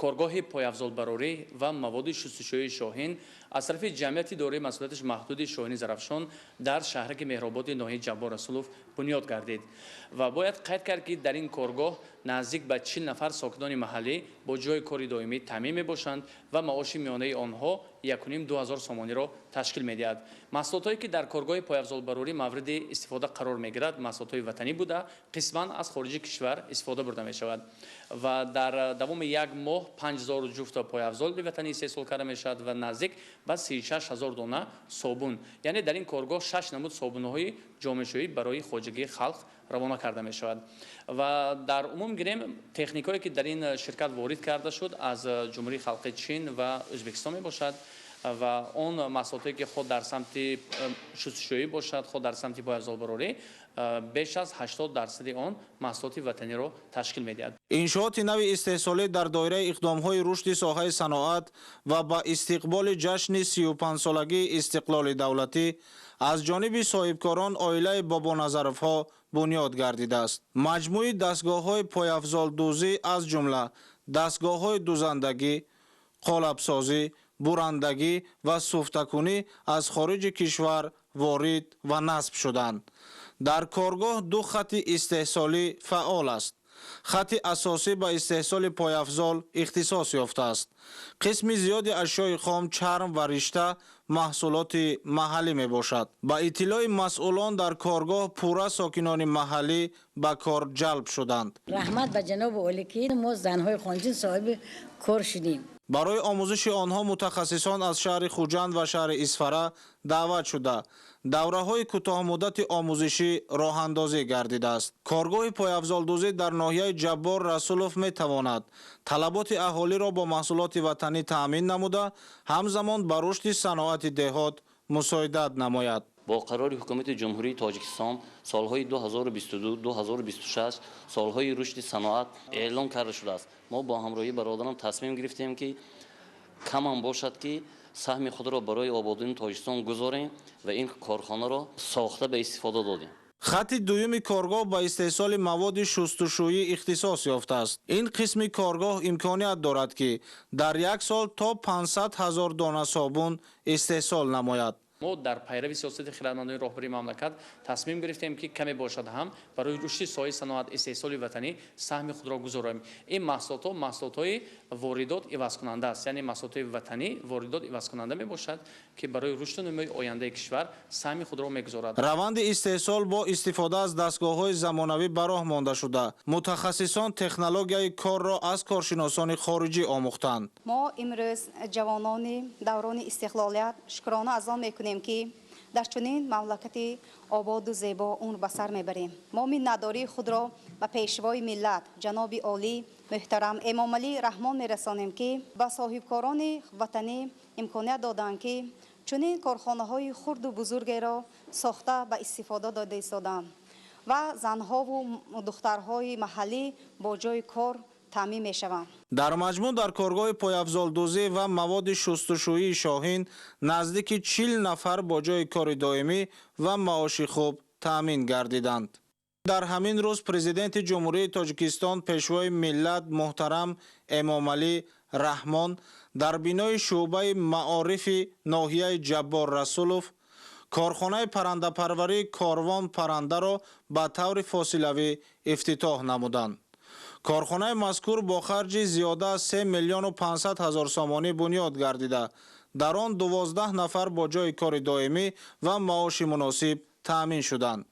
Speaker 24: коргоҳи пойафзолбарорӣ ва маводи шустушӯии Шоҳин аз тарафи ҷамъияти дорои масъулияташ маҳдуди шоҳини зарафшон дар шаҳраки меҳрободи ноҳияи ҷаббор расулов бунёд гардид ва бояд қайд кард ки дар ин коргоҳ наздик ба 40 нафар сокинони маҳаллӣ бо ҷои кори доимӣ таъмин мебошанд ва маоши миёнаи онҳо 1,5-2,000 сомониро ташкил медиҳад. маҳсулотҳое ки дар коргоҳи пойафзолбарорӣ мавриди истифода қарор мегирад маҳсулотҳои ватанӣ буда қисман аз хориҷи кишвар истифода бурда мешавад ва дар давоми як моҳ 5000 ҷуфт пойафзоли ватанӣ истеҳсол карда мешавад ва наздик ба 36000 дона собун, яъне дар ин коргоҳ 6 намуд собунҳои ҷомешӯӣ барои хоҷагии халқ равона карда мешавад ва дар умум гирем техникое ки дар ин ширкат ворид карда шуд аз ҷумҳурии халқи чин ва ӯзбекистон мебошад ва он маҳсулотое ки ход дар самти шустушӯӣ бошад, ход дар самти пойафзолбарорӣ беш аз 80% он маҳсулоти ватаниро ташкил медиҳад.
Speaker 4: иншооти нави истеҳсолӣ дар доираи иқдомҳои рушди соҳаи саноат ва ба истиқболи ҷашни 35-солагии истиқлоли давлатӣ аз ҷониби соҳибкорон оилаи Бобоназаровҳо бунёд гардидааст. маҷмӯи дастгоҳҳои пойафзолдӯзӣ аз ҷумла дастгоҳҳои дузандагӣ, қолабсозӣ, бурандагӣ ва суфтакунӣ аз хориҷи кишвар ворид ва насб шуданд. дар коргоҳ 2 хати истеҳсолӣ фаъол аст. хати асосӣ ба истеҳсоли пойафзол ихтисос ёфтааст. қисми зиёди ашёи хом, чарм ва ришта маҳсулоти маҳаллӣ мебошад. ба иттилои масъулон дар коргоҳ пурра сокинони маҳаллӣ ба кор ҷалб шуданд.
Speaker 2: раҳмат ба ҷаноби олӣ ки мо занҳои хонҷин соҳиби кор шудем.
Speaker 4: барои омӯзиши онҳо мутахассисон аз шаҳри Хуҷанд ва шаҳри Исфара даъват шуда давраҳои кӯтоҳмуддати омӯзишӣ роҳандозӣ гардидааст. коргоҳи пойафзолдӯзӣ дар ноҳияи Ҷаббор Расулов метавонад талаботи аҳолиро бо маҳсулоти ватанӣ таъмин намуда ҳамзамон ба рушди саноати деҳот мусоидат намояд.
Speaker 11: бо қарори ҳукумати ҷумҳурии тоҷикистон солҳои 2022-2026 солҳои рушди саноат эълон карда шудааст. мо бо ҳамроҳии бародарам тасмим гирифтем ки каман бошад ки саҳми худро барои ободии тоҷикистон гузорем ва ин корхонаро сохта ба истифода додем.
Speaker 4: хати дуюми коргоҳ ба истеҳсоли маводи шустушӯӣ ихтисос ёфтааст. ин қисми коргоҳ имконият дорад ки дар як сол то 500 000 дона собун истеҳсол намояд.
Speaker 24: мо дар пайрави сиёсати хиратмандони роҳбари мамлакат тасмим гирифтем ки каме бошад ҳам барои рушди соҳаи саноат истеҳсоли ватанӣ саҳми худро гузорем. ин маҳсулотҳо маҳсулотҳои воридот ивазкунанда аст, яъне маҳсулотҳои ватанӣ воридот ивазкунанда мебошад ки барои рушди номии ояндаи кишвар саҳми худро мегузорад.
Speaker 4: раванди истеҳсол бо истифода аз дастгоҳҳои замонавӣ ба роҳ монда шуда мутахассисон технологияи корро аз коршиносони хориҷӣ омӯхтанд.
Speaker 12: мо имрӯз ҷавонони даврони истиқлолият шукрона аз он мекунем ки дар чунин мамлакати ободу зебо умр ба сар мебарем. мо миннатдории худро ба пешвои миллат ҷаноби олӣ муҳтарам Эмомалӣ Раҳмон мерасонем ки ба соҳибкорони ватанӣ имконият доданд ки чунин корхонаҳои хурду бузургеро сохта ба истифода дода истоданд ва занҳову духтарҳои маҳаллӣ бо ҷои кор таъмин мешаванд.
Speaker 4: дар маҷмӯъ дар коргоҳи пойафзолдӯзӣ ва маводи шустушӯии Шоҳин наздики 40 нафар бо ҷои кори доимӣ ва маоши хуб таъмин гардиданд. дар ҳамин рӯз президенти ҷумҳурии Тоҷикистон пешвои миллат муҳтарам Эмомалӣ Раҳмон дар бинои шуъбаи маорифи ноҳияи Ҷаббор Расулов корхонаи паррандапарварии Корвон паррандаро ба таври фосилавӣ ифтитоҳ намуданд. корхонаи мазкур бо харҷи зиёда аз 3 миллиону 500 ҳазор сомонӣ бунёд гардида дар он 12 нафар бо ҷои кори доимӣ ва маоши муносиб таъмин шуданд.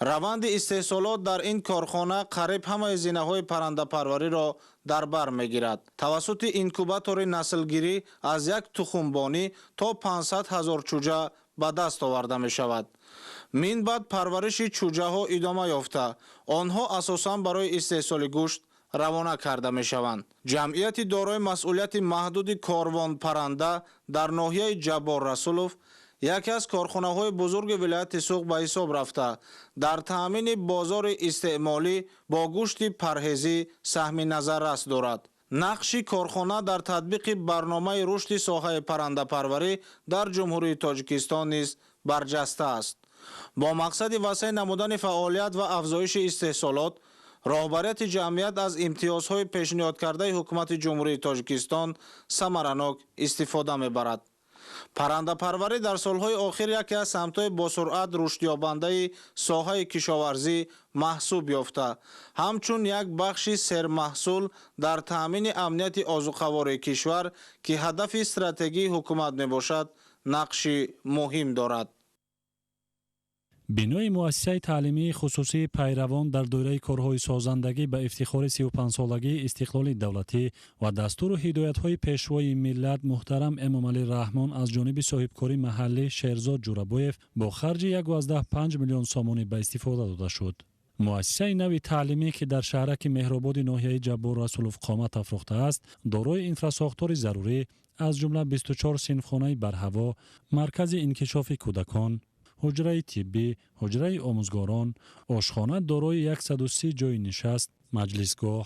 Speaker 4: раванди истеҳсолот дар ин корхона қариб ҳамаи зинаҳои паррандапарвариро дар бар мегирад. тавассути инкубатори наслгирӣ аз як тухмбонӣ то 500 ҳазор чӯҷа ба даст оварда мешавад. минбаъд парвариши чӯҷаҳо идома ёфта онҳо асосан барои истеҳсоли гӯшт равона карда мешаванд. ҷамъияти дорои масъулияти маҳдуди Корвон парранда дар ноҳияи Ҷаббор Расулов яке аз корхонаҳои бузурги вилояти Суғ ба ҳисоб рафта дар таъмини бозори истеъмолӣ бо гӯшти парҳезӣ саҳми назаррас дорад. нақши корхона дар татбиқи барномаи рушди соҳаи паррандапарварӣ дар ҷумҳурии Тоҷикистон низ барҷаста аст. бо мақсади васеъ намудани фаъолият ва афзоиши истеҳсолот роҳбарияти ҷамъият аз имтиёзҳои пешниҳодкардаи ҳукумати ҷумҳурии Тоҷикистон самаранок истифода мебарад. паррандапарварӣ дар солҳои охир яке аз самтҳои босуръат рушдёбандаи соҳаи кишоварзӣ маҳсуб ёфта, ҳамчун як бахши сермаҳсул дар таъмини амнияти озуқавории кишвар, ки ҳадафи стратегии ҳукумат мебошад, нақши муҳим дорад.
Speaker 13: бинои муассисаи таълимии хусусии пайравон дар доираи корҳои созандагӣ ба ифтихори 35-солагии истиқлоли давлатӣ ва дастуру ҳидоятҳои пешвои миллат муҳтарам Эмомалӣ Раҳмон аз ҷониби соҳибкори маҳаллӣ Шерзод Ҷурабоев бо харҷи 1.5 миллион сомонӣ ба истифода дода шуд. муассисаи нави таълимӣ, ки дар шаҳраки Меҳрободи ноҳияи Ҷаббор Расулов қомат афрохтааст, дорои инфрасохтори зарурӣ аз ҷумла 24 синфхонаи барҳаво, маркази инкишофи кӯдакон, ҳуҷраи тиббӣ, ҳуҷраи омӯзгорон, ошхона дорои 130 ҷойи нишаст, маҷлисгоҳ,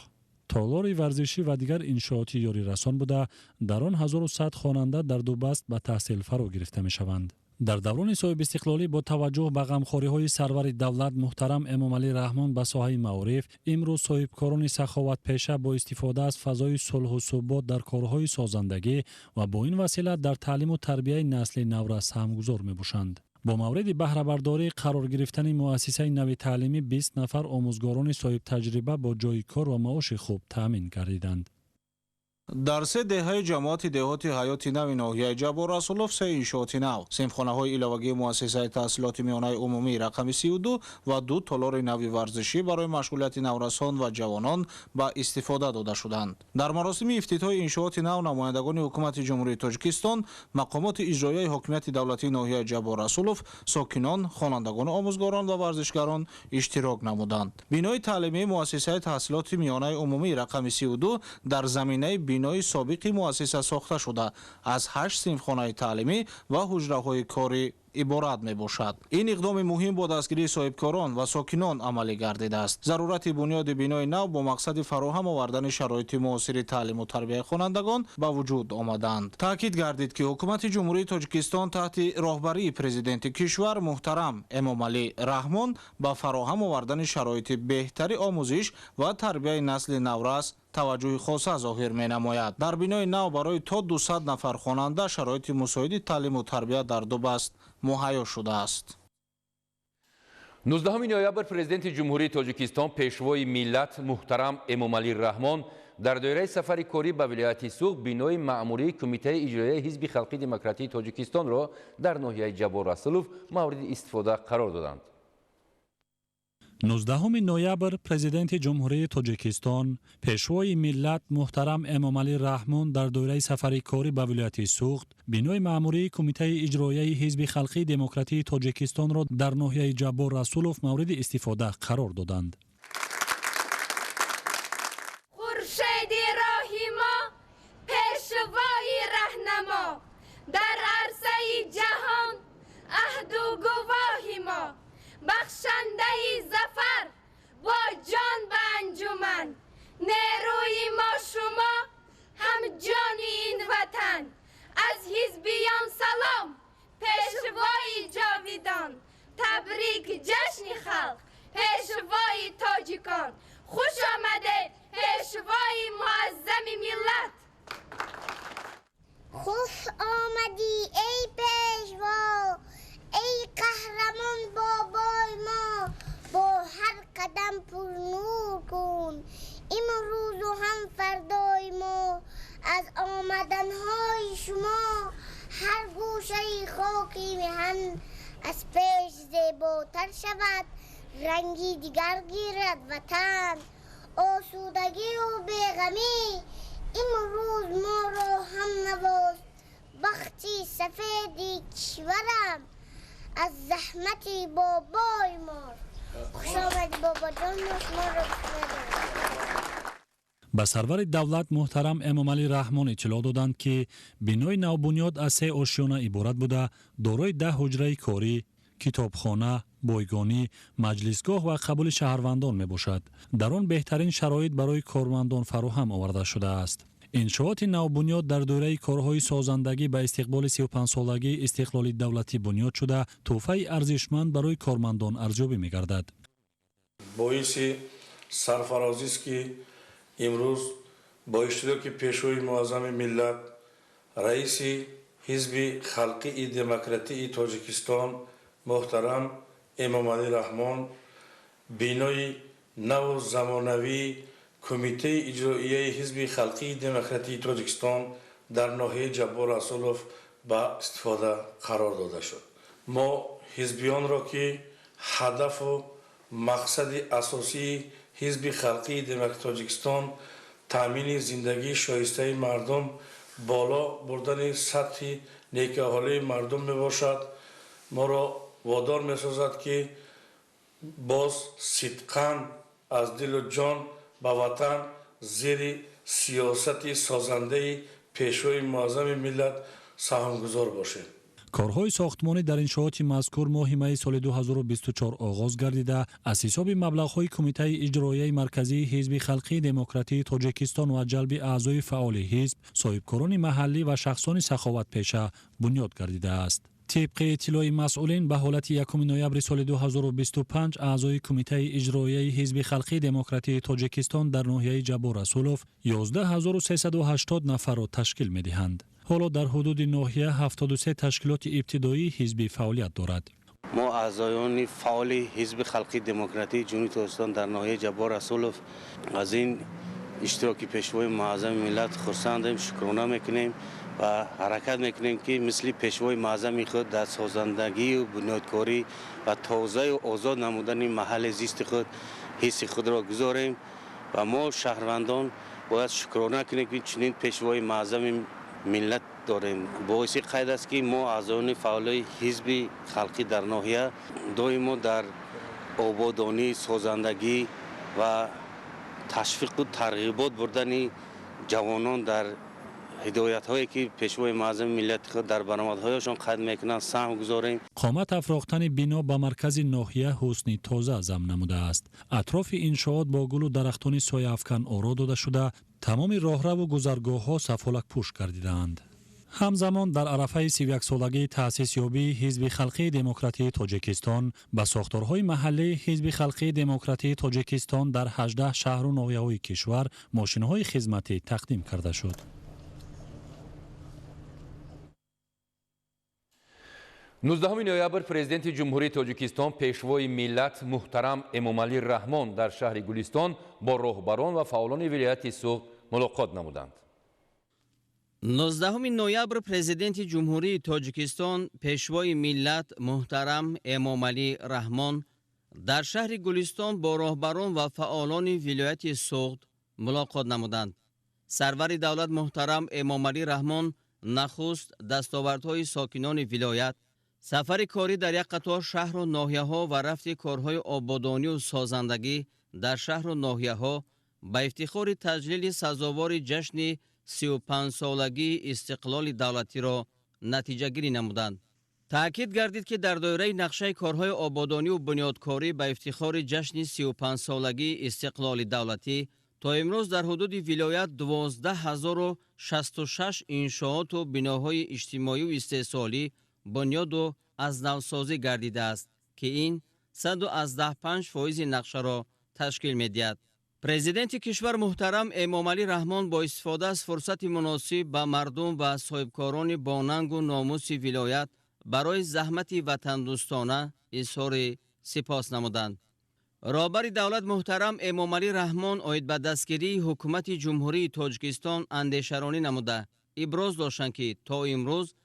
Speaker 13: толори варзишӣ ва дигар иншооти ёрирасон буда, дар он 1100 хонанда дар дубаст ба таҳсил фаро гирифта мешаванд. дар даврони соҳибистиқлолӣ бо таваҷҷӯҳ ба ғамхориҳои сарвари давлат муҳтарам Эмомалӣ Раҳмон ба соҳаи маориф, имрӯз соҳибкорони саховатпеша бо истифода аз фазои сулҳу субот дар корҳои созандагӣ ва бо ин васила дар таълиму тарбияи насли навра саҳмгузор мебошанд. бо мавриди баҳрабардории қарор гирифтани муассисаи нави таълимӣ 20 нафар омӯзгорони соҳибтаҷриба бо ҷойи кор ва маоши хуб таъмин гардиданд.
Speaker 4: дар се деҳаи ҷамоати деҳоти ҳаёти нави ноҳияи Ҷаббор Расулов се иншооти нав, синфхонаҳои иловагии муассисаи таҳсилоти миёнаи умумии рақами 32 ва 2 толори нави варзишӣ барои машғулияти наврасон ва ҷавонон ба истифода дода шуданд. дар маросими ифтитоҳи иншооти нав намояндагони ҳукумати ҷумҳурии Тоҷикистон, мақомоти иҷроияи ҳокимияти давлатии ноҳияи Ҷаббор Расулов, сокинон, хонандагони омӯзгорон ва варзишгарон иштирок намуданд. бинои таълимии муассисаи таҳсилоти миёнаи умумии рақами 32 дар заминаи бинои собиқи муассиса сохта шуда, аз 8 синфхонаи таълимӣ ва ҳуҷраҳои корӣ иборат мебошад. ин иқдоми муҳим бо дастгирии соҳибкорон ва сокинон амалӣ гардидааст. зарурати бунёди бинои нав бо мақсади фароҳам овардани шароити муосири таълиму тарбияи хонандагон ба вуҷуд омаданд. таъкид гардид, ки ҳукумати ҷумҳурии Тоҷикистон таҳти роҳбарии президенти кишвар муҳтарам Эмомалӣ Раҳмон ба фароҳам овардани шароити беҳтари омӯзиш ва тарбияи насли наврас таваҷҷӯҳи хоса зоҳир менамояд. дар бинои нав барои то 200 нафар хонанда шароити мусоиди таълиму тарбия дар дубаст муҳайё шудааст.
Speaker 1: 19 ноябр президенти ҷумҳурии Тоҷикистон пешвои миллат муҳтарам Эмомалӣ Раҳмон дар доираи сафари корӣ ба вилояти Суғ бинои маъмурии Кумитаи иҷроияи Ҳизби Халқи Демократии Тоҷикистонро дар ноҳияи Ҷаббор Расулов мавриди истифода қарор доданд.
Speaker 13: 19 ноябр президенти ҷумҳурии Тоҷикистон пешвои миллат муҳтарам Эмомалӣ Раҳмон дар доираи сафари корӣ ба вилояти Суғд бинои маъмурии Кумитаи иҷроияи Ҳизби Халқии Демократии Тоҷикистонро дар ноҳияи Ҷаббор Расулов мавриди истифода қарор доданд.
Speaker 15: хуршеди роҳи мо, пешвои раҳнамо, дар арсаи ҷаҳон аҳду гувоҳи мо, бахшандаи зафар бо ҷон ба анҷуман, нерӯи мо шумо ҳамҷони ин ватан. аз ҳизбиён салом, пешвои ҷовидон, табрик ҷашни халқ, пешвои тоҷикон. хуш омадед пешвои муаззами миллат.
Speaker 16: хуш омадӣ эй пешво, ای قهرمان بابای ما، با هر قدم پر نور کن امروز و هم فردای ما. از آمدنهای شما هر گوشه خاکی میهن از پیش زیباتر شود، رنگی دیگر گیرد وطن. آسودگی و بیغمی امروز ما را هم نواز، بختی سفیدی کشورم از زحمتی بابای ما. خوش آمدی بابا جان، ما رو
Speaker 13: ба сарвари давлат муҳтарам Эмомалӣ Раҳмон иттилоъ доданд, ки бинои навбунёд аз 3 ошёна иборат буда, дорои 10 ҳуҷраи корӣ, китобхона, бойгонӣ, маҷлисгоҳ ва қабули шаҳрвандон мебошад. дар он беҳтарин шароит барои кормандон фароҳам оварда шудааст. иншооти навбунёд дар доираи корҳои созандагӣ ба истиқболи 35-солагии истиқлоли давлатӣ бунёд шуда, тӯҳфаи арзишманд барои кормандон арзёбӣ мегардад.
Speaker 17: боиси сарфарозист, ки имрӯз бо иштироки пешвои муаззами миллат, раиси حزب خلقی دموکراتی تاجیکستان محترم امامعلی رحمان بینای نو زمانوی کمیته اجرایی حزب خلقی دموکراتی تاجیکستان در ناحیه جبار رسولوف با استفاده قرار داده شد. ما حزبیان را که هدف و مقصد اساسی حزب خلقی دموکراتی تاجیکستان تامین زندگی شایسته مردم بالا بردن سطح نیکوحالی مردم می باشد، ما را وادار می سازد که باز صدقاً از دل و جان به وطن زیر سیاست سازنده پیشوای معظم ملت سهامگذار باشیم.
Speaker 13: کارهای ساختمانی در انشاءات مذکور ماه می سال 2024 آغاز گردیده از حساب مبلغ‌های کمیته اجرایی مرکزی حزب خلقی دموکراتی تاجیکستان و جلب اعضای فعال حزب، صاحبکاران محلی و شخصان سخاوتپیشه بنیاد گردیده است. طبق اطلاع مسئولین به حالت 1 نوامبر سال 2025 اعضای کمیته اجرایی حزب خلقی دموکراتی تاجیکستان در ناحیه جبار رسولوف 11380 نفر را تشکیل می‌دهند. حالا در حدود ناحیه 73 تشکیلات ابتدایی حزبی فعالیت دارد.
Speaker 18: ما اعضایان فعال حزب خلقی دموکراتی جمهوری تاجیکستان در ناحیه جبار رسولوف از این اشتراکی پیشوای معظم ملت خرسندیم، شکرانه میکنیم و حرکت میکنیم که مثل پیشوای معظم خود در سازندگی و بنیادکاری و توسعه و آزاد نمودن محل زیست خود حس خود را گذاریم و ما شهروندان باید شکرانه کنیم که چنین پیشوای معظم ملت داریم. باعث قید است که ما اعضایان فعال حزب خلقی در ناحیه دائما در آبادانی، سازندگی و تشویق و ترغیبات بردن جوانان در هدایت هایی که پیشوای معظم ملت خود در برآمدهایشان قید میکنند سهم گذاریم.
Speaker 13: قامت افراختن بنا به مرکز ناحیه حسنی تازه ضم نموده است. اطراف انشاءات با گل و درختان سایه افکن آرا داده شده، تمام راهرو و گذرگاه ها سفالک پوش گردیدند. همزمان در عرفه 31 سالگی تأسیس یابی حزب خلقی دموکراتی تاجیکستان به ساختارهای محلی حزب خلقی دموکراتی تاجیکستان در 18 شهر و ناحیه‌های کشور ماشین‌های خدمتی تقدیم کرده شد.
Speaker 1: 19 نوامبر پرزیدنت جمهوری تاجیکستان پیشوای ملت محترم امامعلی رحمان در شهر گلستان با راهبران و فعالان ولایت سوغد ملاقات نمودند.
Speaker 19: 19 نوامبر پرزیدنت جمهوری تاجیکستان پیشوای ملت محترم امامعلی رحمان در شهر گلستان با راهبران و فعالان ولایت سوغد ملاقات نمودند. سرور دولت محترم امامعلی رحمان نخست دستاوردهای ساکنان ولایت، سفر کاری در یک قطار شهر و ناحیه ها و رفت کارهای آبادانی و سازندگی در شهر و ناحیه ها به افتخار تجلیل سزاوار جشن 35 سالگی استقلال دولتی را نتیجه گیری نمودند. تأکید گردید که در دایره نقشه کارهای آبادانی و بنیادکاری به افتخار جشن 35 سالگی استقلال دولتی تا امروز در حدود ولایت 12066 انشاءات و بناهای اجتماعی و استحصالی بنیاد و از نوسازی گردیده است که این 115% نقشه را تشکیل می‌دهد. پرزیدنت کشور محترم امامعلی رحمان با استفاده از فرصت مناسب به مردم و صاحبکاران باننگ و ناموس ولایت برای زحمت وطن دوستانه اظهار سپاس نمودند. رهبر دولت محترم امامعلی رحمان آید به دستگیری حکومت جمهوری تاجیکستان اندیشه‌رانی نموده ابراز داشتند که تا امروز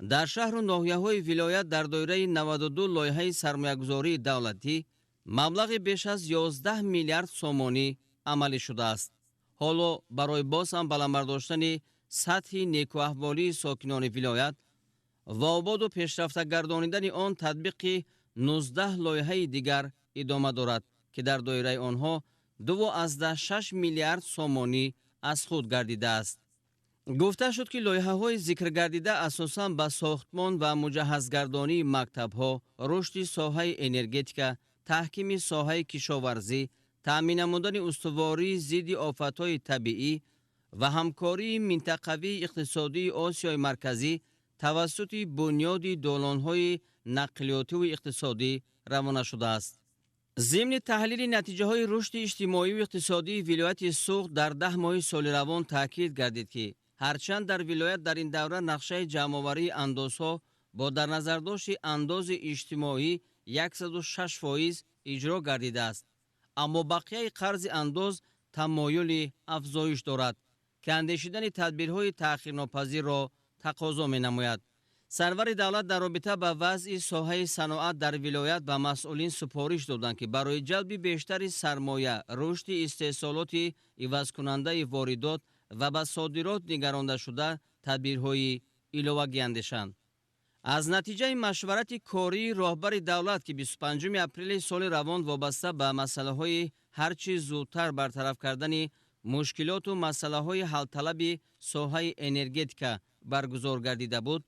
Speaker 19: در شهر و ناحیه‌های ولایت در دایره 92 لایحه سرمایه‌گذاری دولتی مبلغ بیش از 11 میلیارد سومانی عملی شده است. حالا برای باز هم بلندبرداشتن سطح نیکواحوالی ساکنان ولایت و آباد و پیشرفته گردانیدن آن تطبیق 19 لایحه دیگر ادامه دارد که در دایره آنها 2.6 میلیارد سومانی از خود گردیده است. گفته شد که لایحه‌های ذکر گردیده اساساً به ساختمان و مجهزگردانی مکتب‌ها، رشد ساحه انرژتیک، تحکیم ساحه کشاورزی، تأمین نمودن استواری ضد آفت‌های طبیعی و همکاری منطقوی اقتصادی آسیای مرکزی توسط بنیاد دالان‌های نقلیاتی و اقتصادی روانه شده است. ضمن تحلیل نتیجه‌های رشد اجتماعی و اقتصادی ولایت سوغد در 10 ماه سال روان تاکید گردید که ҳарчанд дар вилоят дар ин давра нақшаи ҷамъоварии андозҳо бо дар назардошти андози иҷтимоӣ 106% иҷро гардидааст. аммо бақияи қарзи андоз тамоюли афзоиш дорад ки андешидани тадбирҳои таъхирнопазирро тақозо менамояд. сарвари давлат дар робита ба вазъи соҳаи саноат дар вилоят ба масъулин супориш доданд ки барои ҷалби бештари сармоя, рушди истеҳсолоти ивазкунандаи воридот ва ба содирот нигарондашуда тадбирҳои иловагӣ андешанд. аз натиҷаи машварати кории роҳбари давлат ки 25 апрели соли равон вобаста ба масъалаҳои ҳарчи зудтар бартараф кардани мушкилоту масъалаҳои ҳалталаби соҳаи энергетика баргузор гардида буд,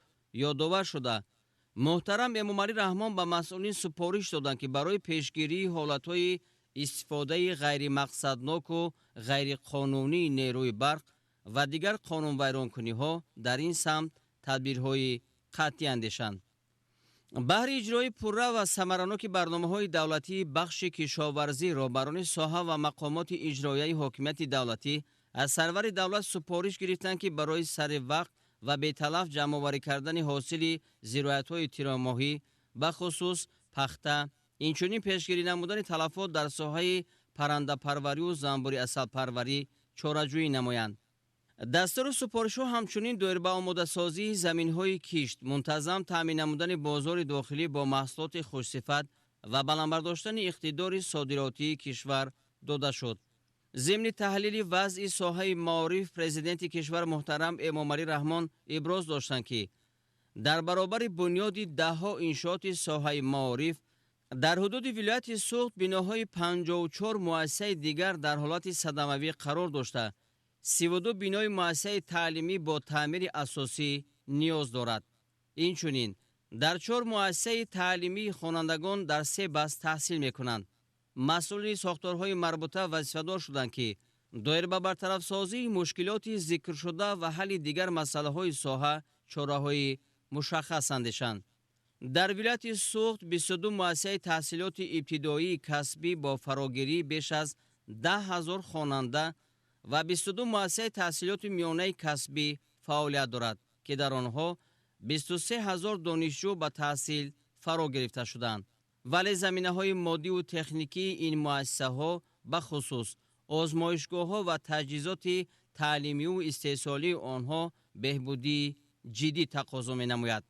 Speaker 19: ёдовар шуда муҳтарам Эмомалӣ Раҳмон ба масъулин супориш доданд ки барои пешгирии ҳолатҳои истифодаи ғайримақсадноку ғайриқонунии нерӯи барқ ва дигар қонунвайронкуниҳо дар ин самт тадбирҳои қатъӣ андешанд. баҳри иҷрои пурра ва самараноки барномаҳои давлатии бахши кишоварзӣ, роҳбарони соҳа ва мақомоти иҷроияи ҳокимияти давлатӣ аз сарвари давлат супориш гирифтанд ки барои сари вақт ва беталаф ҷамъоварӣ кардани ҳосили зироятҳои тиромоҳӣ, бахусус пахта, инчунин пешгирӣ намудани талафот дар соҳаи паррандапарварию занбури асалпарварӣ чораҷӯӣ намоянд. дастури супоришҳо ҳамчунин доирбаомодасозии заминҳои кишт, мунтазам таъмин намудани бозори дохилӣ бо маҳсулоти хушсифат ва баландбардоштани иқтидори содиротии кишвар дода шуд. зимни таҳлили вазъи соҳаи маориф, президенти кишвар муҳтарам Эмомалӣ Раҳмон иброз доштанд ки дар баробари бунёди даҳҳо иншооти соҳаи маориф дар ҳудуди вилояти Суғд биноҳои 54 муассисаи дигар дар ҳолати садамавӣ қарор дошта, 32 бинои муассисаи таълимӣ бо таъмири асосӣ ниёз дорад. инчунин дар 4 муассисаи таълимии хонандагон дар 3 баст таҳсил мекунанд. масъулини сохторҳои марбута вазифадор шуданд ки доир ба бартарафсозии мушкилоти зикршуда ва ҳалли дигар масъалаҳои соҳа чораҳои мушаххас андешанд. дар вилояти Суғд 22 муассисаи таҳсилоти ибтидоии касбӣ бо фарогирии беш аз 10 000 хонанда ва 22 муассисаи таҳсилоти миёнаи касбӣ фаъолият дорад ки дар онҳо 23 000 донишҷӯ ба таҳсил фаро гирифта шуданд. вале заминаҳои моддию техникии ин муассисаҳо бахусус озмоишгоҳҳо ва таҷҳизоти таълимию истеҳсолии онҳо беҳбудии ҷиддӣ тақозо менамояд.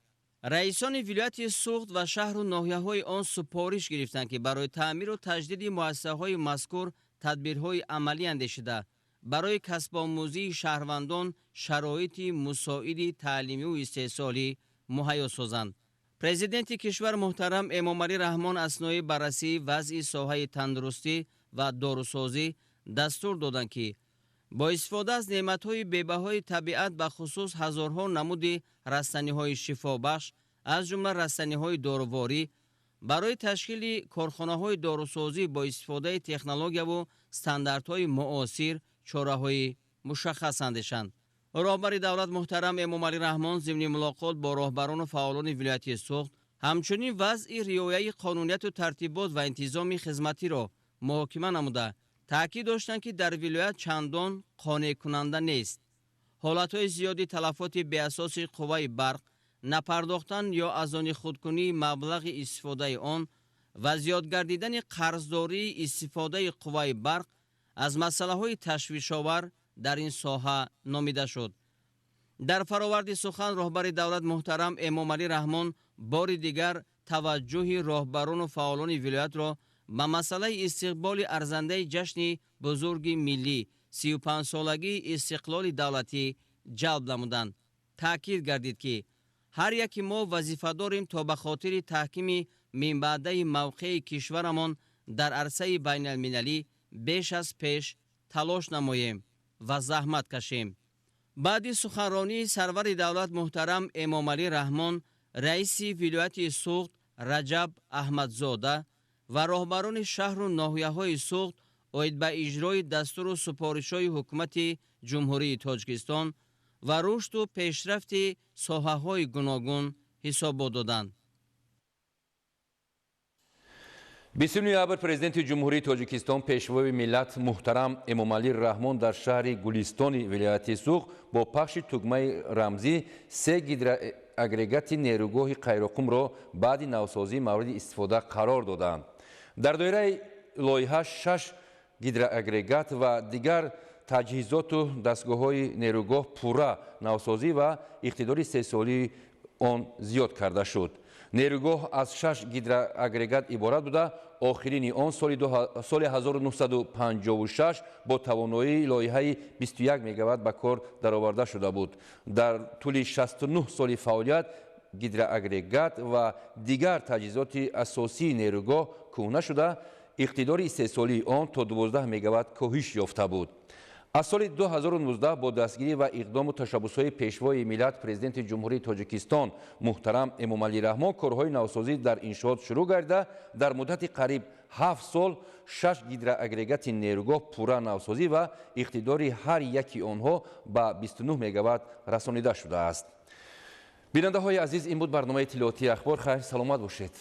Speaker 19: раисони вилояти Суғд ва шаҳру ноҳияҳои он супориш гирифтанд ки барои таъмиру таҷдиди муассисаҳои мазкур тадбирҳои амалӣ андешида, барои касбомӯзии шаҳрвандон шароити мусоиди таълимию истеҳсолӣ муҳайё созанд. президенти кишвар муҳтарам Эмомалӣ Раҳмон аснои баррасии вазъи соҳаи тандурустӣ ва дорусозӣ дастур доданд ки бо истифода аз неъматҳои бебаҳои табиат ба хусус ҳазорҳо намуди растаниҳои шифобахш, аз ҷумла растаниҳои доруворӣ, барои ташкили корхонаҳои дорусозӣ бо истифодаи технологияву стандартҳои муосир чораҳои мушаххас андешанд. роҳбари давлат муҳтарам Эмомалӣ Раҳмон зимни мулоқот бо роҳбарону фаъолони вилояти Суғд ҳамчунин вазъи риояи қонунияту тартибот ва интизоми хизматиро муҳокима намуда таъкид доштанд ки дар вилоят чандон қонеъкунанда нест. ҳолатҳои зиёди талафоти беасоси қувваи барқ, напардохтан ё азони худкунии маблағи истифодаи он ва зиёдгардидани қарздории истифодаи қувваи барқ аз масъалаҳои ташвишовар дар ин соҳа номида шуд. дар фароварди сухан роҳбари давлат муҳтарам Эмомалӣ Раҳмон бори дигар таваҷҷӯҳи роҳбарону фаъолони вилоятро ба масъалаи истиқболи арзандаи ҷашни бузурги миллӣ 35-солагии истиқлоли давлатӣ ҷалб намуданд. таъкид гардид ки ҳар яки мо вазифадорем то ба хотири таҳкими минбаъдаи мавқеи кишварамон дар арсаи байналмилалӣ беш аз пеш талош намоем ва заҳмат кашем. баъди суханронии сарвари давлат муҳтарам Эмомалӣ Раҳмон, раиси вилояти Суғд Раҷаб Аҳмадзода ва роҳбарони шаҳру ноҳияҳои Суғд оид ба иҷрои дастуру супоришҳои ҳукумати ҷумҳурии Тоҷикистон ва рушду пешрафти соҳаҳои гуногун ҳисобот доданд.
Speaker 1: 20 ноябр президенти ҷумҳурии тоҷикистон пешвои миллат муҳтарам эмомалӣ раҳмон дар шаҳри гулистони вилояти суғ бо пахши тугмаи рамзӣ 3 гидроагрегати нерӯгоҳи қайроқумро баъди навсозӣ мавриди истифода қарор доданд. дар доираи лоиҳа 6 гидроагрегат ва дигар таҷҳизоту дастгоҳҳои нерӯгоҳ пурра навсозӣ ва иқтидори сесолии он зиёд карда шуд. нерӯгоҳ аз 6 гидроагрегат иборат буда охирини он соли 1956 бо тавоноии лоиҳаи 21 мегаватт ба кор дароварда шуда буд. дар тӯли 69 соли фаъолият гидроагрегат ва дигар таҷҳизоти асосии нерӯгоҳ кӯҳна шуда иқтидори истеҳсолии он то 12 мегаватт коҳиш ёфта буд. аз соли 2019 бо дастгирӣ ва иқдому ташаббусҳои пешвои миллат президенти ҷумҳурии тоҷикистон муҳтарам эмомалӣ раҳмон корҳои навсозӣ дар иншоот шурӯъ гардида дар муддати қариб 7 сол 6 гидроагрегати нерӯгоҳ пурра навсозӣ ва иқтидори ҳар яки онҳо ба 29 мегаватт расонида шудааст. бинандаҳои азиз, ин буд барномаи иттилоотии ахбор. хайр саломат бошед.